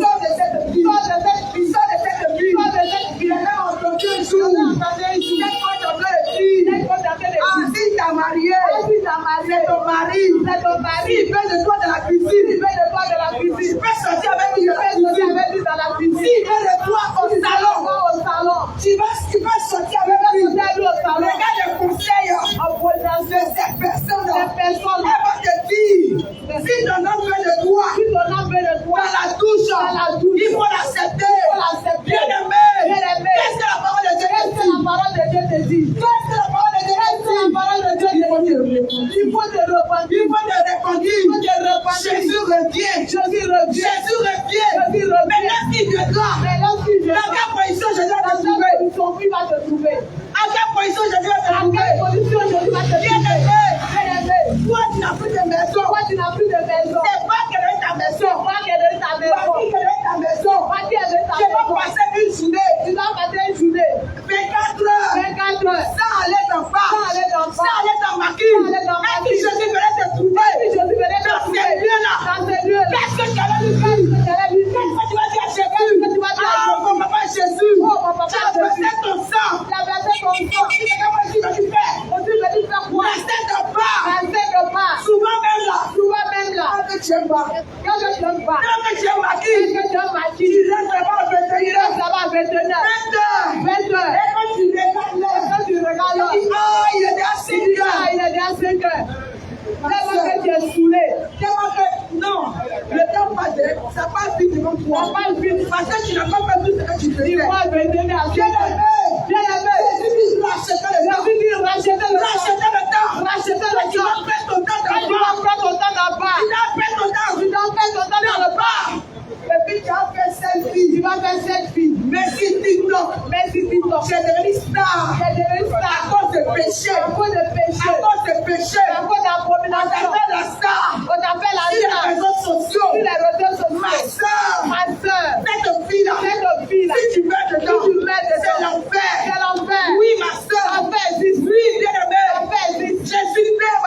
Sors de cette vie. Il a entendu un jour. Si t'as marié, c'est ton mari. Il veut de toi de la cuisine. Il peut sortir avec lui dans la cuisine. S'il veut de toi au salon. Tu vas sortir avec lui. Regarde le conseil de cette personne. Elle va te dire, si ton homme veut de toi, dans la douche, il faut l'accepter. Bien-aimé, qu'est-ce que la parole de Dieu te dit? Il faut te repentir. Jésus revient. Maintenant, s'il viendra, dans quelle position Jésus va te trouver? À quelle position Jésus va te trouver? Bien-aimé, toi tu n'as plus de maison. C'est pas que dans ta maison. Tu vas passer une journée. 24 heures. Sans aller dans le bar. Sans aller dans ma cure. Est-ce que Jésus venait te trouver? Dans ces lieux-là. Qu'est-ce que tu allais lui faire? Qu'est-ce que tu vas dire à Jésus? Mon papa Jésus. Tu as versé ton sang. Comment tu vas lui faire? Restez de part. Souvent même là. Quand tu es marié. Tu restes là-bas à 21 heures. Et quand tu regardes là, tu dis, il est déjà 5 heures. Non, le temps passe, ça passe vite devant toi. Parce que tu n'as pas fait tout ce que tu faisais. Bien-aimé, Jésus racheter le temps. Tu vas perdre ton temps là-bas. Tu dois perdre ton temps dans le bar. Et puis tu vas faire selfie. Merci TikTok. J'ai devenu star. À cause de péché. À cause de péché. On t'appelle la star. Sur les réseaux sociaux. Ma soeur. Cette fille-là. Si tu mets dedans, c'est l'enfer. Oui, ma soeur. Oui, bien-aimé. Jésus t'aime.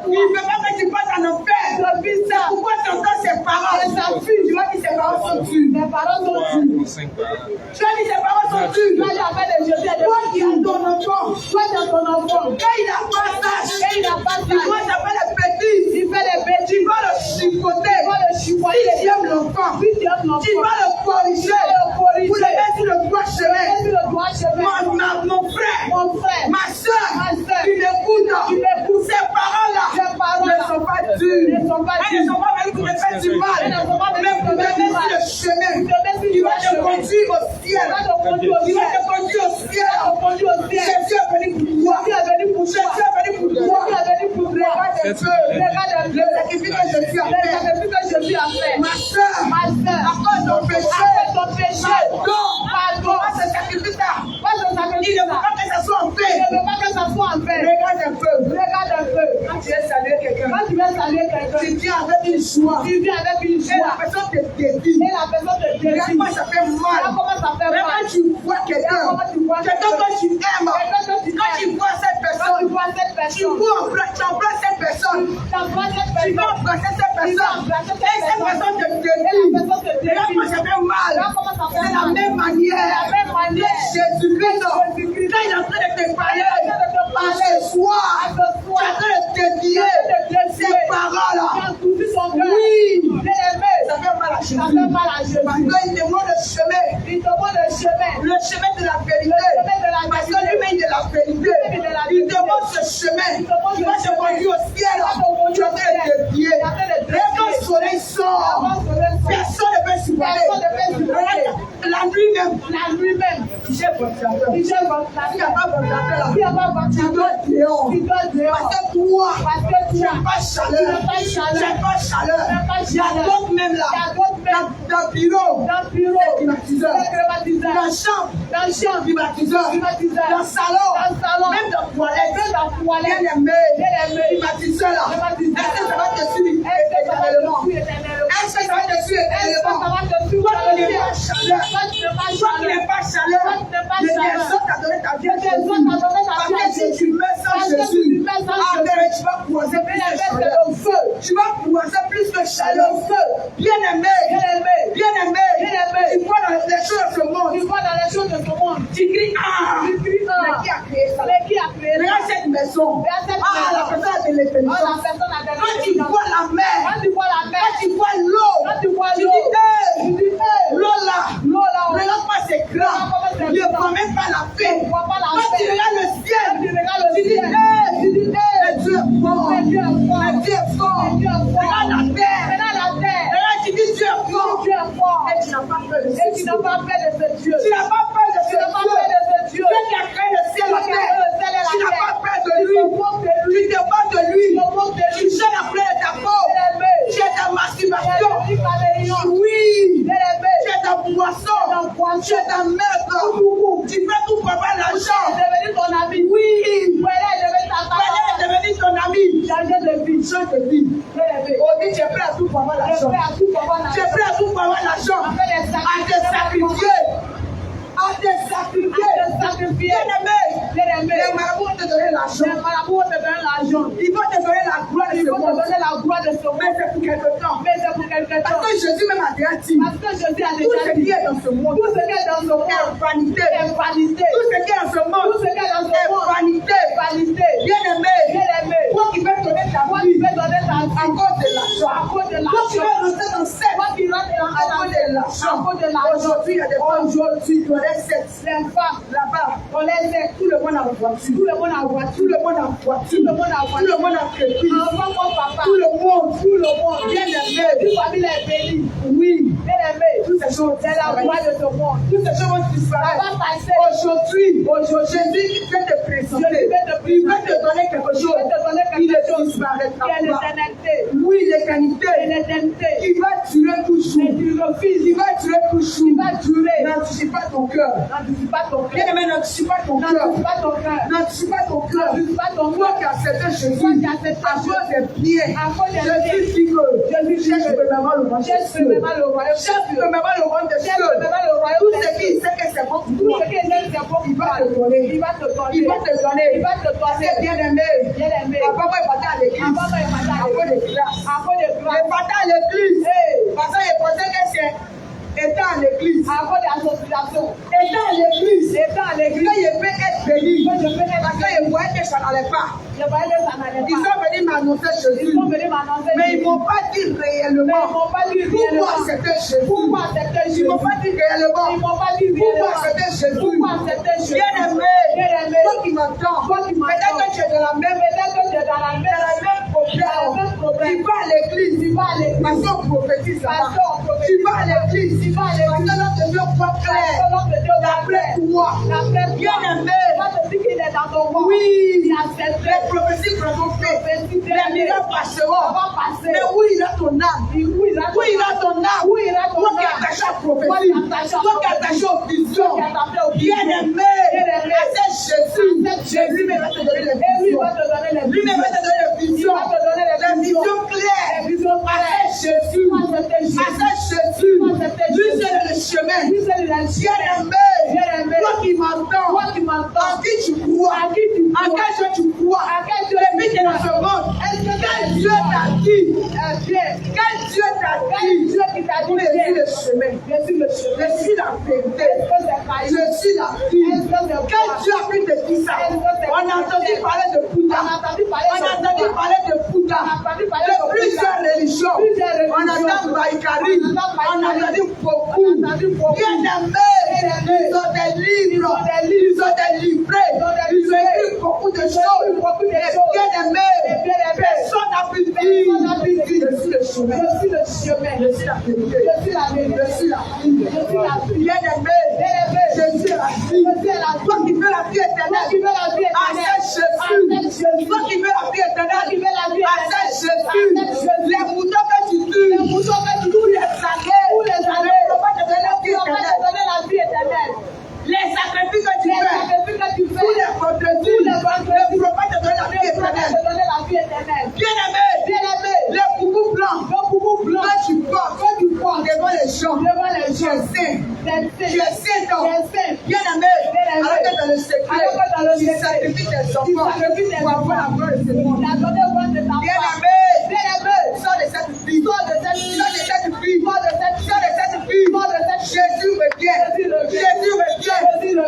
Il ne veut pas que tu passes en enfer. C'est pourquoi tu entends ses paroles. Tu vas dire ses paroles sont tues. Tu vas dire ses paroles sont tues. Toi qui as ton enfant. Quand il n'a pas sage, il doit s'appeler les bêtises. Tu vas le chicoter. Si tu aimes l'enfant, tu vas le corriger. Pour le mettre sur le droit chemin. Mon frère, ma soeur, tu m'écoutes. Ces paroles-là ne sont pas dures. Elles ne sont pas venues pour te faire du mal. Mais pour te mettre sur le chemin. Il va te conduire au ciel. Jésus est venu pour toi. Regarde un peu le sacrifice que Jésus a fait. Ma soeur, à cause de ton péché, pardon. Ce sacrifice-là, il ne veut pas que ça soit en paix. Regarde un peu. Quand tu veux saluer quelqu'un, tu viens avec une joie. Et la personne te dévie. Regarde comment ça fait mal. Même quand tu vois quelqu'un que tu aimes, quand tu vois cette personne, tu embrasses cette personne. Tu vas embrasser cette personne. Et cette personne te dévie. Regarde comment ça fait mal. C'est la même manière. Jésus-Christ, quand il est en train de te parler, à ce soir, tu es en train de te dire ces paroles-là. Oui, ça fait mal à Jésus. Parce qu'il demande le chemin. Le chemin de la vérité. Parce que lui-même il est la vérité. Il demande supporter. La nuit même. Tu sais ventilateur. S'il n'y a pas ventilateur, tu dois dehors. Parce que toi, tu n'as pas chaleur. Il y a d'autres même là. Dans le bureau, climatiseur. Dans la chambre, climatiseur. Dans le salon, même dans la toilette, bien aimé, climatiseur là. Est-ce que ça va te suivre éternellement? Est-ce que ça va te suivre éternellement? Toi qui n'es pas chaleur, mais personne t'a donné ta vie à Jésus. Parce que si tu mets sans Jésus, tu vas croiser plus de chaleur. Tu vas croiser plus de chaleur. Bien aimé, tu vois dans les choses de ce monde, tu cries ah, mais qui a créé ça? Regarde cette maison. La personne a de l'intelligence. Quand tu vois la mer, quand tu vois l'eau, tu dis l'eau là, regarde pas c'est grand, ne vois même pas la paix. Quand tu regardes le ciel, tu dis Dieu est fort. Regarde la terre, regarde, tu dis Dieu est fort. Et tu n'as pas peur de ce Dieu. Tu n'as pas peur de ce Dieu. Dieu qui a créé le ciel et la terre. Tu n'as pas peur de lui. Tu te bats de lui. Tu jeûnes après ta peau. Tu es ta masturbation. Oui. Tu es ta boisson. Tu es ta maître. Tu fais tout pour avoir l'argent. Oui. Voilà, est devenu ton ami. Change de vie. On dit tu es prêt à tout pour avoir l'argent. Tu es prêt à tout pour avoir l'argent. À te sacrifier. Bien-aimé, les marabouts vont te donner l'argent. Ils vont te donner la gloire de ce monde. Mais c'est pour quelque temps. Parce que Jésus même a déjà dit. Tout ce qui est dans ce monde est vanité. Tout ce qui est dans ce monde est vanité. Bien-aimé, toi qui veux donner ta vie à cause de l'argent. Toi qui veux rentrer dans cette à cause de l'argent. Aujourd'hui, il y a des femmes qui doivent être les femmes là-bas. On les aide. Tout le monde a voiture. Tout le monde a crédit. Tout le monde. Bien aimé. Toute famille est bénie. Oui. Bien aimé. Toutes ces choses. C'est la voix de ce monde. Toutes ces choses vont disparaître. Aujourd'hui, Jésus vient te présenter. Il va te donner quelque chose. Il ne disparaîtra pas. Oui, l'éternité. Il va durer toujours. Il va durer toujours. N'anticipe pas ton cœur. Bien aimé, n'anticipe pas ton cœur. Toi qui acceptes Jésus, à cause des biens, Jésus dit que cherche premièrement le royaume des cieux. Cherche premièrement le royaume des cieux. Tout ce qui sait que c'est bon pour toi, il va te donner. C'est bien aimé. Papa est parti à l'église. Après les classes. Il est parti à l'église. Parce qu'il pensait que c'est étant à l'église. Étant à l'église. Quand il peut être béni. Parce qu'il voyait que ça n'allait pas. Ils sont venus m'annoncer Jésus. Mais ils ne m'ont pas dit réellement. Pourquoi accepter Jésus? Ils ne m'ont pas dit réellement. Pourquoi accepter Jésus? Bien aimé. Toi qui m'entends. Peut-être que tu es dans la même problème. Tu vas à l'église. Parce qu'on prophétise là-bas. Tu vas à l'église. Parce que notre Dieu voit clair. D'après toi. Bien aimé. Oui. Les prophéties prononcées. Les miracles passeront. Mais où ira ton âme? Où ira ton âme? Toi qui as attaché à la prophétie. Toi qui as attaché aux visions. Bien aimé. C'est Jésus va te donner les visions. Lui-même va te donner les visions. Les visions claires. Avec Jésus. Lui c'est le chemin. Bien aimé. Toi qui m'entends. En qui tu crois. En quel Dieu tu crois. Les vies dans ce monde. Quel Dieu t'a dit. Quel Dieu t'a dit. Je suis le chemin. Je suis la vérité. Je suis la vie. Quel Dieu a pris de qui ça? On a entendu parler de Bouddha. On a entendu parler de Bouddha. De plusieurs religions. On a entendu Baïkari. On a entendu beaucoup. Bien aimé. Ils ont des livres. Ils ont des livrets. Ils ont écrit beaucoup de choses. Bien aimé. Personne n'a pu dire. Je suis le chemin. Je suis le chemin. Je suis la vérité. Je suis la vérité. Je suis la vie. Je suis la vie. Bien-aimé. Bien-aimé. Jésus est la vie. Jésus est la vie. Toi qui veux la vie éternelle. Toi qui veux la vie éternelle. Jésus. Toi qui veux la vie éternelle. Toi qui veux la vie éternelle. Jésus. Les moutons que tu tues. Les moutons que tu tues. Tous les années. Tous les années. Ne pas te donner la vie éternelle. Les sacrifices que tu fais, tous les vendredis, ne pourront pas te donner la vie éternelle. Bien-aimé, les boubous blancs, quand tu portes devant les gens, tu es saint donc. Bien-aimé, alors que dans le secret, tu sacrifies tes enfants pour avoir la gloire de ce monde. Bien-aimé, sors de cette vie, Jésus revient.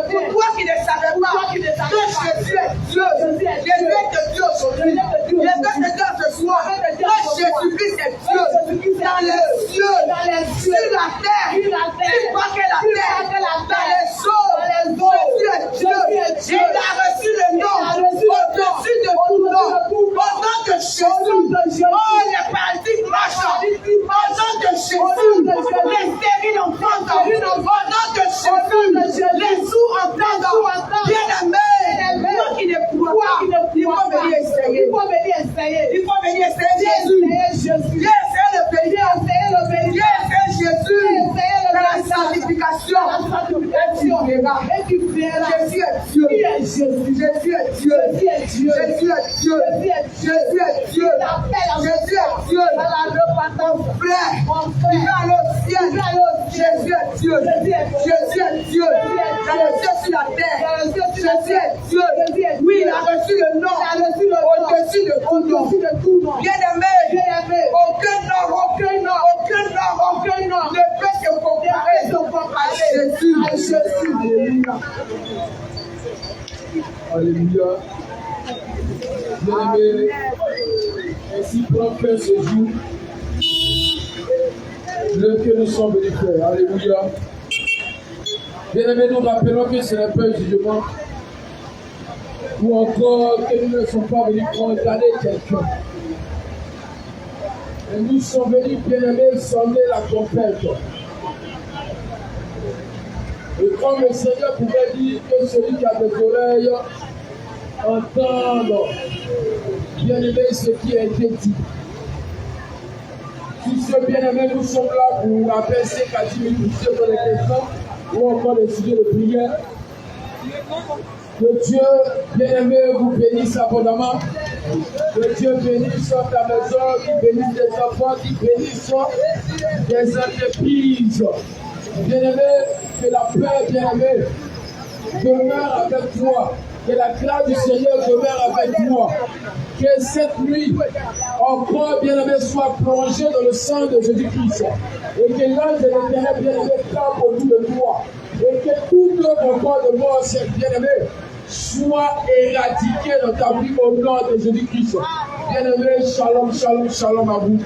Pour toi qui ne savais pas que Jésus est Dieu, Jésus est Dieu aujourd'hui, Jésus est Dieu ce soir, que Jésus-Christ est Dieu dans les cieux, sur la terre, il croit que la terre, dans les eaux, Jésus est Dieu, il a reçu le nom au-dessus de tout nom, au nom de Jésus, oh les paralysés marchent, au nom de Jésus, les stériles entendent, au nom de Jésus, les sourds entendent, bien-aimé, toi qui ne crois pas, il faut venir essayer. Il faut venir essayer Jésus. Viens essayer le pays. Viens essayer Jésus. Dans la sanctification. Et tu verras. Jésus est Dieu. Jésus est Dieu. Jésus est Dieu. Jésus est Dieu. Jésus est Dieu. Jésus est Dieu. Dans la repentance. Frère, tu vas aller au ciel. Jésus est Dieu. Jésus est Dieu. Dans le ciel sur la terre. Jésus est Dieu. Oui, il a reçu le nom au-dessus de tout nom. Bien-aimé, aucun nom ne peut se comparer à Jésus. Alléluia. Bien-aimé, ainsi prend fin ce jour. Le que nous sommes venus faire. Alléluia. Bien-aimés, nous rappelons que ce n'est pas un jugement. Ou encore que nous ne sommes pas venus condamner quelqu'un. Et nous sommes venus, bien-aimés, sonder la trompette. Et comme le Seigneur pouvait dire que celui qui a des oreilles entende, bien-aimés, ce qui a été dit. Si ce bien-aimé, nous sommes là pour abaisser qu'à 10 minutes pour les questions ou encore les sujets de prière. Que Dieu, bien-aimé, vous bénisse abondamment. Que Dieu bénisse ta maison, qui bénisse tes enfants, qui bénisse des entreprises. Bien-aimé, que la paix, bien-aimé, demeure avec toi. Que la grâce du Seigneur demeure avec toi. Que cette nuit, encore, bien-aimé, soit plongée dans le sang de Jésus-Christ. Et que l'ange de l'Éternel, bien-aimé, campe autour de toi. Et que tout autre corps de mort, bien-aimé, soit éradiqué dans ta vie au nom de Jésus-Christ. Bien-aimé, shalom, shalom, shalom à vous.